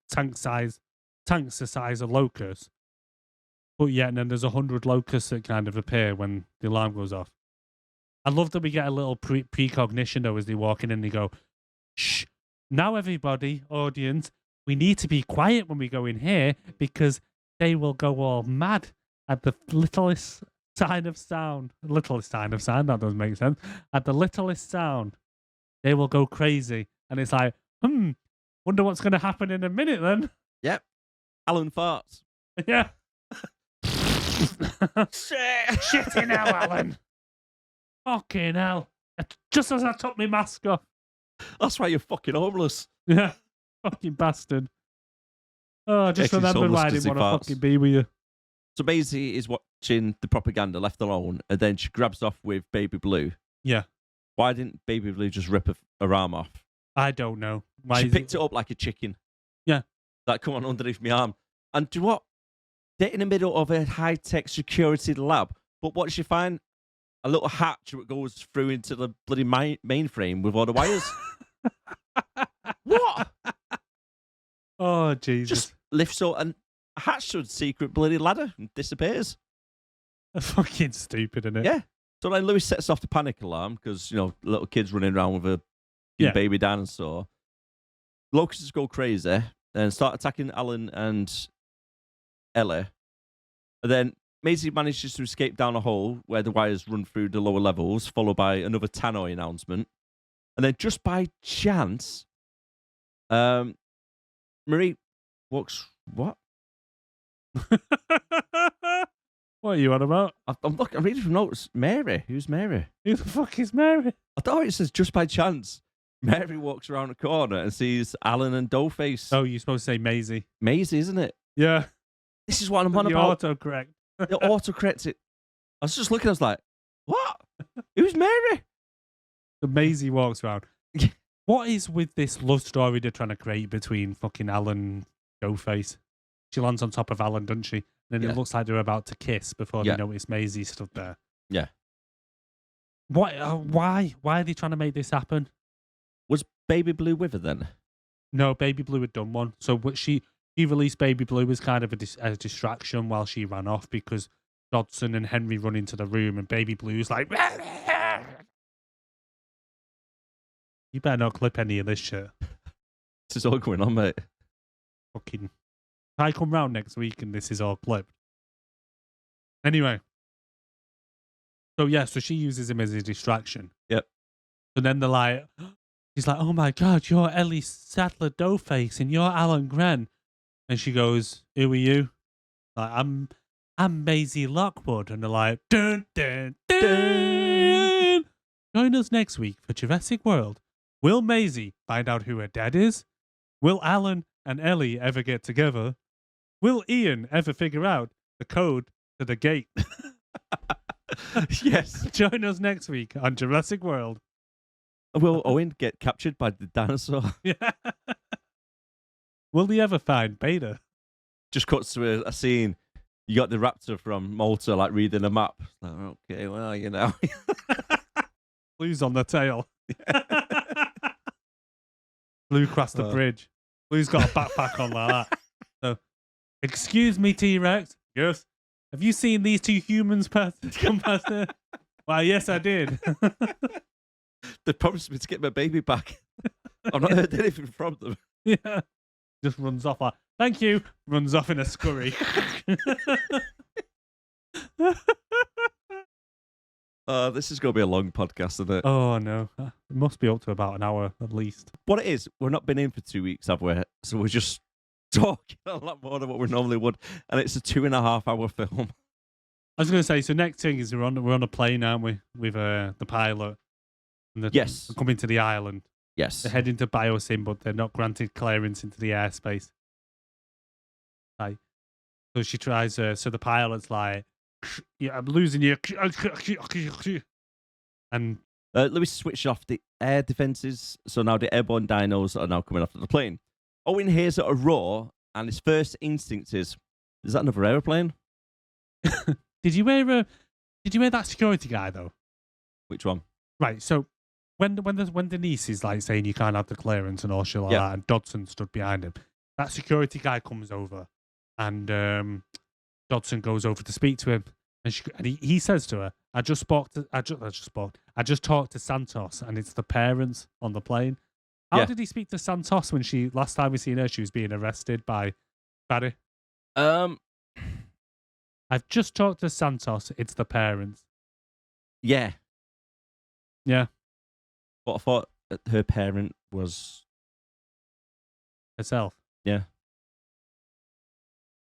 Tanks the size of locusts. But yeah, and then there's 100 locusts that kind of appear when the alarm goes off. I love that we get a little precognition though as they walk in and they go, shh, now everybody, audience, we need to be quiet when we go in here because they will go all mad at the littlest sign of sound. Littlest sign of sound, that doesn't make sense. At the littlest sound, they will go crazy. And it's like, wonder what's going to happen in a minute then. Yep. Alan farts. Yeah. Shit. Shitting hell, Alan. Fucking hell. Just as I took my mask off. That's why you're fucking homeless. Yeah. Fucking bastard. Oh, I just Yeah, 'cause he's remembered why I homeless didn't 'cause he want to farts. fucking be with you. So Maisie is watching the propaganda left alone, and then she grabs off with Baby Blue. Yeah. Why didn't Baby Blue just rip her arm off? I don't know. Why She is picked it up like a chicken. Yeah. Like, come on, underneath my arm. And do you know what? They're in the middle of a high-tech security lab, but what does she find? A little hatch that goes through into the bloody mainframe with all the wires. What? Oh, Jesus. Just lifts up and a hatch to a secret bloody ladder and disappears. Fucking stupid, isn't it? Yeah. So then Lewis sets off the panic alarm because, little kids running around with a Yeah. baby dinosaur. Locusts go crazy and start attacking Alan and Ellie. And then Maisie manages to escape down a hole where the wires run through the lower levels, followed by another Tannoy announcement. And then just by chance, Marie walks... What? What are you on about? I'm reading from notes. Mary. Who's Mary? Who the fuck is Mary? I thought it says just by chance. Mary walks around the corner and sees Alan and Doughface. Oh, you're supposed to say Maisie. Maisie, isn't it? Yeah. This is what I'm on The about. autocorrect. The autocorrect it. I was just looking, I was like, what? Who's Mary? So Maisie walks around. What is with this love story they're trying to create between fucking Alan, dough face. She lands on top of Alan, doesn't she? And then Yeah. it looks like they're about to kiss before Yeah. they notice Maisie stood there. Yeah. What? Why? Why are they trying to make this happen? Was Baby Blue with her then? No, Baby Blue had done one. So what she released Baby Blue as kind of a distraction while she ran off because Dodson and Henry run into the room and Baby Blue's like, you better not clip any of this shit. This is all going on, mate. Fucking. If I come round next week and this is all clipped. Anyway. So yeah, so she uses him as a distraction. Yep. So then they're like, he's like, oh my God, you're Ellie Sattler Doughface and you're Alan Gren. And she goes, who are you? Like, I'm Maisie Lockwood. And they're like, dun, dun, dun. Join us next week for Jurassic World. Will Maisie find out who her dad is? Will Alan and Ellie ever get together? Will Ian ever figure out the code to the gate? Yes. Join us next week on Jurassic World. Will Owen get captured by the dinosaur? Yeah. Will they ever find Beta? Just cuts to a scene. You got the raptor from Malta, like, reading a map. Like, okay, well, you know. Blue's on the tail. Blue crossed the bridge. Blue's got a backpack on like that. So, excuse me, T-Rex. Yes. Have you seen these two humans come past there? Well, yes, I did. They promised me to get my baby back. I've not heard anything from them. Yeah. Just runs off like, thank you. Runs off in a scurry. This is going to be a long podcast, isn't it? Oh, no. It must be up to about an hour at least. What it is, we've not been in for 2 weeks, have we? So we're just talking a lot more than what we normally would. And it's a 2.5-hour film. I was going to say, so next thing is we're on a plane, aren't we? With the pilot. And Yes. They're coming to the island. Yes. They're heading to Biosyn, but they're not granted clearance into the airspace. Like, so she tries, so the pilot's like, yeah, I'm losing you. And Louis switched off the air defences, so now the airborne dinos are now coming after the plane. Owen hears a roar, and his first instinct is that another aeroplane? Did you hear that security guy though? Which one? Right, so when Denise is like saying you can't have the clearance and all shit like that, and Dodson stood behind him, that security guy comes over, and Dodson goes over to speak to him, and he says to her, I just talked to Santos, and it's the parents on the plane. How did he speak to Santos when last time we seen her, she was being arrested by Barry? I've just talked to Santos, it's the parents. Yeah. Yeah. But I thought her parent was Herself. Yeah.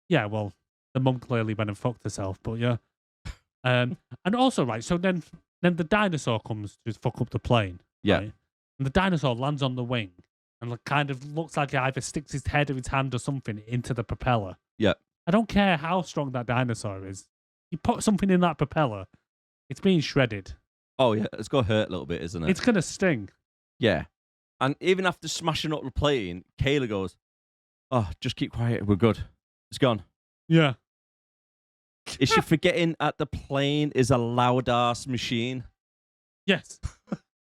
Yeah, well, the mum clearly went and fucked herself, but yeah. And also, right, so then the dinosaur comes to fuck up the plane. Yeah. Right? And the dinosaur lands on the wing and kind of looks like it either sticks his head or his hand or something into the propeller. Yeah. I don't care how strong that dinosaur is. You put something in that propeller, it's being shredded. Oh, yeah, it's going to hurt a little bit, isn't it? It's going to sting. Yeah. And even after smashing up the plane, Kayla goes, oh, just keep quiet, we're good. It's gone. Yeah. Is she forgetting that the plane is a loud-ass machine? Yes.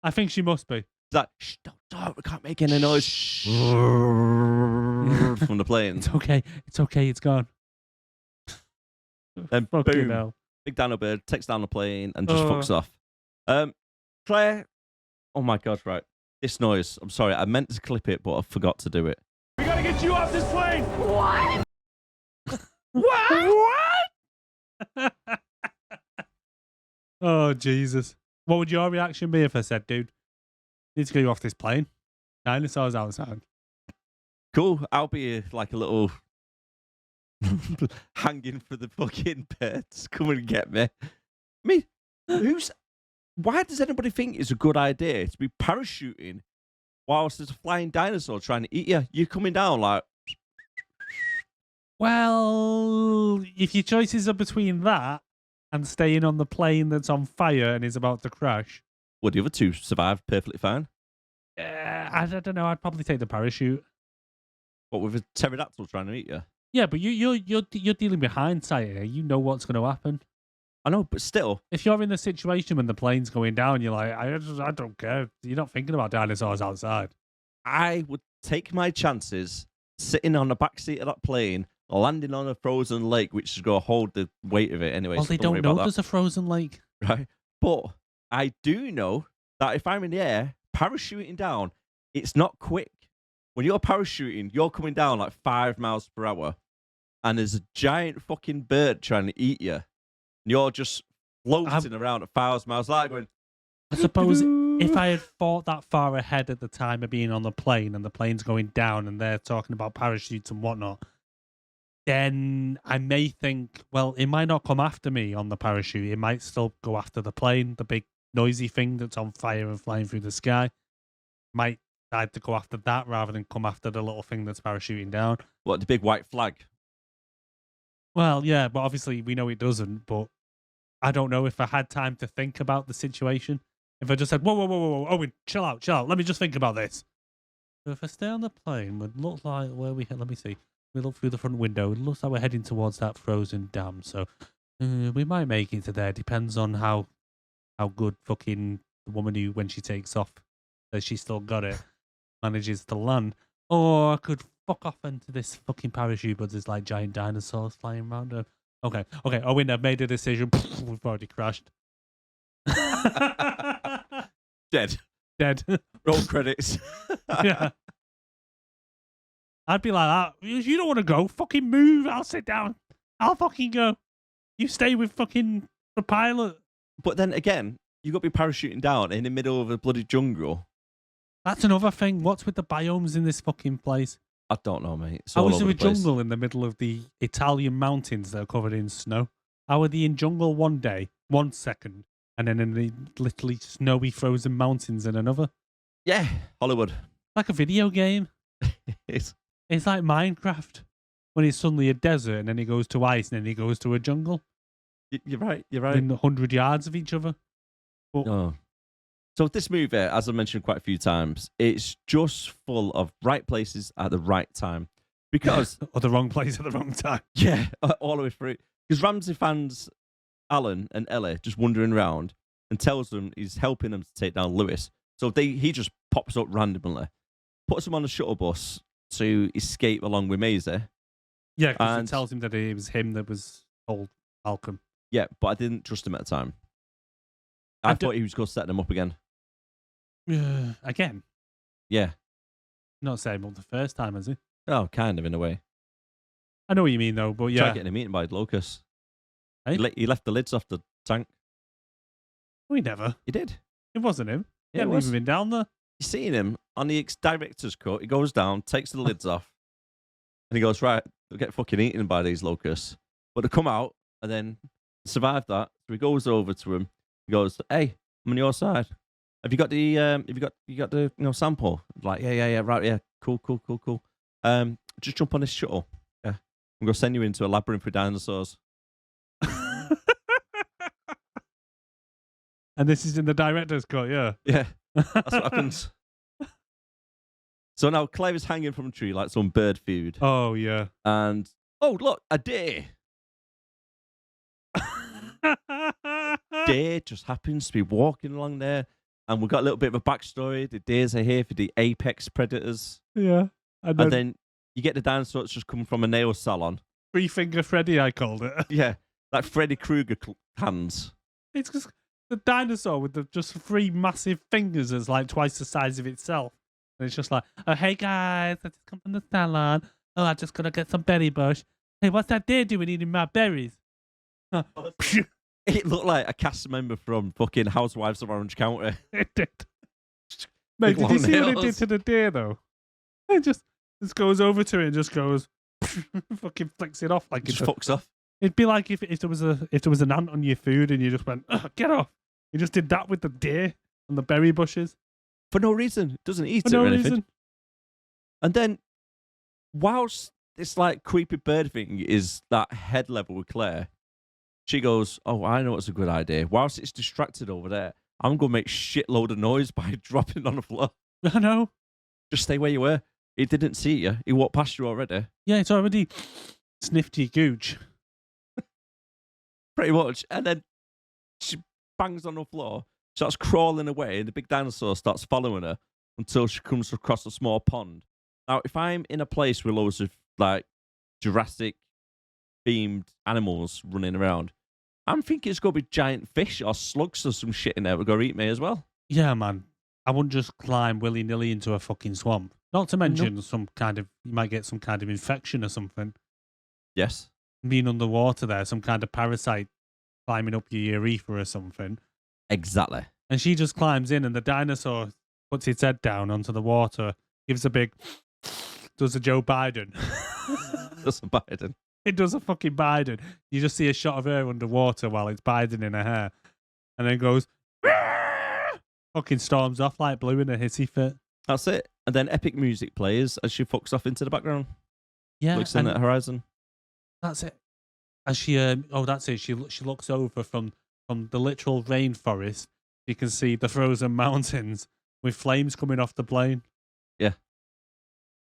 I think she must be. It's like, shh, don't talk, we can't make any noise. From the plane. It's okay. It's okay. It's gone. Then Fucking boom, hell. big dino bird takes down the plane and just fucks off. Claire, oh my God, right. This noise, I'm sorry, I meant to clip it, but I forgot to do it. We gotta get you off this plane! What? What? Oh, Jesus. What would your reaction be if I said, dude, need to get you off this plane? Dinosaurs outside. Cool, I'll be like a little hanging for the fucking birds. Come and get me. I mean, why does anybody think it's a good idea to be parachuting whilst there's a flying dinosaur trying to eat you? You're coming down like... Well, if your choices are between that and staying on the plane that's on fire and is about to crash. Well, the other two survived perfectly fine. I don't know. I'd probably take the parachute. What, with a pterodactyl trying to eat you? Yeah, but you're dealing with hindsight here. You know what's going to happen. I know, but still. If you're in the situation when the plane's going down, you're like, I don't care. You're not thinking about dinosaurs outside. I would take my chances sitting on the back seat of that plane, landing on a frozen lake, which is going to hold the weight of it anyway. Well, so they don't don't worry know about there's a frozen lake. that, right? But I do know that if I'm in the air, parachuting down, it's not quick. When you're parachuting, you're coming down like 5 miles per hour, and there's a giant fucking bird trying to eat you. And you're just floating around at 5 miles like going. I suppose if I had thought that far ahead at the time of being on the plane and the plane's going down and they're talking about parachutes and whatnot, then I may think, well, it might not come after me on the parachute. It might still go after the plane, the big noisy thing that's on fire and flying through the sky. Might decide to go after that rather than come after the little thing that's parachuting down. What, the big white flag? Well, yeah, but obviously we know it doesn't, but I don't know if I had time to think about the situation. If I just said, whoa, Owen, chill out. Let me just think about this. So if I stay on the plane, would look like where we let me see. We look through the front window. It looks like we're heading towards that frozen dam. So we might make it to there. Depends on how good fucking the woman who, when she takes off, says she's still got it, manages to land. Or I could fuck off into this fucking parachute, but there's like giant dinosaurs flying around her. Okay. Owen, I've made a decision. We've already crashed. Dead. Roll credits. Yeah. I'd be like that. You don't want to go. Fucking move. I'll sit down. I'll fucking go. You stay with fucking the pilot. But then again, you got to be parachuting down in the middle of a bloody jungle. That's another thing. What's with the biomes in this fucking place? I don't know, mate. It's How all is over there a the place. jungle in the middle of the Italian mountains that are covered in snow? How are they in jungle one day, 1 second, and then in the literally snowy frozen mountains in another? Yeah, Hollywood. Like a video game. It's It's like Minecraft. When it's suddenly a desert and then he goes to ice and then he goes to a jungle. You're right. You're right. Within 100 yards of each other. But Oh. So this movie, as I mentioned quite a few times, it's just full of right places at the right time. Because or the wrong place at the wrong time. yeah, all the way through. Because Ramsey finds Alan and Ellie just wandering around and tells them he's helping them to take down Lewis. So he just pops up randomly, puts them on a shuttle bus to escape along with Maisie. Yeah, because And- it tells him that it was him that was told Malcolm. Yeah, but I didn't trust him at the time. I thought he was going to set them up again. Again, Yeah. not saying up the first time, has he? Oh, kind of in a way. I know what you mean, though, but Tried yeah. getting him eaten by locusts. Hey? He left the lids off the tank. We never. He did. It wasn't him. Yeah, it Never was. even been down there. You seen him on the director's cut. He goes down, takes the lids off, and he goes, right, they'll get fucking eaten by these locusts. But they come out and then survive that. So he goes over to him. He goes, hey, I'm on your side. Have you got the you got the sample? Like, yeah, right, yeah, cool. Just jump on this shuttle. Yeah. I'm gonna send you into a labyrinth with dinosaurs. And this is in the director's cut, yeah. Yeah. That's what happens. So now Claire is hanging from a tree like some bird food. Oh, yeah. And, oh, look, a deer. Deer just happens to be walking along there. And we've got a little bit of a backstory. The deers are here for the apex predators. Yeah. And then you get the dinosaurs just coming from a nail salon. Three Finger Freddy, I called it. Yeah, like Freddy Krueger hands. It's just the dinosaur with the just three massive fingers that's like twice the size of itself. And it's just like, oh, hey guys, I just come from the salon. Oh, I just gotta get some berry bush. Hey, what's that deer doing eating my berries? It looked like a cast member from fucking Housewives of Orange County. It did. Mate, did you see what it did nails. to the deer though? It just goes over to it and just goes fucking flicks it off like Just it's fucks off. It'd be like if there was an ant on your food and you just went, get off. You just did that with the deer and the berry bushes. For no reason. It doesn't eat For it no or anything. reason. And then, whilst this like creepy bird thing is that head level with Claire, she goes, oh, I know what's a good idea. Whilst it's distracted over there, I'm going to make shitload of noise by dropping it on the floor. I know. Just stay where you were. He didn't see you. He walked past you already. Yeah, it's already sniffed your gooch. Pretty much. And then she bangs on the floor, starts crawling away, and the big dinosaur starts following her until she comes across a small pond. Now, if I'm in a place with loads of like Jurassic themed animals running around, I'm thinking it's going to be giant fish or slugs or some shit in there that going to eat me as well. Yeah, man. I wouldn't just climb willy-nilly into a fucking swamp. Not to mention you might get some kind of infection or something. Yes. Being underwater there, some kind of parasite climbing up your urethra or something. Exactly. And she just climbs in and the dinosaur puts its head down onto the water, gives a big, does a Joe Biden. Does a Biden. It does a fucking Biden. You just see a shot of her underwater while it's Biden in her hair. And then goes, fucking storms off like Blue in a hissy fit. That's it. And then epic music plays as she fucks off into the background. Yeah. Looks in at the horizon. That's it. As she, that's it. She looks over from the literal rainforest. You can see the frozen mountains with flames coming off the plane. Yeah.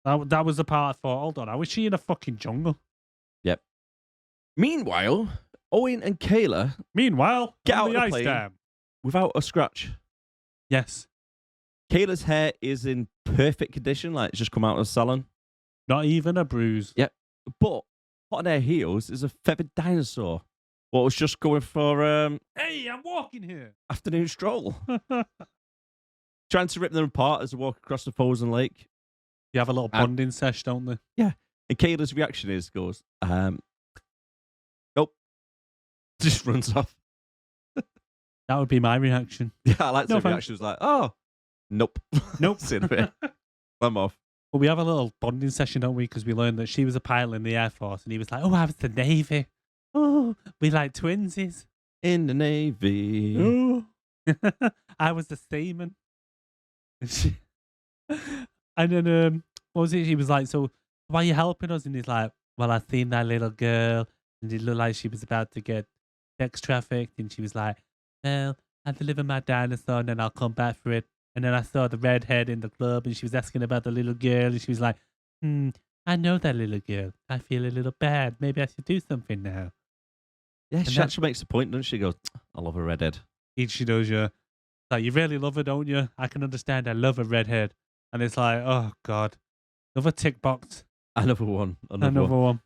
That was the part I thought, hold on, how is she in a fucking jungle? Yep. Meanwhile, Owen and Kayla get out of the ice plane dam. without a scratch. Yes. Kayla's hair is in perfect condition, like it's just come out of the salon. Not even a bruise. Yep. But hot on their heels is a feathered dinosaur. What was just going for Hey, I'm walking here. afternoon stroll. Trying to rip them apart as they walk across the frozen lake. You have a little bonding sesh, don't they? Yeah. And Kayla's reaction goes, nope. Just runs off. That would be my reaction. Yeah, I like No, the thanks. reaction. Was like, oh, nope. Nope. See you in a bit. I'm off. But we have a little bonding session, don't we? Because we learned that she was a pilot in the Air Force and he was like, oh, I was the Navy. Oh, we like twinsies. In the Navy. Oh. I was the seaman. And then, what was it? She was like, so why are you helping us? And he's like, well, I seen that little girl and it looked like she was about to get sex trafficked. And she was like, well, I'll deliver my dinosaur and then I'll come back for it. And then I saw the redhead in the club and she was asking about the little girl. And she was like, I know that little girl. I feel a little bad. Maybe I should do something now. Yeah, she actually makes a point, doesn't she? She goes, I love a redhead. She does, yeah. Like, you really love her, don't you? I can understand. I love a redhead. And it's like, oh, God. Another tick box. Another one. Another one.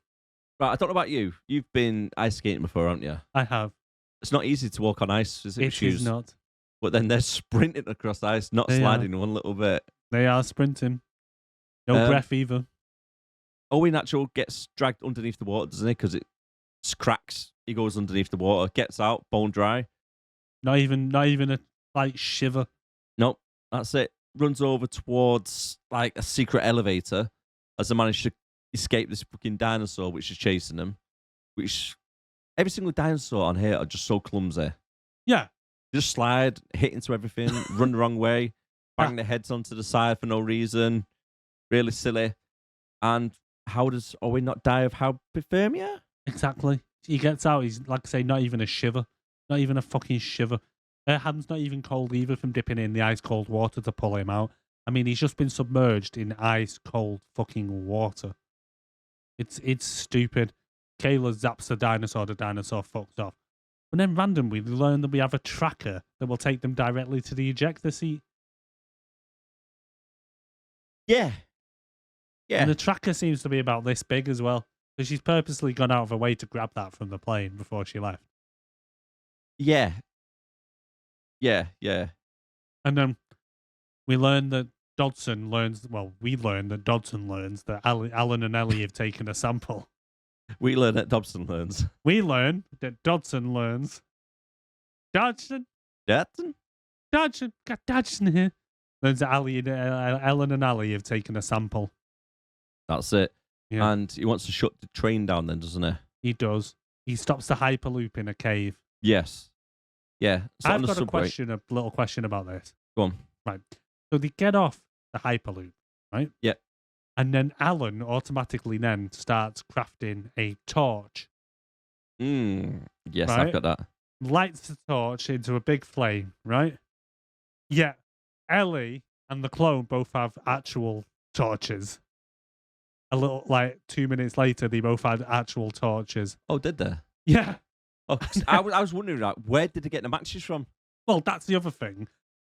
Right, I don't know about you. You've been ice skating before, haven't you? I have. It's not easy to walk on ice, is it? It with shoes? is not. But then they're sprinting across ice, not They sliding one little bit. They are sprinting. No breath either. Owen actually gets dragged underneath the water, doesn't he? Because it cracks. He goes underneath the water, gets out, bone dry. Not even a light shiver. Nope, that's it. Runs over towards like a secret elevator as they manage to escape this fucking dinosaur which is chasing them. Which every single dinosaur on here are just so clumsy. Yeah. Just slide, hit into everything, run the wrong way, bang their heads onto the side for no reason. Really silly. And how does Owen not die of hypothermia? Exactly. He gets out, he's, like I say, not even a shiver. Not even a fucking shiver. Her hand's not even cold either from dipping in the ice-cold water to pull him out. I mean, he's just been submerged in ice-cold fucking water. It's stupid. Kayla zaps the dinosaur fucks off. But then randomly, we learn that we have a tracker that will take them directly to the ejector seat. Yeah. Yeah. And the tracker seems to be about this big as well. So she's purposely gone out of her way to grab that from the plane before she left. Yeah. Yeah, yeah. And then we learn that Dodson learns that Alan and Ellie have taken a sample. We learn that Dobson learns. We learn that Dodson learns. Dodson? Dodson? Dodson? Got Dodson here. Learns that Ellen and Ellie have taken a sample. That's it. Yeah. And he wants to shut the train down then, doesn't he? He does. He stops the Hyperloop in a cave. Yes. Yeah. So I've got a little question about this. Go on. Right. So they get off the Hyperloop, right? Yeah. And then Alan automatically then starts crafting a torch. Yes, Right? I've got that. Lights the torch into a big flame, right? Yeah. Ellie and the clone both have actual torches. a little, like 2 minutes later, they both had actual torches. Oh, did they? Yeah. Oh, 'cause I was wondering, like, where did they get the matches from? Well, that's the other thing,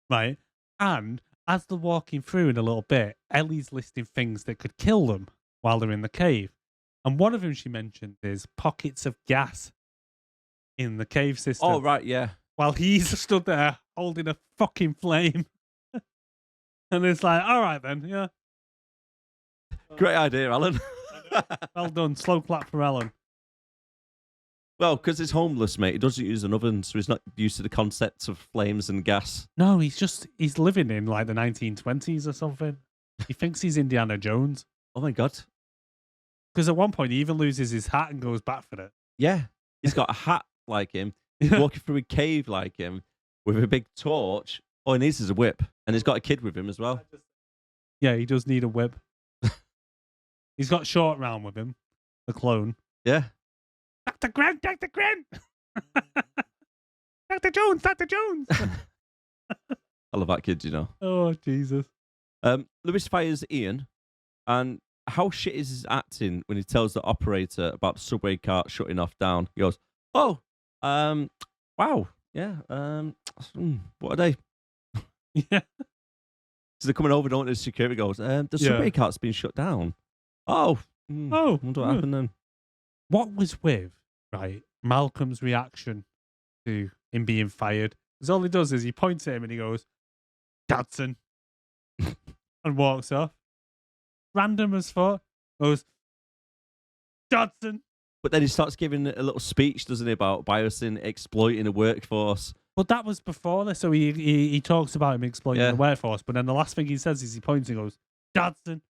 right? And as they're walking through in a little bit, Ellie's listing things that could kill them while they're in the cave. And one of them she mentioned is pockets of gas in the cave system. Oh, right, yeah. While he's stood there holding a fucking flame. And it's like, all right then, yeah. Great idea, Alan. Well done. Slow clap for Alan. Well, because he's homeless, mate. He doesn't use an oven, so he's not used to the concepts of flames and gas. No, he's living in like the 1920s or something. He thinks he's Indiana Jones. Oh, my God. Because at one point he even loses his hat and goes back for it. Yeah. He's got a hat like him, walking through a cave like him, with a big torch. All he needs is a whip. And he's got a kid with him as well. Yeah, he does need a whip. He's got Short Round with him, the clone. Yeah. Dr. Grant, Dr. Grant! Dr. Jones, Dr. Jones! I love that kid, you know. Oh, Jesus. Lewis fires Ian, and how shit is his acting when he tells the operator about the subway cart shutting off down? He goes, "Oh, wow, yeah, what are they?" Yeah. So they're coming over, don't they? The security goes, "The subway cart's been shut down." Oh, Oh, wonder what happened then. What was with, right, Malcolm's reaction to him being fired? Because all he does is he points at him and he goes, "Dadson," and walks off. Random as fuck. Goes, "Dadson." But then he starts giving a little speech, doesn't he, about Biosyn exploiting the workforce. But that was before this, so he talks about him exploiting Yeah. the workforce, but then the last thing he says is he points and goes, "Dodson."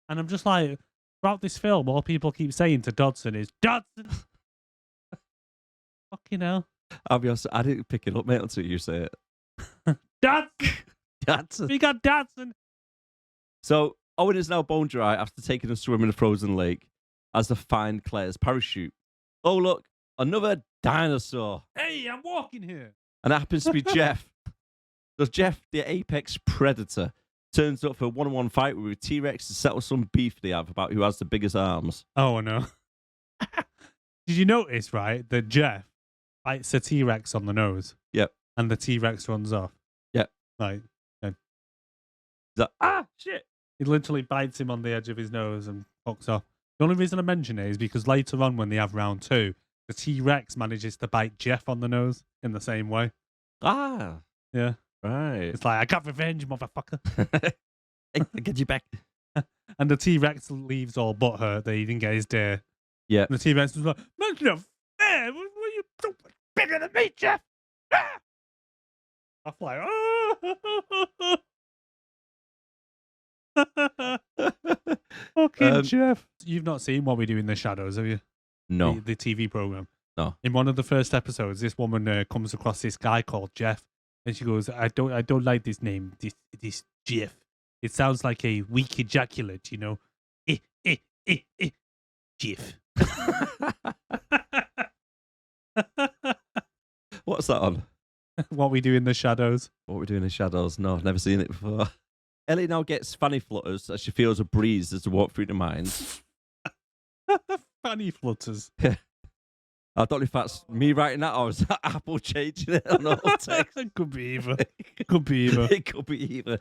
And I'm just like, throughout this film, all people keep saying to Dodson is, "Dodson." Fucking hell. I'll be honest, I didn't pick it up, mate, until you say it. Dodson! Dodson. We got Dodson! So Owen is now bone dry after taking a swim in a frozen lake as they find Claire's parachute. Oh, look, another dinosaur. Hey, I'm walking here. And it happens to be Jeff. So Jeff, the apex predator, turns up for a one-on-one fight with a T-Rex to settle some beef they have about who has the biggest arms. Oh, no. Did you notice, right, that Jeff bites a T-Rex on the nose? Yep. And the T-Rex runs off? Yep. Like, Shit. he literally bites him on the edge of his nose and fucks off. The only reason I mention it is because later on when they have round 2, the T-Rex manages to bite Jeff on the nose in the same way. Ah. Yeah. Right. It's like, I got revenge, motherfucker. Hey, I get you back. And the T-Rex leaves all butthurt that he didn't get his day. Yeah. And the T-Rex was like, "That's not fair. What are you so much bigger than me, Jeff?" Ah! I'm like, oh. Fucking Jeff. You've not seen What We Do in the Shadows, have you? No. The TV program. No. In one of the first episodes, this woman comes across this guy called Jeff, and she goes, I don't like this name, this Jeff. It sounds like a weak ejaculate, you know. Jeff. What's that on? What We Do in the Shadows. What We Do in the Shadows? No, I've never seen it before. Ellie now gets fanny flutters as she feels a breeze as they walk through the mines. Fanny flutters. I don't know if that's me writing that or is that Apple changing it on all text. It could be either. Could be either. It could be either.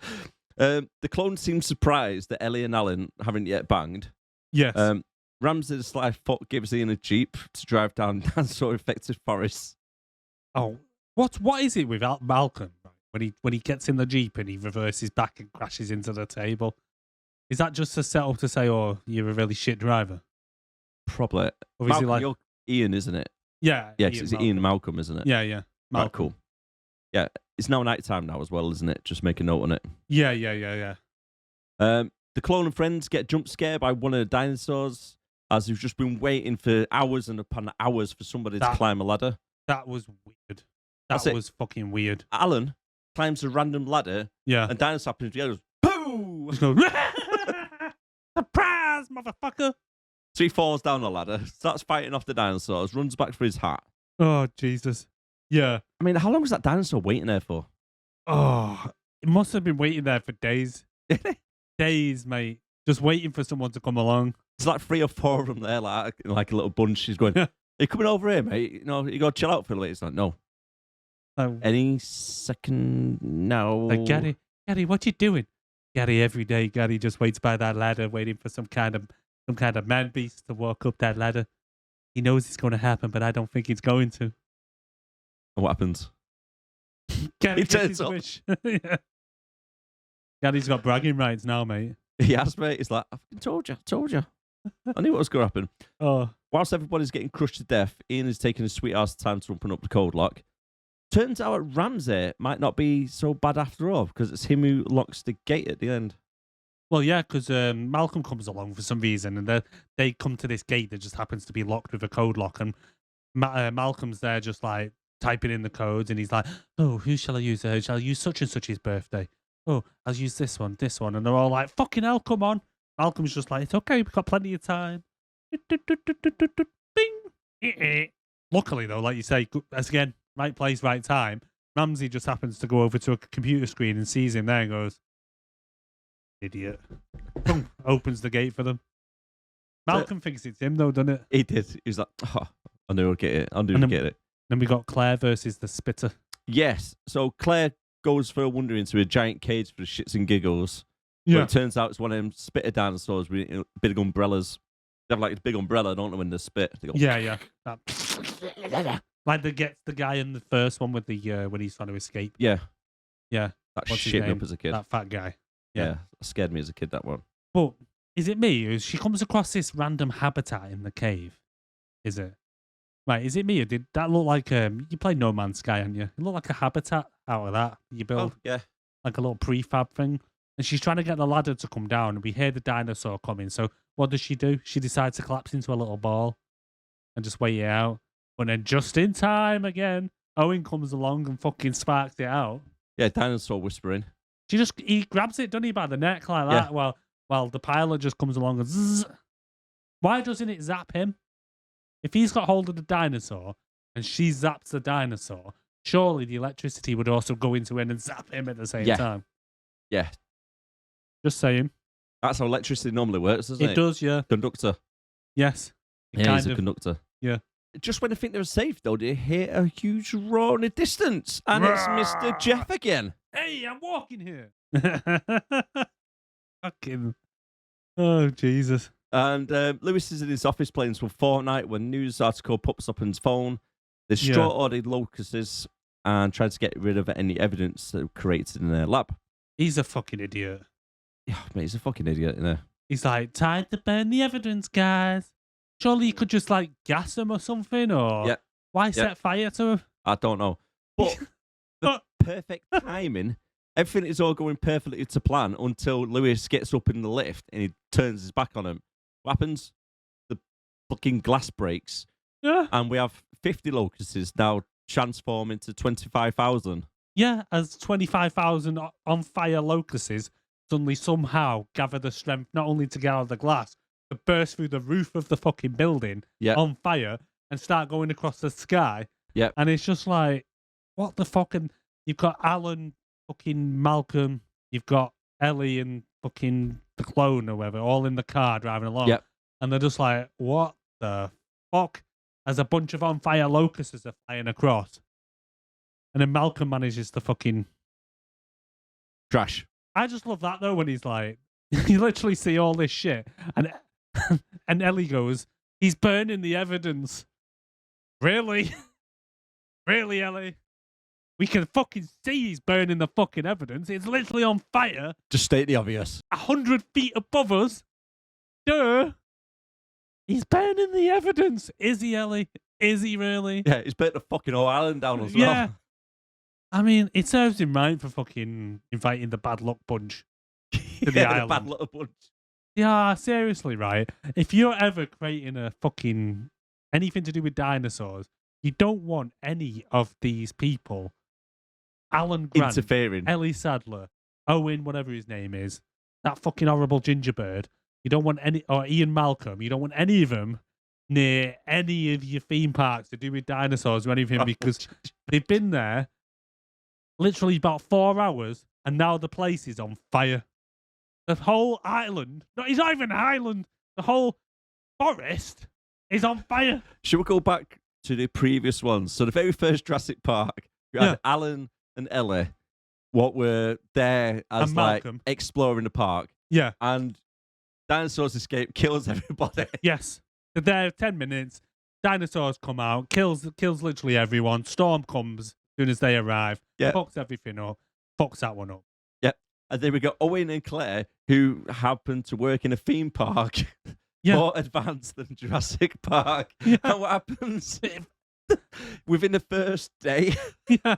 The clone seems surprised that Ellie and Alan haven't yet banged. Yes. Ramsey the Sly Foot gives Ian a jeep to drive down dinosaur-infected forests. Oh, what is it with Malcolm when he gets in the jeep and he reverses back and crashes into the table? Is that just a setup to say, "Oh, you're a really shit driver"? Probably. Or is Malcolm, he like, you're Ian, isn't it? yeah, Yeah, it's Ian Malcolm, isn't it? Yeah, yeah. Oh, cool. Yeah, it's now night time now as well, isn't it? Just make a note on it. Yeah. The clone and friends get jump scared by one of the dinosaurs as they've just been waiting for hours and upon hours for somebody to climb a ladder. That was weird. That's That it. was fucking weird. Alan climbs a random ladder Yeah. and dinosaur happens together. Boo! Just goes, surprise, motherfucker! So he falls down the ladder, starts fighting off the dinosaurs, runs back for his hat. Oh, Jesus. Yeah. I mean, how long was that dinosaur waiting there for? Oh, it must have been waiting there for days. Days, mate. Just waiting for someone to come along. There's like 3 or 4 of them there, like a little bunch. He's going, "Are you coming over here, mate? You know, you got to chill out for a little bit." He's like, "No, any second now." Like, Gary, what you doing? Gary, every day, Gary just waits by that ladder, waiting for some kind of man beast to walk up that ladder. He knows it's going to happen, but I don't think it's going to. And what happens? Gary He gets turns his up. wish. Yeah. Gary's got bragging rights now, mate. He has, mate. He's like, "I told you. I knew what was going to happen." Oh, Whilst everybody's getting crushed to death, Ian is taking his sweet ass time to open up the code lock. Turns out Ramsey might not be so bad after all, because it's him who locks the gate at the end. well, yeah, because Malcolm comes along for some reason, and they come to this gate that just happens to be locked with a code lock, and Malcolm's there just like typing in the codes, and he's like, "Oh, who shall I use? Shall I use such and such his birthday? Oh, I'll use this one, and they're all like, "Fucking hell, come on!" Malcolm's just like, "It's okay, we've got plenty of time." Bing. Luckily, though, like you say, as again, right place, right time. Ramsey just happens to go over to a computer screen and sees him there and goes, "Idiot." Boom, opens the gate for them. Malcolm thinks it's him, though, doesn't it? He did. He was like, "Oh, I knew I'd get it. I knew And I'd get it." Then we got Claire versus the Spitter. Yes. So Claire goes for a wander into a giant cage for shits and giggles. But it turns out it's one of them spitter dinosaurs with big umbrellas. They have like a big umbrella, don't they, when they spit? They go, Yeah. Like they get the guy in the first one with the when he's trying to escape. Yeah. Yeah. That What's his shit me name? up as a kid. That fat guy. Yeah. That scared me as a kid, that one. But is it me? She comes across this random habitat in the cave. Is it? Right, is it me or did that look like you play No Man's Sky, haven't you? It looked like a habitat out of that you build. Oh, yeah. Like a little prefab thing. And she's trying to get the ladder to come down, and we hear the dinosaur coming. So what does she do? She decides to collapse into a little ball and just wait it out. But then just in time again, Owen comes along and fucking sparks it out. Yeah, dinosaur whispering. He grabs it, doesn't he, by the neck like that, while the pilot just comes along and zzz. Why doesn't it zap him? If he's got hold of the dinosaur and she zaps the dinosaur, surely the electricity would also go into him and zap him at the same time. Yeah. Just saying. That's how electricity normally works, doesn't it? It does, yeah. Conductor. Yes. Yeah, he's a conductor. Yeah. Just when I think they're safe, though, they hear a huge roar in the distance. And it's Mr. Jeff again. Hey, I'm walking here. Fucking. Oh, Jesus. And Lewis is in his office playing some Fortnite when a news article pops up on his phone. They straw-ordered locusts and tried to get rid of any evidence that created in their lab. He's a fucking idiot. Yeah, mate, he's a fucking idiot, you know. He's like, time to burn the evidence, guys. Surely you could just like gas them or something, or why set fire to them? I don't know. But the perfect timing, everything is all going perfectly to plan until Lewis gets up in the lift and he turns his back on him. What happens? The fucking glass breaks. Yeah. And we have 50 locusts now transform into 25,000. Yeah, as 25,000 on fire locusts suddenly somehow gather the strength not only to get out of the glass, but burst through the roof of the fucking building on fire and start going across the sky. Yeah. And it's just like, what the fucking... You've got Alan, fucking Malcolm, you've got Ellie and fucking the clone or whatever, all in the car driving along. Yep. And they're just like, what the fuck? As a bunch of on fire locusts are flying across. And then Malcolm manages to fucking... Crash. I just love that though when he's like, you literally see all this shit, and Ellie goes, "He's burning the evidence." Really, really, Ellie? We can fucking see he's burning the fucking evidence. It's literally on fire. Just state the obvious. 100 feet above us. Duh. He's burning the evidence. Is he, Ellie? Is he really? Yeah, he's burnt the fucking whole island down as well. I mean, it serves him right for fucking inviting the bad luck bunch to the island. The bad luck bunch. Yeah, seriously, right? If you're ever creating a fucking anything to do with dinosaurs, you don't want any of these people, Alan Grant, interfering, Ellie Sattler, Owen, whatever his name is, that fucking horrible gingerbird. You don't want any, or Ian Malcolm. You don't want any of them near any of your theme parks to do with dinosaurs or anything because they've been there literally about 4 hours, and now the place is on fire. The whole island, no, it's not even an island. The whole forest is on fire. Should we go back to the previous ones? So the very first Jurassic Park, we had Alan and Ellie, what were there as And like Malcolm. exploring the park, Yeah. and dinosaurs escape, kills everybody. Yes. They're there 10 minutes. Dinosaurs come out, kills literally everyone. Storm comes as soon as they arrive. Yeah. Fucks everything up. Fucks that one up. Yep. And then we got Owen and Claire, who happen to work in a theme park Yeah. more advanced than Jurassic Park. Yeah. And what happens? Within the first day, Yeah.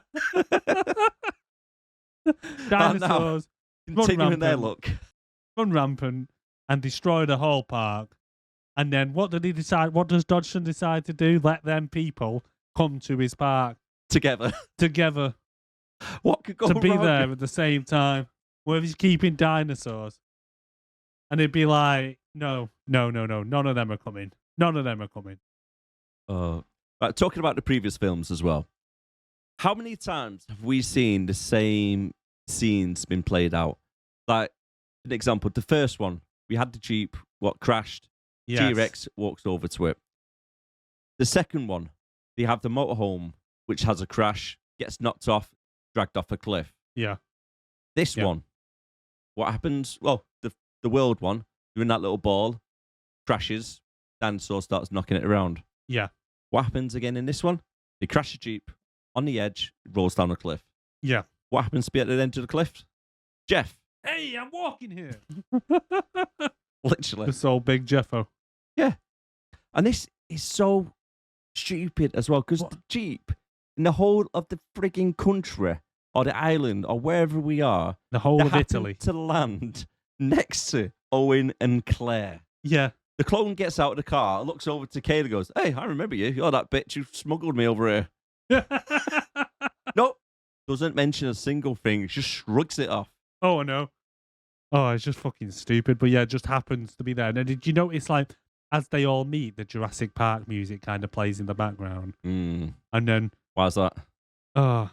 Dinosaurs continuing their rampant. look. run rampant and destroy the whole park. And then what did he decide? What does Dodgson decide to do? Let them people come to his park Together. together What could go to be wrong? there at the same time. Where he's keeping dinosaurs. And it'd be like, no, none of them are coming. None of them are coming. Right, talking about the previous films as well. How many times have we seen the same scenes been played out? Like, an example, the first one, we had the Jeep, crashed. Yes. T-Rex walks over to it. The second one, they have the motorhome, which has a crash, gets knocked off, dragged off a cliff. Yeah. This Yeah. one, what happens? Well, the world one, you're in that little ball, crashes, dinosaur starts knocking it around. Yeah. What happens again in this one? They crash a Jeep on the edge, it rolls down a cliff. Yeah. What happens to be at the end of the cliff? Jeff, Hey, I'm walking here. literally. The so big Jeffo. Yeah. And this is so stupid as well, because the Jeep in the whole of the frigging country or the island or wherever we are, The whole they of happen Italy. to land next to Owen and Claire. Yeah. The clone gets out of the car, looks over to Kayla, goes, "Hey, I remember you. You're that bitch who smuggled me over here." Nope. Doesn't mention a single thing. Just shrugs it off. Oh, I know. Oh, it's just fucking stupid. But yeah, it just happens to be there. Now, did you notice, like, as they all meet, the Jurassic Park music kind of plays in the background? And then, Why's that? and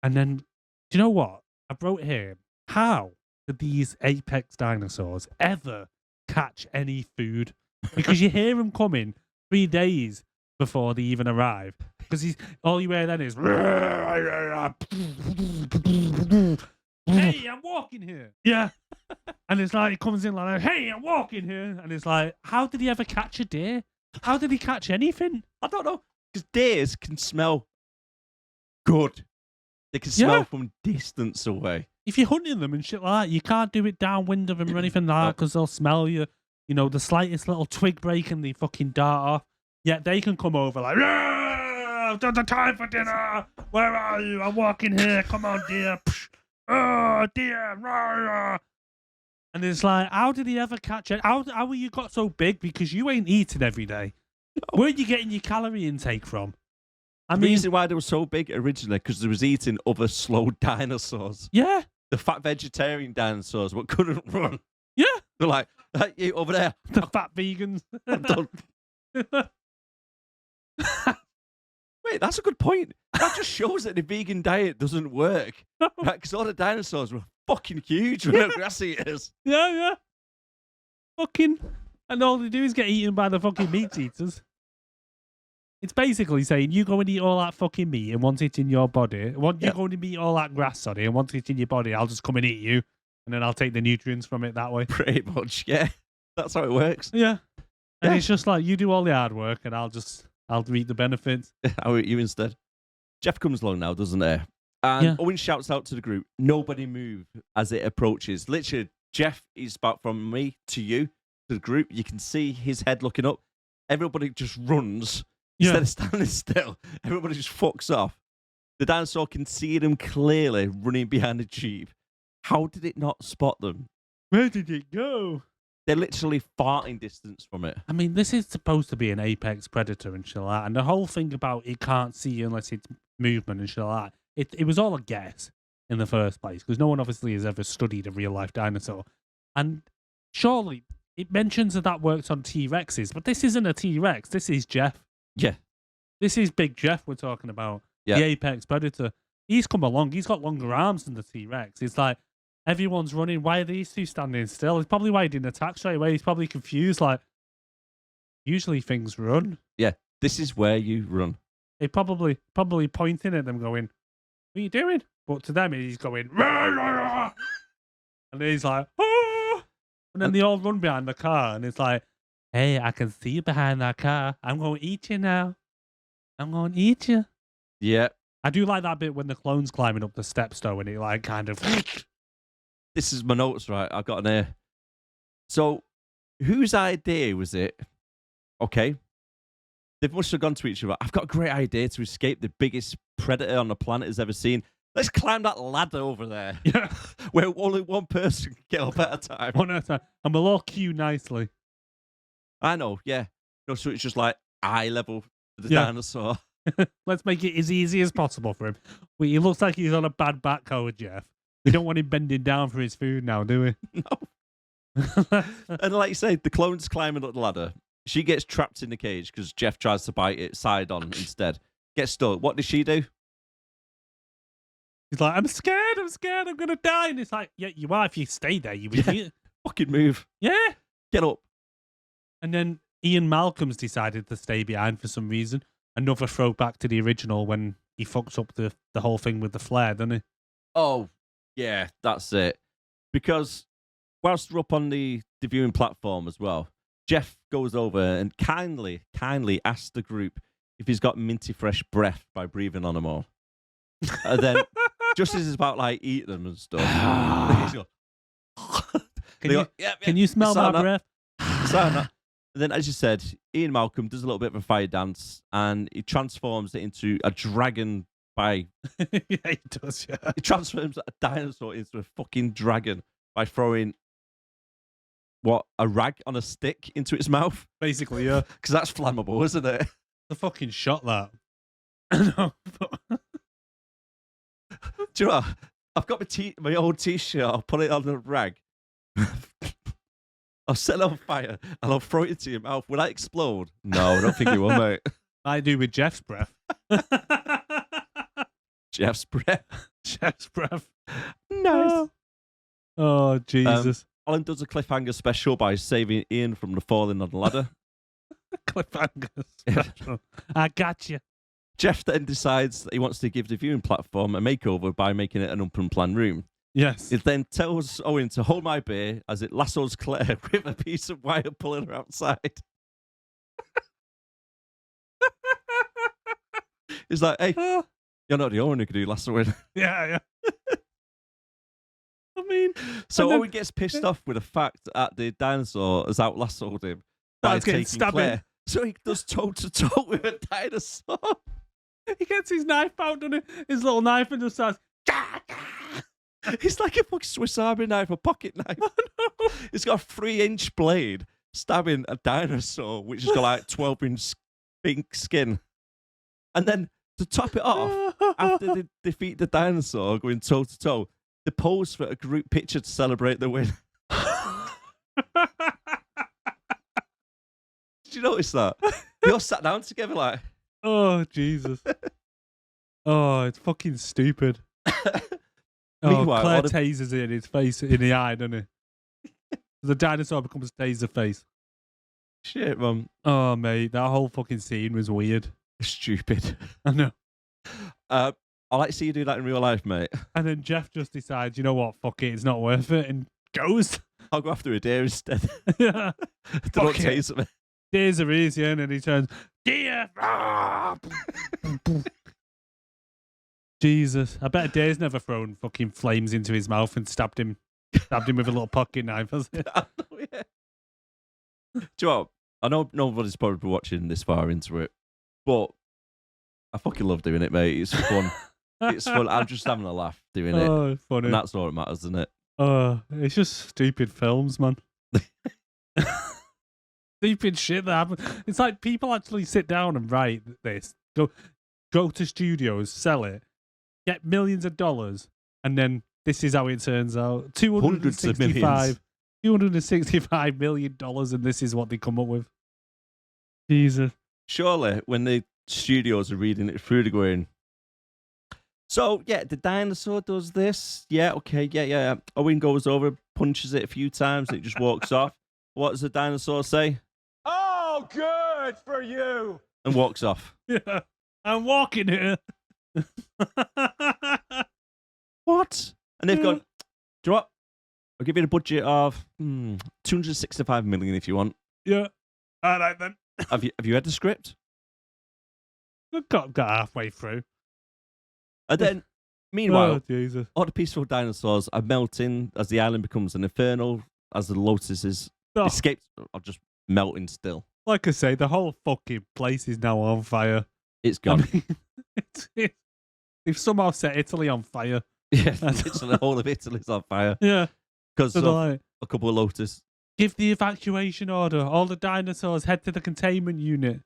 then, do you know what? I wrote here, how did these apex dinosaurs ever catch any food? Because you hear them coming 3 days before they even arrive. Because all you hear then is, hey, I'm walking here. Yeah. And it's like, it comes in like, hey, I'm walking here. And it's like, how did he ever catch a deer? How did he catch anything? I don't know. Because deers can smell good. They can smell Yeah. from distance away. If you're hunting them and shit like that, you can't do it downwind of them or anything like that because they'll smell you. You know, the slightest little twig break and they fucking dart off. Yet they can come over like, I've done the time for dinner. Where are you? I'm walking here. Come on, dear. Oh, dear. Rah. And it's like, how did he ever catch it? How were you got so big? Because you ain't eating every day. Where are you getting your calorie intake from? I The mean, reason why they were so big originally, because they was eating other slow dinosaurs. yeah. The fat vegetarian dinosaurs, what couldn't run. Yeah. They're like, hey, you over there. The fat vegans. I'm done. Wait, that's a good point. That just shows that the vegan diet doesn't work. Because all the dinosaurs were fucking huge when they were grass eaters. Yeah. Fucking. And all they do is get eaten by the fucking meat eaters. It's basically saying you go and eat all that fucking meat and once it's in your body, you go and eat all that grass, sorry, and once it's in your body, I'll just come and eat you and then I'll take the nutrients from it that way. Pretty much, yeah. That's how it works. Yeah. And Yeah. it's just like, you do all the hard work and I'll reap the benefits. I'll eat you instead. Jeff comes along now, doesn't he? And Yeah. Owen shouts out to the group, nobody move as it approaches. Literally, Jeff is about from me to you, to the group. You can see his head looking up. Everybody just runs. Yeah. Instead of standing still, everybody just fucks off. The dinosaur can see them clearly running behind the Jeep. How did it not spot them? Where did it go? They're literally farting distance from it. I mean, this is supposed to be an apex predator and shit like that. And the whole thing about it can't see unless it's movement and shit like that, it was all a guess in the first place because no one obviously has ever studied a real life dinosaur. And surely it mentions that works on T-Rexes, but this isn't a T-Rex. This is Jeff. Yeah. This is Big Jeff we're talking about. Yeah. The apex predator. He's come along. He's got longer arms than the T-Rex. It's like everyone's running. Why are these two standing still? It's probably why he didn't attack straight away. He's probably confused. Like, Usually things run. This is where you run. He probably pointing at them going, what are you doing? But to them, he's going, and he's like, oh! And then they all run behind the car, and it's like, hey, I can see you behind that car. I'm going to eat you now. I'm going to eat you. Yeah. I do like that bit when the clone's climbing up the steps, though, and he like kind of... This is my notes, right? I've got an A. So, whose idea was it? Okay. They must have gone to each other. I've got a great idea to escape the biggest predator on the planet has ever seen. Let's climb that ladder over there. Yeah. Where only one person can get up at a time. One at a time. And we'll all queue nicely. I know, yeah. No, so it's just like eye level for the Yeah. dinosaur. Let's make it as easy as possible for him. Well, he looks like he's on a bad back code, Jeff. We don't want him bending down for his food now, do we? No. And like you say, the clone's climbing up the ladder. She gets trapped in the cage because Jeff tries to bite it side on instead. Gets stuck. What does she do? He's like, I'm scared, I'm going to die. And it's like, yeah, you are if you stay there, you idiot. Fucking move. Yeah. Get up. And then Ian Malcolm's decided to stay behind for some reason. Another throwback to the original when he fucks up the whole thing with the flare, doesn't he? Oh, yeah, that's it. Because whilst we're up on the viewing platform as well, Jeff goes over and kindly asks the group if he's got minty fresh breath by breathing on them all. And then, just as he's about like eating them and stuff, he's go, Can you smell my breath? And then, as you said, Ian Malcolm does a little bit of a fire dance and he transforms it into a dragon by... Yeah, he does, yeah. He transforms a dinosaur into a fucking dragon by throwing... What, a rag on a stick into its mouth? Basically, yeah. Because that's flammable, isn't it? The fucking shot that. No, but... Do you know what? I've got my old t-shirt. I'll put it on a rag. I'll set it on fire and I'll throw it into your mouth. Will that explode? No, I don't think it will, mate. I do with Jeff's breath. Jeff's breath. Jeff's breath. Nice. Oh, Jesus. Alan does a cliffhanger special by saving Ian from the falling on the ladder. Cliffhanger special. I got you. Jeff then decides that he wants to give the viewing platform a makeover by making it an unplanned room. Yes. It then tells Owen to hold my beer as it lassos Claire with a piece of wire pulling her outside. He's like, hey, you're not the only one who can do lassoing. Yeah. I mean... So Owen gets pissed off with the fact that the dinosaur has outlassoed him by taking Claire. So he does toe-to-toe with a dinosaur. He gets his knife out, doesn't he? His little knife and just starts... It's like a fucking Swiss Army knife, a pocket knife. Oh, no. It's got a 3-inch blade stabbing a dinosaur, which has got like 12-inch pink skin. And then to top it off, after they defeat the dinosaur going toe-to-toe, they pose for a group picture to celebrate the win. Did you notice that? They all sat down together like... Oh, Jesus. Oh, it's fucking stupid. Meanwhile, Claire tasers it in his face, in the eye, doesn't he? The dinosaur becomes taser face. Shit, man. Oh, mate, that whole fucking scene was weird. Stupid. I know. I like to see you do that in real life, mate. And then Jeff just decides, you know what, fuck it, it's not worth it, and goes. I'll go after a deer instead. Yeah. Don't taser me. Taser is, yeah, and then he turns, deer! Jesus. I bet Dave's never thrown fucking flames into his mouth and stabbed him with a little pocket knife, has it? I know, yeah. Do you know what? I know nobody's probably watching this far into it, but I fucking love doing it, mate. It's fun. It's fun. I'm just having a laugh doing it. Oh, it's funny. And that's all that matters, isn't it? It's just stupid films, man. Stupid shit that happens. It's like people actually sit down and write this, go to studios, sell it, get millions of dollars, and then this is how it turns out. $265 million, and this is what they come up with. Jesus. Surely, when the studios are reading it through, they're going, so, yeah, the dinosaur does this. Yeah, okay, yeah. Owen goes over, punches it a few times, and it just walks off. What does the dinosaur say? Oh, Oh, good for you. and walks off. Yeah, I'm walking here. What? And they've gone, do you know what? I'll give you a budget of 265 million if you want. Yeah. All right, then. Have you read the script? Got halfway through. And then, meanwhile, Oh, Jesus. all the peaceful dinosaurs are melting as the island becomes an inferno, as the lotuses Oh, escape are just melting still. like I say, the whole fucking place is now on fire. It's I gone. mean, they've somehow set Italy on fire. Yeah, literally the whole of Italy's on fire Yeah. because So of they're like, a couple of lotus. give the evacuation order. All the dinosaurs head to the containment unit.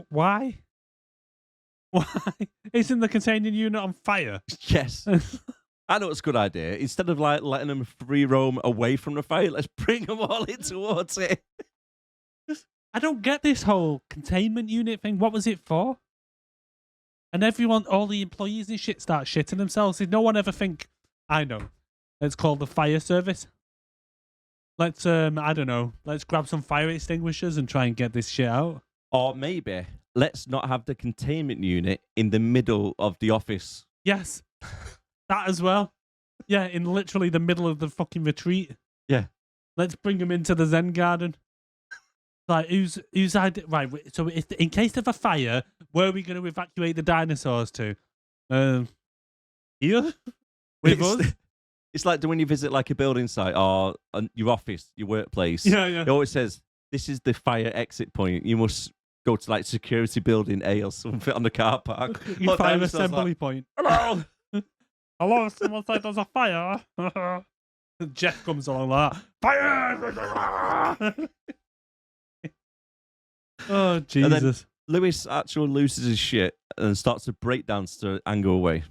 Why? Why? Isn't the containment unit on fire? Yes. I know it's a good idea. Instead of like letting them free roam away from the fire, let's bring them all in towards it. I don't get this whole containment unit thing. What was it for? And everyone, all the employees and shit start shitting themselves. Did no one ever think, I know, let's call the fire service? Let's, I don't know, let's grab some fire extinguishers and try and get this shit out? Or maybe let's not have the containment unit in the middle of the office. Yes. That as well. Yeah, in literally the middle of the fucking retreat. Yeah. Let's bring them into the Zen garden. Like, who's idea? Right, so if, in case of a fire, where are we going to evacuate the dinosaurs to? Here? With us? It's like when you visit like a building site or your office, your workplace. Yeah, yeah. It always says, this is the fire exit point. You must go to like security building A or something on the car park. Your fire dinosaurs assembly like, point. Hello. Hello, someone said there's a fire. Jeff comes along like that. Fire! Oh, Jesus. Lewis actually loses his shit and starts to break dance to anger away.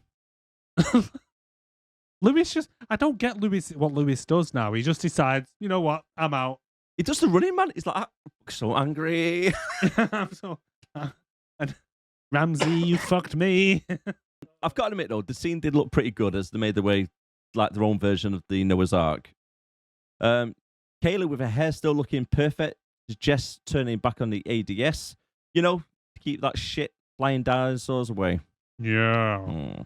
Lewis just, I don't get what Lewis does now. He just decides, you know what, I'm out. He does the running man. He's like, I'm so angry. I'm so, and Ramsey, you fucked me. I've got to admit though, the scene did look pretty good as they made their way like their own version of the Noah's Ark. Kayla with her hair still looking perfect. Jess turning back on the ADS, you know, to keep that shit flying dinosaurs away. Yeah.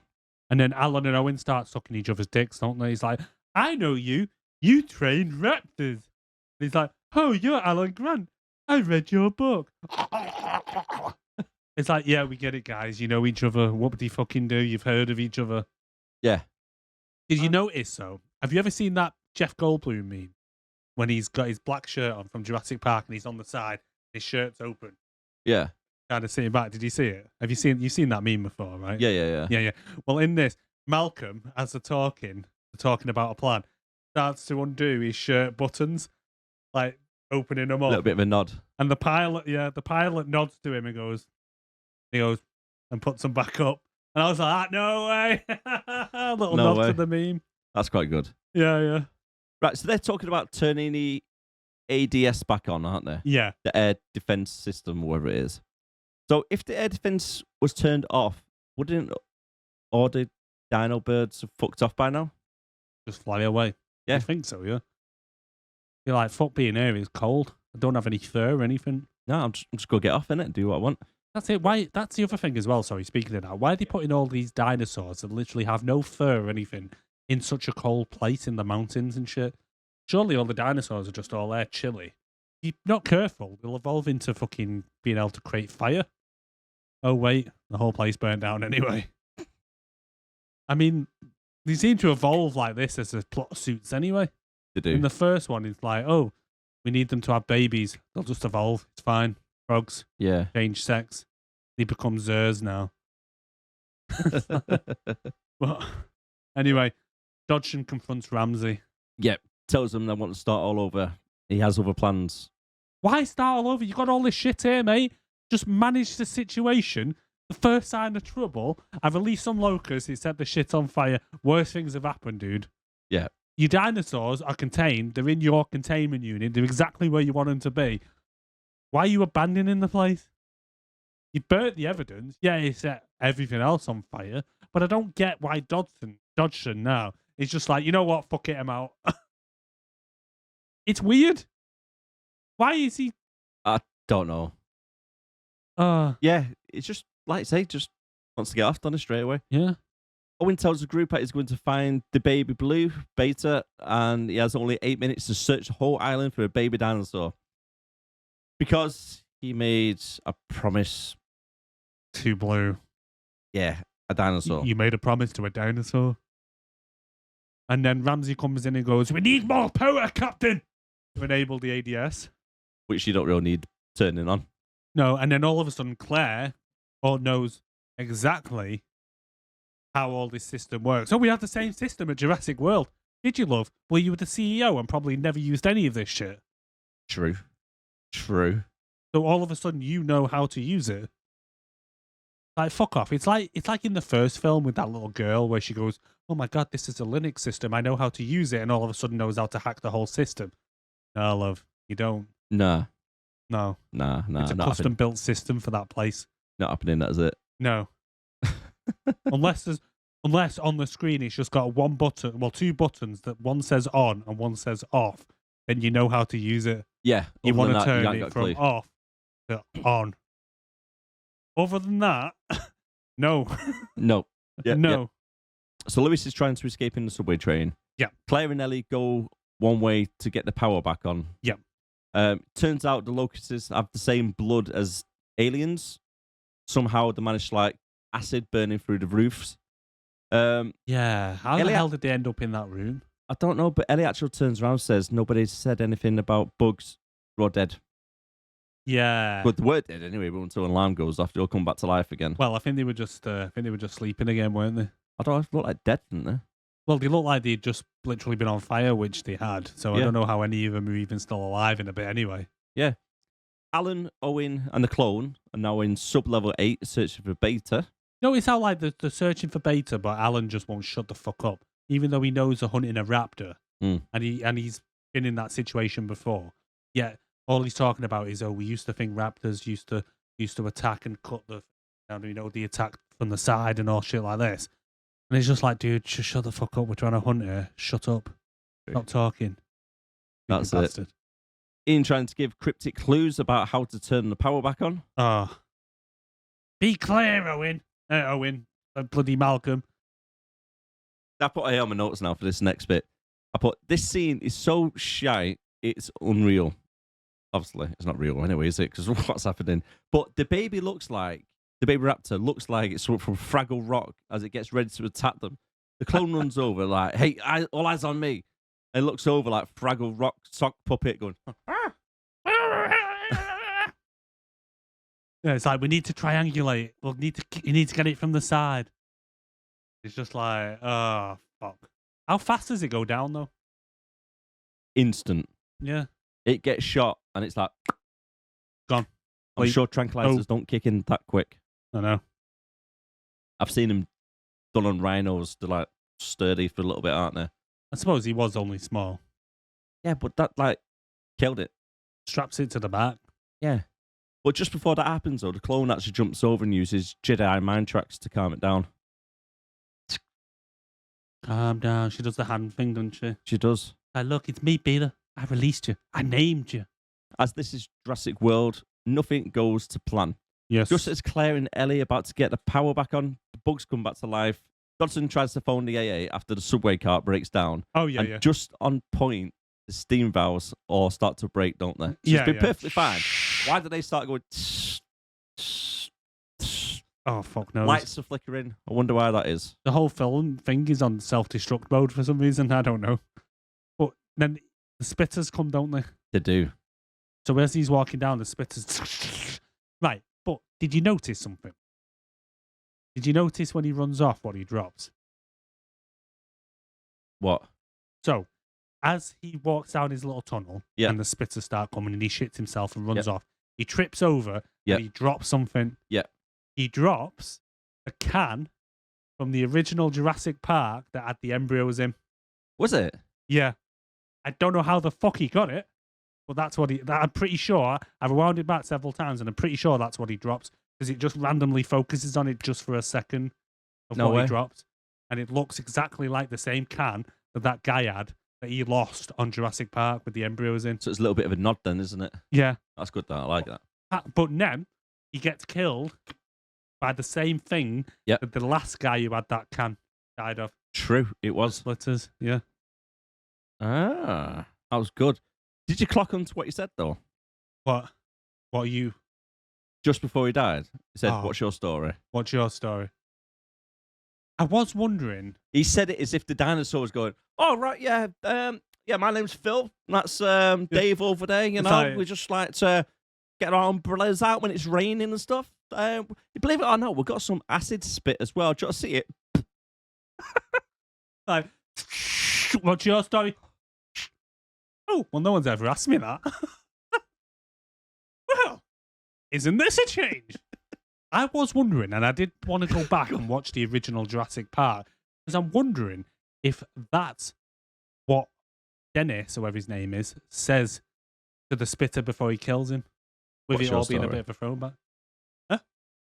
And then Alan and Owen start sucking each other's dicks, don't they? He's like, I know you. You trained raptors. And he's like, oh, you're Alan Grant. I read your book. It's like, yeah, we get it, guys. You know each other. What do you fucking do? You've heard of each other. Yeah. Did you notice, though? Have you ever seen that Jeff Goldblum meme? When he's got his black shirt on from Jurassic Park and he's on the side, his shirt's open. Yeah. Kind of sitting back. Did you see it? Have you seen that meme before, right? Yeah. Well, in this, Malcolm, as they're talking about a plan, starts to undo his shirt buttons, like opening them up. A little bit of a nod. And the pilot nods to him and goes, and puts them back up. And I was like, no way. A little No nod way. to the meme. That's quite good. Yeah. Right, so they're talking about turning the ADS back on, aren't they? Yeah. The air defense system, whatever it is. So if the air defense was turned off, wouldn't all the dino birds have fucked off by now? Just fly away. Yeah. I think so, yeah. You're like, fuck being here, it's cold. I don't have any fur or anything. No, I'm just going to get off in it and do what I want. That's it. Why? That's the other thing as well. Sorry, speaking of that, why are they putting all these dinosaurs that literally have no fur or anything in such a cold place in the mountains and shit? Surely all the dinosaurs are just all there chilly. If you're not careful, they'll evolve into fucking being able to create fire. Oh, wait, the whole place burnt down anyway. I mean, they seem to evolve like this as a plot suits anyway. They do. In the first one, it's like, oh, we need them to have babies. They'll just evolve. It's fine. Frogs. Yeah. Change sex. They become Zers now. But anyway, Dodson confronts Ramsey. Yep. Tells them they want to start all over. He has other plans. Why start all over? You got all this shit here, mate. Just manage the situation. The first sign of trouble, I've released some locusts. It set the shit on fire. Worse things have happened, dude. Yeah. Your dinosaurs are contained. They're in your containment unit. They're exactly where you want them to be. Why are you abandoning the place? You burnt the evidence. Yeah, you set everything else on fire. But I don't get why Dodson now is just like, you know what? Fuck it, I'm out. It's weird. Why is he? Don't know. Yeah, it's just, like I say, just wants to get off, done it straight away. Yeah. Owen tells the group that he's going to find the baby blue beta, and he has only 8 minutes to search the whole island for a baby dinosaur. Because he made a promise. To Blue. Yeah, a dinosaur. You made a promise to a dinosaur. And then Ramsey comes in and goes, "We need more power, Captain!" to enable the ADS. Which you don't really need turning on. No, and then all of a sudden Claire knows exactly how all this system works. Oh, we have the same system at Jurassic World. Did you, love? Well, you were the CEO and probably never used any of this shit. True. True. So all of a sudden you know how to use it. Like, fuck off. It's like in the first film with that little girl where she goes, "Oh my god, this is a Linux system. I know how to use it," and all of a sudden knows how to hack the whole system. No, love. You don't. Nah. No. Nah. It's a custom-built system for that place. Not happening, that's it. No. Unless on the screen it's just got one button, well, two buttons that one says on and one says off, then you know how to use it. Yeah. You want to turn you ain't it got a from clue. off to on. Other than that, no. No. Yeah, no. yeah. So Lewis is trying to escape in the subway train. Yeah. Claire and Ellie go one way to get the power back on. Yeah. Turns out the locusts have the same blood as aliens. Somehow they managed to, like, acid burning through the roofs. Yeah. How the Elliot- hell did they end up in that room? I don't know, but Ellie actually turns around and says nobody said anything about bugs or dead. Yeah. But the word dead anyway, but until an alarm goes off, they'll come back to life again. Well, I think they were just sleeping again, weren't they? I don't know, they look like dead, didn't they? Well, they looked like they'd just literally been on fire, which they had. So I Yeah. don't know how any of them are even still alive in a bit anyway. Yeah. Alan, Owen, and the clone are now in sub-level 8 searching for beta. No, it's how like they're searching for beta, but Alan just won't shut the fuck up, even though he knows they're hunting a raptor, and he's been in that situation before. Yeah, all he's talking about is, we used to think raptors used to attack and cut the attack from the side and all shit like this. And it's just like, dude, just shut the fuck up. We're trying to hunt her. Shut up. Stop talking. That's You it. bastard. Ian trying to give cryptic clues about how to turn the power back on. Oh. Be clear, Owen. Owen. Bloody Malcolm. I put here on my notes now for this next bit. I put, this scene is so shy, it's unreal. Obviously, it's not real anyway, is it? Because what's happening? But the baby raptor looks like it's from Fraggle Rock as it gets ready to attack them. The clone runs over like, "Hey, all eyes on me." And looks over like Fraggle Rock sock puppet going, Yeah, it's like, we need to triangulate. You need to get it from the side. It's just like, oh, fuck. How fast does it go down, though? instant. Yeah. It gets shot and it's like, gone. I'm Like, sure tranquilizers don't kick in that quick. I know. I've seen them done on rhinos. They're like sturdy for a little bit, aren't they? I suppose he was only small. Yeah, but that like killed it. Straps it to the back. Yeah. But just before that happens, though, the clone actually jumps over and uses Jedi mind tracks to calm it down. Calm down. She does the hand thing, doesn't she? She does. Look, it's me, Peter. I released you. I named you. As this is Jurassic World, nothing goes to plan. Yes. Just as Claire and Ellie are about to get the power back on, the bugs come back to life. Dodson tries to phone the AA after the subway cart breaks down. Oh, yeah, and yeah. just on point, the steam valves all start to break, don't they? So Yeah, it's been yeah. perfectly fine. Why do they start going... Oh, fuck no. Lights are flickering. I wonder why that is. The whole film thing is on self-destruct mode for some reason. I don't know. But then the spitters come, don't they? They do. So as he's walking down, the spitters... Right, but did you notice something? Did you notice when he runs off what he drops? What? So, as he walks down his little tunnel Yeah. and the spitters start coming and he shits himself and runs Yeah. off, he trips over Yeah. and he drops something. Yeah. He drops a can from the original Jurassic Park that had the embryos in. Was it? Yeah. I don't know how the fuck he got it, but that's what I'm pretty sure. I've wound it back several times and I'm pretty sure that's what he drops because it just randomly focuses on it just for a second of No what way. he drops. And it looks exactly like the same can that guy had that he lost on Jurassic Park with the embryos in. So it's a little bit of a nod then, isn't it? Yeah. That's good, that. I like that. But then he gets killed by the same thing that the last guy who had that can died of. True, it was. Splitters, yeah. Ah, that was good. Did you clock on to what you said, though? What? What are you? Just before he died, he said, Oh. what's your story? What's your story? I was wondering. He said it as if the dinosaur was going, oh, right, yeah, my name's Phil. That's Dave over there, you know. like- We just like to get our umbrellas out when it's raining and stuff. Believe it or not, we've got some acid spit as well. Do you want to see it? Like, what's your story? Oh, well, no one's ever asked me that. Well, isn't this a change? I was wondering, and I did want to go back and watch the original Jurassic Park, because I'm wondering if that's what Dennis, or whatever his name is, says to the spitter before he kills him. With What's it your all being a story? bit of a throwback.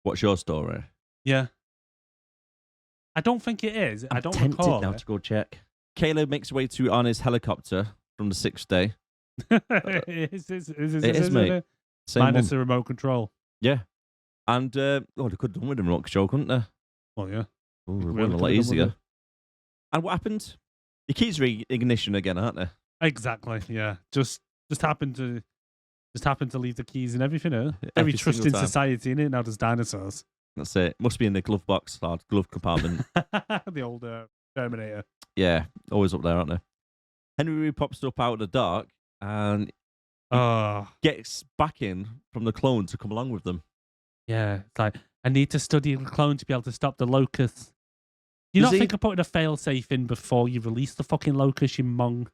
What's your story? Yeah. I don't think it is. I I'm don't tempted recall now it. to go check. Caleb makes his way to on his helicopter from the 6th day. It is, mate. Same Minus one. the remote control. Yeah. And, they could have done with the remote control, couldn't they? Well, yeah. Ooh, it Really would have been a lot could've done with easier. it. And what happened? The keys are ignition again, aren't they? Exactly. Yeah. Just happened to leave the keys and everything. Very Every trusting single time. society in it. Now there's dinosaurs. That's it. Must be in the glove box or glove compartment. The old Terminator. Yeah, always up there, aren't they? Henry pops up out of the dark and Oh, gets back in from the clone to come along with them. yeah. It's like, I need to study the clone to be able to stop the locusts. You Does not he- think of putting a fail-safe in before you release the fucking locust, you mong?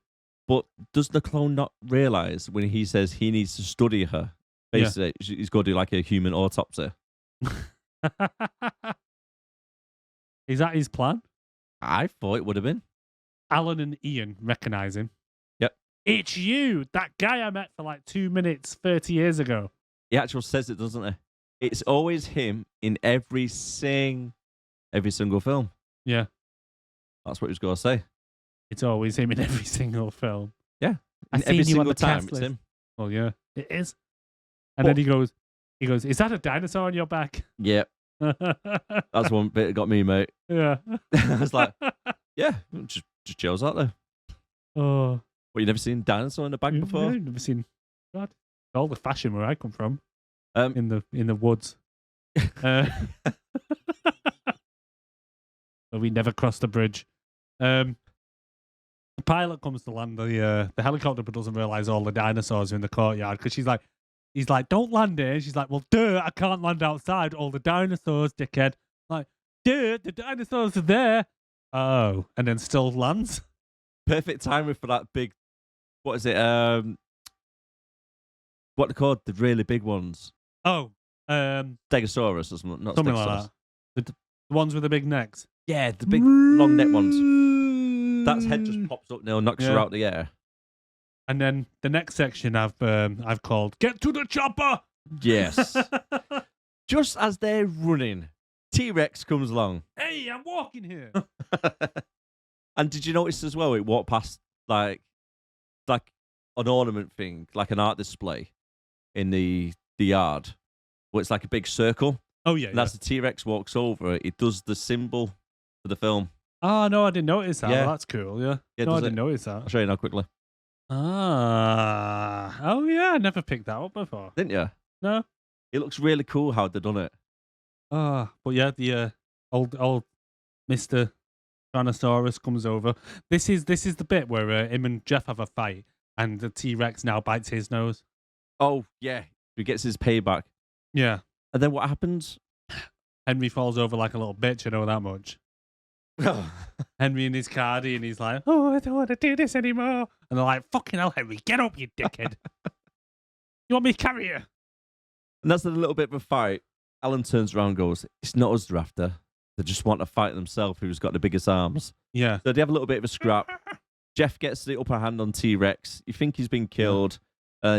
But does the clone not realise when he says he needs to study her? Yeah. Basically, he's got to do like a human autopsy. Is that his plan? I thought it would have been. Alan and Ian recognise him. Yep. It's you, that guy I met for like 2 minutes 30 years ago. He actually says it, doesn't he? It's always him in every single film. Yeah. That's what he was going to say. It's always him in every single film. Yeah. I And seen every you on single the time, test it's list. him. Well, yeah, it is. And But- then he goes, is that a dinosaur on your back? Yeah, that's one bit that got me, mate. Yeah. I was like, yeah, just chills out there. Oh. What, you never seen a dinosaur in the bag before? I've never seen. God, all the fashion where I come from Um, in the woods. But we never crossed the bridge. The pilot comes to land the helicopter, but doesn't realize all the dinosaurs are in the courtyard because he's like, don't land here. She's like, well, duh, I can't land outside. All the dinosaurs, dickhead. Like, duh, the dinosaurs are there. Oh, and then still lands. Perfect timing for that big, what is it? What they called? The really big ones. Oh, Stegosaurus or something. Not something Stegosaurus. like that. The ones with the big necks. Yeah, the big long neck ones. That's head just pops up now and knocks her Yeah. out the air. And then the next section I've called "Get to the chopper." Yes. Just as they're running, T-Rex comes along. Hey, I'm walking here. And did you notice as well, it walked past like an ornament thing, like an art display in the yard, where it's like a big circle. Oh yeah. And as the T-Rex walks over, it does the symbol for the film. Oh no, I didn't notice that. Yeah. Well, that's cool. Yeah. Yeah, No, I does didn't it? notice that. I'll show you now quickly. Ah. Oh yeah, I never picked that up before. Didn't you? No. It looks really cool how they've done it. Ah. But yeah, the old Mr. Tyrannosaurus comes over. This is the bit where him and Jeff have a fight, and the T-Rex now bites his nose. Oh, yeah. He gets his payback. Yeah. And then what happens? Henry falls over like a little bitch. I know that much. Henry in his cardy, and he's like, "Oh, I don't want to do this anymore." And they're like, "Fucking hell, Henry, get up, you dickhead! You want me to carry you?" And that's a little bit of a fight. Alan turns around and goes, it's not us they're after. They just want to fight themselves who's got the biggest arms. Yeah. So they have a little bit of a scrap. Jeff gets the upper hand on T-Rex. You think he's been killed.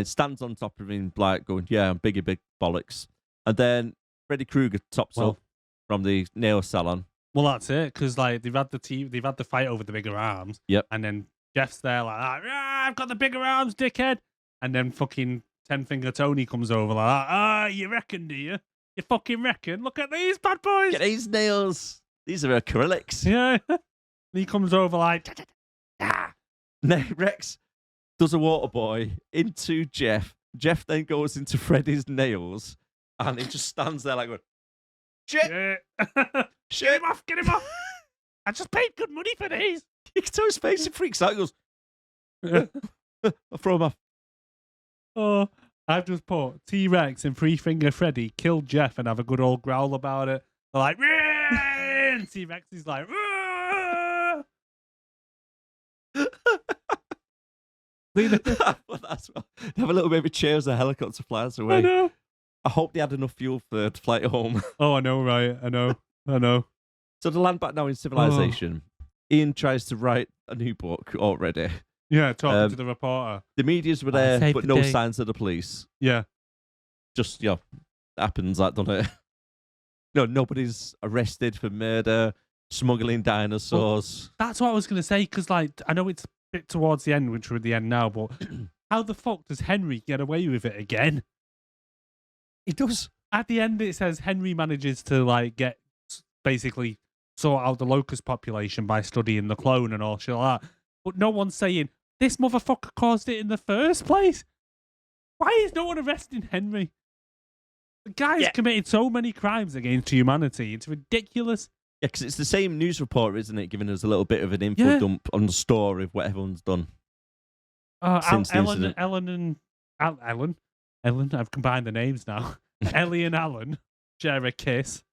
Stands on top of him, like going, yeah, I'm big bollocks. And then Freddy Krueger tops Well- up from the nail salon. Well, that's it, because like they've had the fight over the bigger arms. Yep. And then Jeff's there like, "Ah, I've got the bigger arms, dickhead." And then fucking Ten Finger Tony comes over like that. Ah, you reckon, do you? You fucking reckon? Look at these bad boys. Get these nails. These are acrylics. Yeah. He comes over like, Rex does a water boy into Jeff. Jeff then goes into Freddy's nails, and he just stands there like, going, shit, yeah. shit. Get him off, get him off. I just paid good money for these. You can tell his face, he freaks out. He goes, I'll throw him off. Oh, I've just put T-Rex and Three Finger Freddy kill Jeff and have a good old growl about it. They're like, and T-Rex is like, Well, that's what, they have a little baby chair as a helicopter flies away. I know. I hope they had enough fuel for to fly it home. Oh, I know, right? I know. So to land back now in civilization, Ian tries to write a new book already. Yeah, talking to the reporter. The medias were there, saved but the no day. signs of the police. Yeah. Just, happens like, doesn't it? No, nobody's arrested for murder, smuggling dinosaurs. That's what I was going to say, because, like, I know it's a bit towards the end, which we're at the end now, but how the fuck does Henry get away with it again? He does. At the end, it says Henry manages to, like, basically sort out the locust population by studying the clone and all shit like that. But no one's saying, this motherfucker caused it in the first place. Why is no one arresting Henry? The guy's committed so many crimes against humanity. It's ridiculous. Yeah, because it's the same news reporter, isn't it? Giving us a little bit of an info dump on the story of what everyone's done. Since the incident. Ellen, I've combined the names now. Ellie and Alan share a kiss.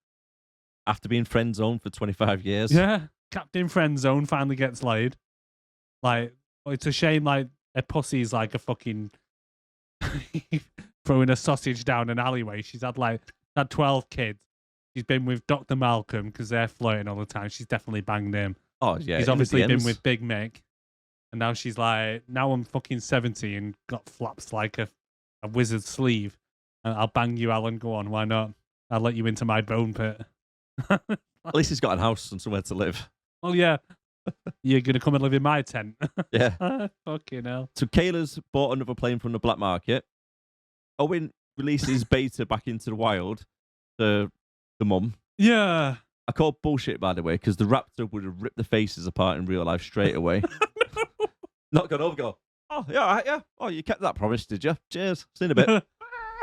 After being friend zoned for 25 years. Yeah. Captain Friend Zone finally gets laid. Like, it's a shame, like, a pussy's like a fucking throwing a sausage down an alleyway. She's had 12 kids. She's been with Dr. Malcolm because they're flirting all the time. She's definitely banged him. Oh, yeah. She's obviously been with Big Mick. And now she's like, now I'm fucking 70 and got flaps like a wizard's sleeve. And I'll bang you, Alan. Go on, why not? I'll let you into my bone pit. At least he's got a house and somewhere to live. Oh, yeah. You're going to come and live in my tent. Yeah. Fucking hell. So Kayla's bought another plane from the black market. Owen releases Beta back into the wild to the mum. Yeah. I call bullshit, by the way, because the raptor would have ripped the faces apart in real life straight away. Not gone over, go, oh, yeah, all right, yeah. Oh, you kept that promise, did you? Cheers. See you in a bit.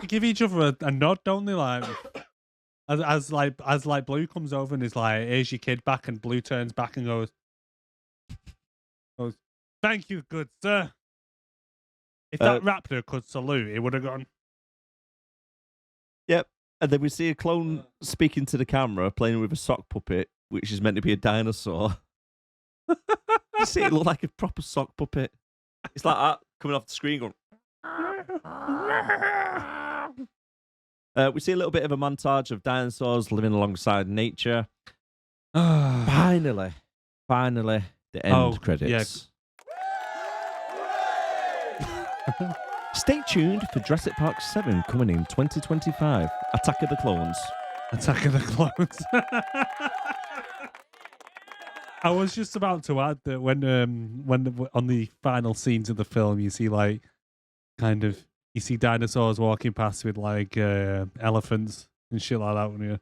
They give each other a nod, don't they? Like, as Blue comes over and is like, here's your kid back, and Blue turns back and goes, thank you, good sir. If that raptor could salute, it would have gone. Yep. And then we see a clone speaking to the camera, playing with a sock puppet, which is meant to be a dinosaur. You see it look like a proper sock puppet. It's like that, coming off the screen going. We see a little bit of a montage of dinosaurs living alongside nature. Finally, the end credits. Yeah. Stay tuned for Jurassic Park 7 coming in 2025. Attack of the Clones. Attack of the Clones. I was just about to add that when on the final scenes of the film, you see you see dinosaurs walking past with elephants and shit like that, and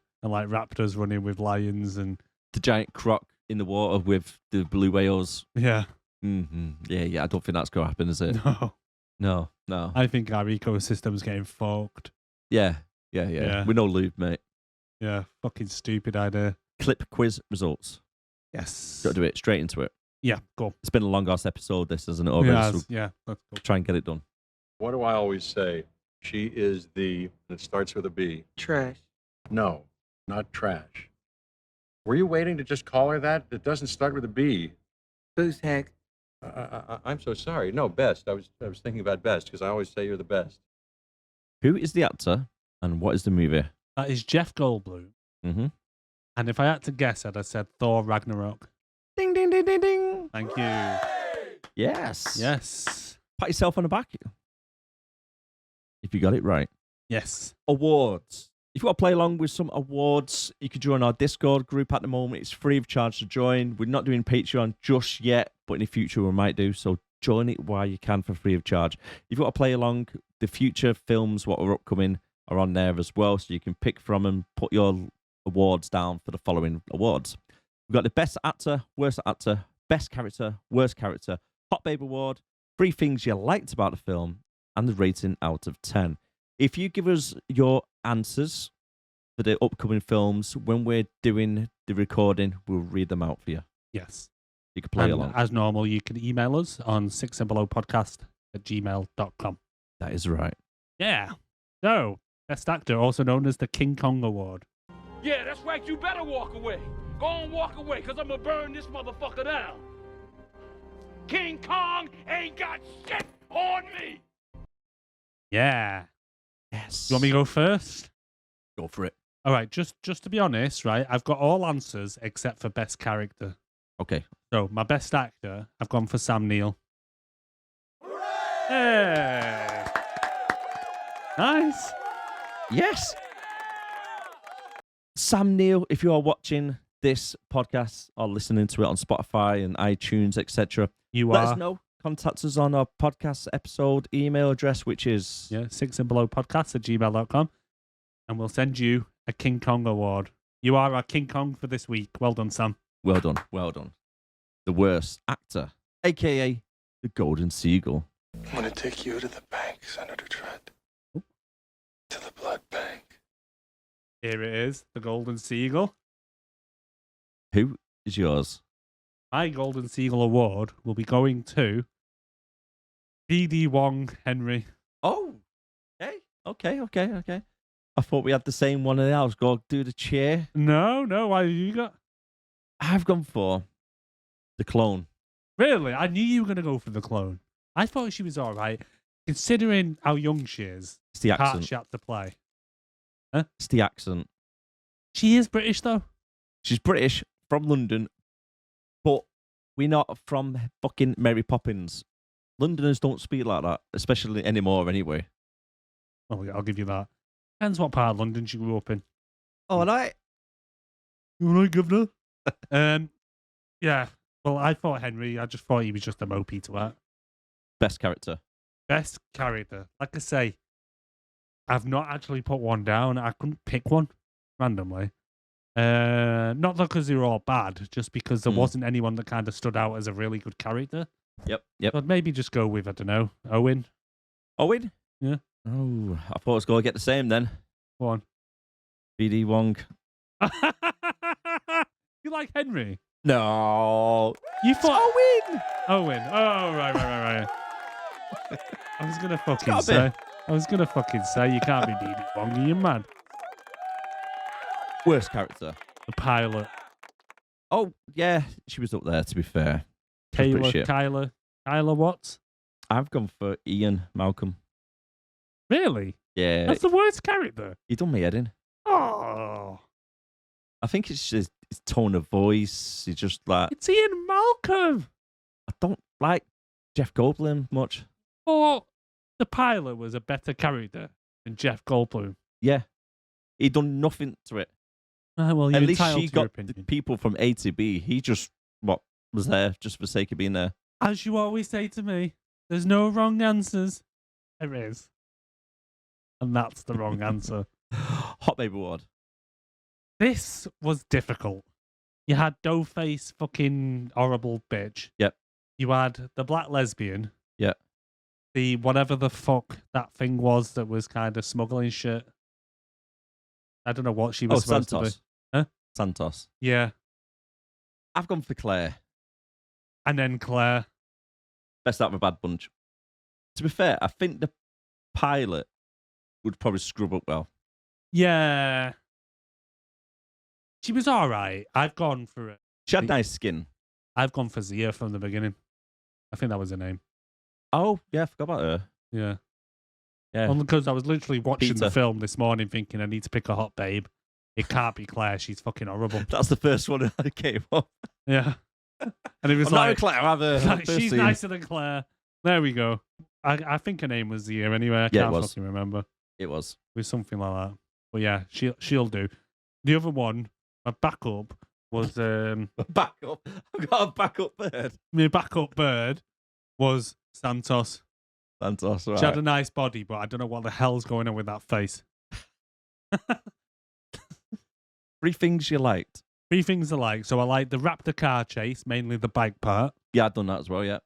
raptors running with lions and the giant croc in the water with the blue whales. Yeah. Mm-hmm. Yeah. I don't think that's going to happen, is it? No. I think our ecosystem's getting fucked. Yeah. Yeah. We're no lube, mate. Yeah, fucking stupid idea. Clip quiz results. Yes. Got to do it straight into it. Yeah, go. It's been a long ass episode, this, isn't it? Already, yeah, let's go. Try and get it done. What do I always say? She is the, it starts with a B. Trash. No, not trash. Were you waiting to just call her that? It doesn't start with a B. Booze hack. I'm so sorry. No, best. I was thinking about best because I always say you're the best. Who is the actor and what is the movie? That is Jeff Goldblum. Mm-hmm. And if I had to guess, I'd have said Thor Ragnarok. Ding, ding, ding, ding, ding. Thank you. Yes. Yes. Pat yourself on the back. If you got it right. Yes. Awards. If you want to play along with some awards, you can join our Discord group at the moment. It's free of charge to join. We're not doing Patreon just yet, but in the future we might do. So join it while you can for free of charge. If you want to play along, the future films, what are upcoming, are on there as well. So you can pick from and put your awards down for the following awards. We've got the best actor, best character, worst character, Hot Babe Award, 3 things you liked about the film, and the rating out of 10. If you give us your answers for the upcoming films, when we're doing the recording, we'll read them out for you. Yes. You can play And along. as normal, you can email us on sixandbelowpodcast@gmail.com. That is right. Yeah. So, best actor, also known as the King Kong Award. Yeah, that's right. You better walk away. Go on, walk away, because I'm going to burn this motherfucker down. King Kong ain't got shit on me. Yeah. Yes. You want me to go first? Go for it. All right, just to be honest, right, I've got all answers except for best character. Okay. So, my best actor, I've gone for Sam Neill. Hey! Nice. Yes. Sam Neill, if you are watching this podcast or listening to it on Spotify and iTunes, etc., let us know. Contact us on our podcast episode email address, which is sixandbelowpodcast@gmail.com, and we'll send you a King Kong award. You are our King Kong for this week. Well done, Sam. Well done. Well done. The worst actor, a.k.a. the Golden Seagull. I'm going to take you to the bank, Senator Trent. To the blood bank. Here it is, the Golden Seagull. Who is yours? My Golden Seagull award will be going to D.D. Wong Henry. Oh, okay. I thought we had the same one. I was going to do the chair. No, why have you got? I've gone for the clone. Really? I knew you were going to go for the clone. I thought she was all right, considering how young she is. It's the Part accent. she had to play. It's the accent. She is British, though. She's British, from London, but we're not from fucking Mary Poppins. Londoners don't speak like that, especially anymore anyway. Oh, yeah, I'll give you that. Depends what part of London she grew up in. All right. You all right, Governor? Yeah. Well, I thought Henry. I just thought he was just a mopey to that. Best character. Best character. Like I say, I've not actually put one down. I couldn't pick one randomly. Not because they were all bad, just because there wasn't anyone that kind of stood out as a really good character. Yep. So I'd maybe just go with, I don't know, Owen. Owen? Yeah. Oh, I thought I was going to get the same then. Go on. B.D. Wong. You like Henry? No. You thought Owen! Owen. Oh, right. I was gonna fucking say you can't be D.D. Wong. Are you mad? Worst character. The pilot. Oh, yeah. She was up there, to be fair. She was pretty shit. Kyler what? I've gone for Ian Malcolm. Really? Yeah. That's the worst character. He done me head in. Oh. I think it's just his tone of voice. He's just like... It's Ian Malcolm. I don't like Jeff Goldblum much. Or the pilot was a better character than Jeff Goldblum. Yeah. He done nothing to it. Well, you're At least entitled she to your got the opinion. people from A to B. He just, was there just for the sake of being there. As you always say to me, there's no wrong answers. There is. And that's the wrong answer. Hot Babe Award. This was difficult. You had dough-face fucking horrible bitch. Yep. You had the black lesbian. Yeah. The whatever the fuck that thing was that was kind of smuggling shit. I don't know what she was supposed Santos. to be. Huh? Santos. Yeah. I've gone for Claire. And then Claire. Best out of a bad bunch. To be fair, I think the pilot would probably scrub up well. Yeah. She was all right. I've gone for it. She had nice skin. I've gone for Zia from the beginning. I think that was her name. Oh, yeah, I forgot about her. Yeah. Yeah. Only because I was literally watching Peter. the film this morning thinking I need to pick a hot babe. It can't be Claire. She's fucking horrible. That's the first one that came up. Yeah. And it was I'm not like, Claire, I have a like, first she's scene. nicer than Claire. There we go. I think her name was Zia anyway. I Yeah, it can't was. fucking remember. It was. It was something like that. But yeah, she'll do. The other one, my backup, was Backup. I've got a backup bird. my backup bird was Santos. Santos, She had a right. nice body, but I don't know what the hell's going on with that face. 3 things you liked. 3 things I like. So I like the raptor car chase, mainly the bike part. Yeah, I've done that as well, yeah.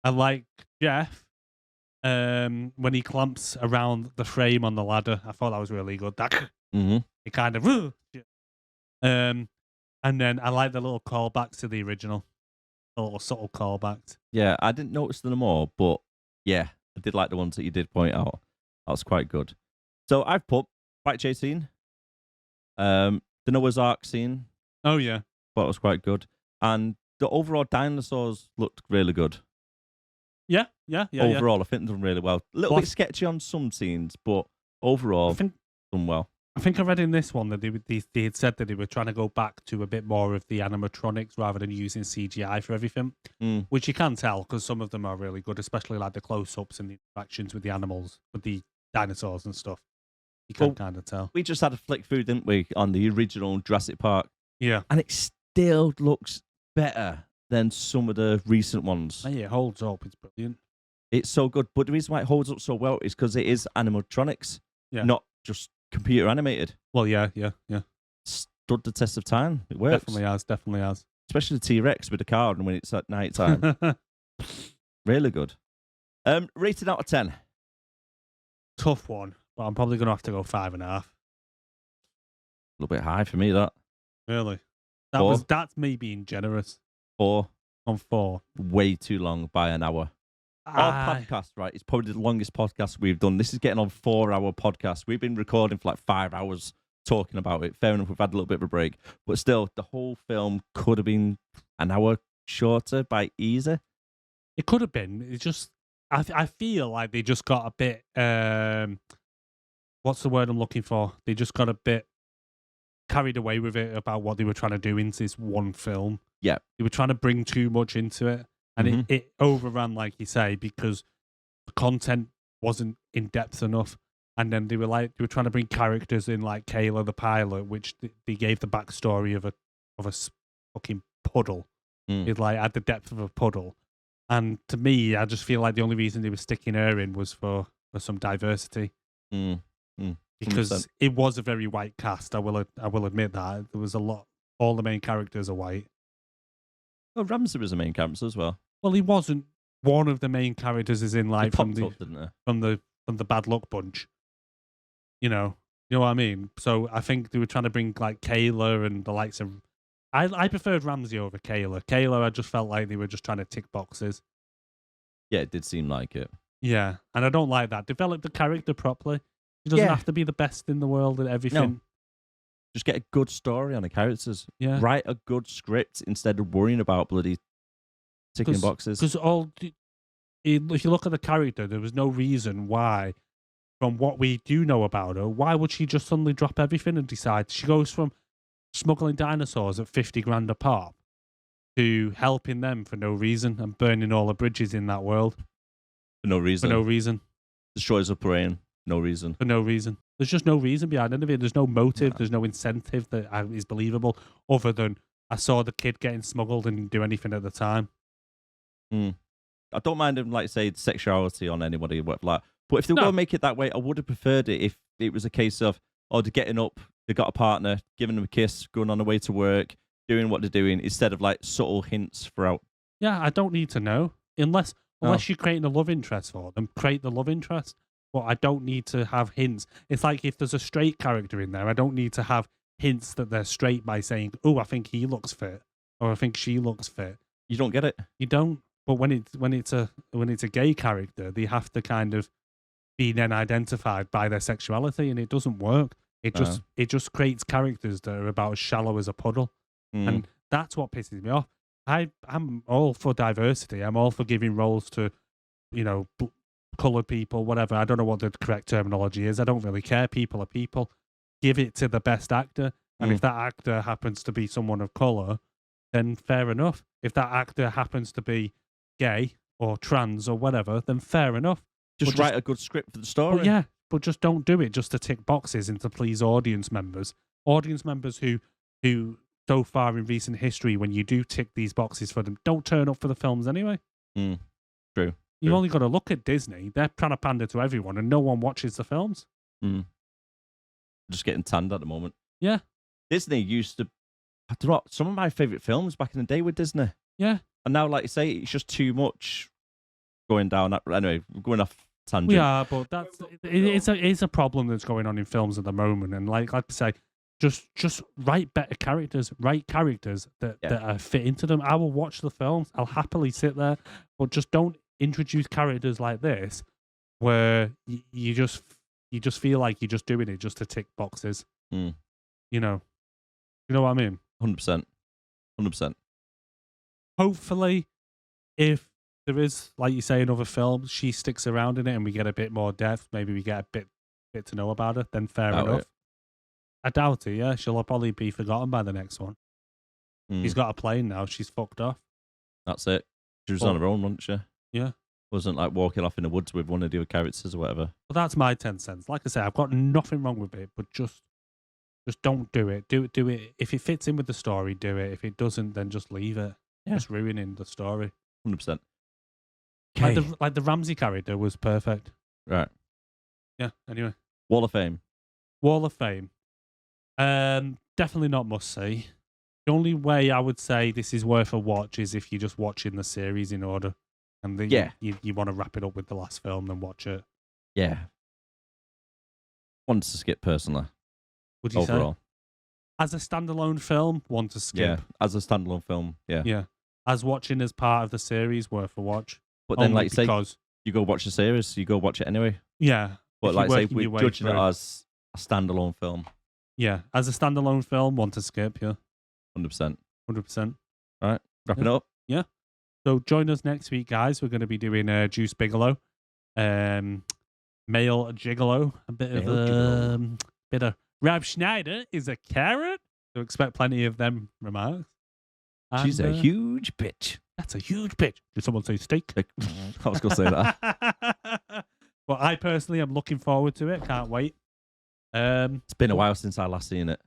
I like Jeff when he clamps around the frame on the ladder. I thought that was really good. That Mm-hmm. he kind of and then I like the little callbacks to the original, the little subtle callbacks. Yeah, I didn't notice them all, but yeah, I did like the ones that you did point out. That was quite good. So I've put bike chase scene, the Noah's Ark scene, Oh yeah, thought was quite good, and the overall dinosaurs looked really good. yeah. Overall, I think they've done really well. A little Well, bit sketchy on some scenes, but overall, done well. I think I read in this one that they had said that they were trying to go back to a bit more of the animatronics rather than using CGI for everything, which you can tell because some of them are really good, especially like the close-ups and the interactions with the animals, with the dinosaurs and stuff. You can kind of tell. We just had a flick through, didn't we, on the original Jurassic Park, Yeah. and it still looks better than some of the recent ones. Hey, it holds up. It's brilliant. It's so good, but the reason why it holds up so well is because it is animatronics, not just computer animated. Well, yeah. Stood the test of time. It works. Definitely has. Especially the T-Rex with the card and when it's at night time. Really good. Rated out of 10. Tough one, but I'm probably going to have to go 5.5. A little bit high for me, that. Really? 4. That's me being generous. 4. On 4. Way too long by an hour. Our podcast, right, it's probably the longest podcast we've done. This is getting on 4-hour podcast. We've been recording for like 5 hours talking about it. Fair enough, we've had a little bit of a break. But still, the whole film could have been an hour shorter by easy. It could have been. It's just, I feel like they just got a bit, what's the word I'm looking for? They just got a bit carried away with it about what they were trying to do into this one film. Yeah. They were trying to bring too much into it. And it overran, like you say, because the content wasn't in depth enough. And then they were trying to bring characters in like Kayla the pilot, which they gave the backstory of a fucking puddle. It like had the depth of a puddle. And to me, I just feel like the only reason they were sticking her in was for some diversity. Because 100%. it was a very white cast. I will admit that there was a lot. All the main characters are white. Well, Ramsey was the main character as well. Well, he wasn't one of the main characters, as in like from the Bad Luck Bunch. You know what I mean. So I think they were trying to bring like Kayla and the likes of. I preferred Ramsey over Kayla. Kayla, I just felt like they were just trying to tick boxes. Yeah, it did seem like it. Yeah, and I don't like that. Develop the character properly. He doesn't have to be the best in the world at everything. No. Just get a good story on the characters. Yeah. Write a good script instead of worrying about bloody ticking boxes. Because if you look at the character, there was no reason why, from what we do know about her, why would she just suddenly drop everything and decide? She goes from smuggling dinosaurs at 50 grand a pop to helping them for no reason and burning all the bridges in that world. For no reason. For no reason. Destroys a plane. No reason. For no reason. There's just no reason behind any of it. There's no motive. There's no incentive that is believable other than I saw the kid getting smuggled and didn't do anything at the time. I don't mind him, like, say, sexuality on anybody, but if they were going to make it that way, I would have preferred it if it was a case of, they're getting up, they got a partner, giving them a kiss, going on the way to work, doing what they're doing, instead of, like, subtle hints throughout. Yeah, I don't need to know. Unless you're creating a love interest for them, create the love interest. But I don't need to have hints. It's like if there's a straight character in there, I don't need to have hints that they're straight by saying, "Oh, I think he looks fit," or "I think she looks fit." You don't get it. You don't. But when it's a gay character, they have to kind of be then identified by their sexuality, and it doesn't work. It just creates characters that are about as shallow as a puddle, and that's what pisses me off. I'm all for diversity. I'm all for giving roles to, coloured people, whatever. I don't know what the correct terminology is. I don't really care. People are people. Give it to the best actor. And if that actor happens to be someone of colour, then fair enough. If that actor happens to be gay or trans or whatever, then fair enough. Just write a good script for the story. But just don't do it just to tick boxes and to please audience members. Audience members who so far in recent history, when you do tick these boxes for them, don't turn up for the films anyway. True. You've True. only got to look at Disney. They're trying to pander to everyone, and no one watches the films. Just getting tanned at the moment. Yeah. Disney used to. I don't know, some of my favourite films back in the day with Disney. Yeah. And now, like you say, it's just too much going down. Anyway, we're going off tangent. We are, but it's a problem that's going on in films at the moment. And like I say, just write better characters, write characters that are fit into them. I will watch the films. I'll happily sit there, but just don't introduce characters like this where you just feel like you're just doing it just to tick boxes. You know what I mean? 100%. Hopefully, if there is, like you say, another film, she sticks around in it and we get a bit more depth, maybe we get a bit to know about her, then fair enough. I doubt it, yeah. She'll probably be forgotten by the next one. She's got a plane now. She's fucked off. That's it. She was on her own, wasn't she? Yeah. Wasn't like walking off in the woods with one of the other characters or whatever. Well, that's my 10 cents. Like I say, I've got nothing wrong with it, but just don't do it. Do it. If it fits in with the story, do it. If it doesn't, then just leave it. Yeah. Just ruining the story. 100%. Like the Ramsey character was perfect. Right. Yeah, anyway. Wall of Fame. Wall of Fame. Definitely not must see. The only way I would say this is worth a watch is if you're just watching the series in order. And then you want to wrap it up with the last film, then watch it. Yeah. One to skip personally. Would you overall. say? As a standalone film, one to skip. Yeah, as a standalone film, yeah. Yeah. As watching as part of the series, worth a watch. But then, Only like you say, because, you go watch the series, you go watch it anyway. yeah. But if like you're I say, working your we're way judging it through. as a standalone film. Yeah. As a standalone film, one to skip, yeah. 100%. 100%. Right, wrapping up. Yeah. So join us next week, guys. We're going to be doing Juice Bigelow, Male Gigolo, a bit of Rob Schneider is a carrot. So expect plenty of them remarks. She's And, a huge bitch. That's a huge bitch. Did someone say steak? I was going to say that. But I personally am looking forward to it. Can't wait. It's been a while since I last seen it.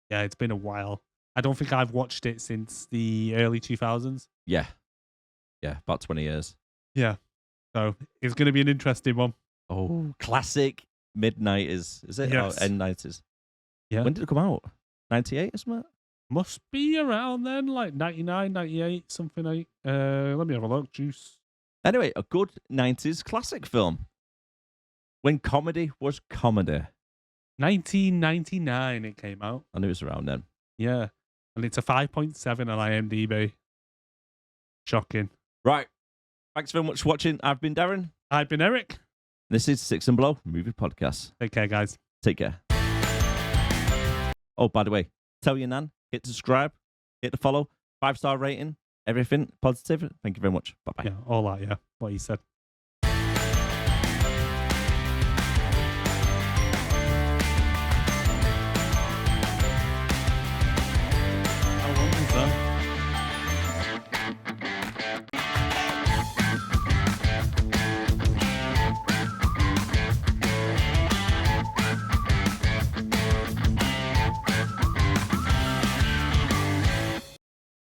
Yeah, it's been a while. I don't think I've watched it since the early 2000s. Yeah. Yeah, about 20 years. Yeah. So it's going to be an interesting one. Oh, classic mid-90s. Is it? Yes. Oh, end 90s. Yeah. When did it come out? 98 or something? Must be around then, like 99, 98, something like. Let me have a look. Juice. Anyway, a good 90s classic film. When comedy was comedy. 1999 it came out. I knew it was around then. Yeah. And it's a 5.7 on IMDb. Shocking. Right. Thanks very much for watching. I've been Darren. I've been Erik. This is Six and Below Movie Podcast. Take care, guys. Take care. Oh, by the way, tell your nan, hit subscribe, hit the follow, 5-star rating, everything positive. Thank you very much. Bye-bye. Yeah, all that, yeah. What you said.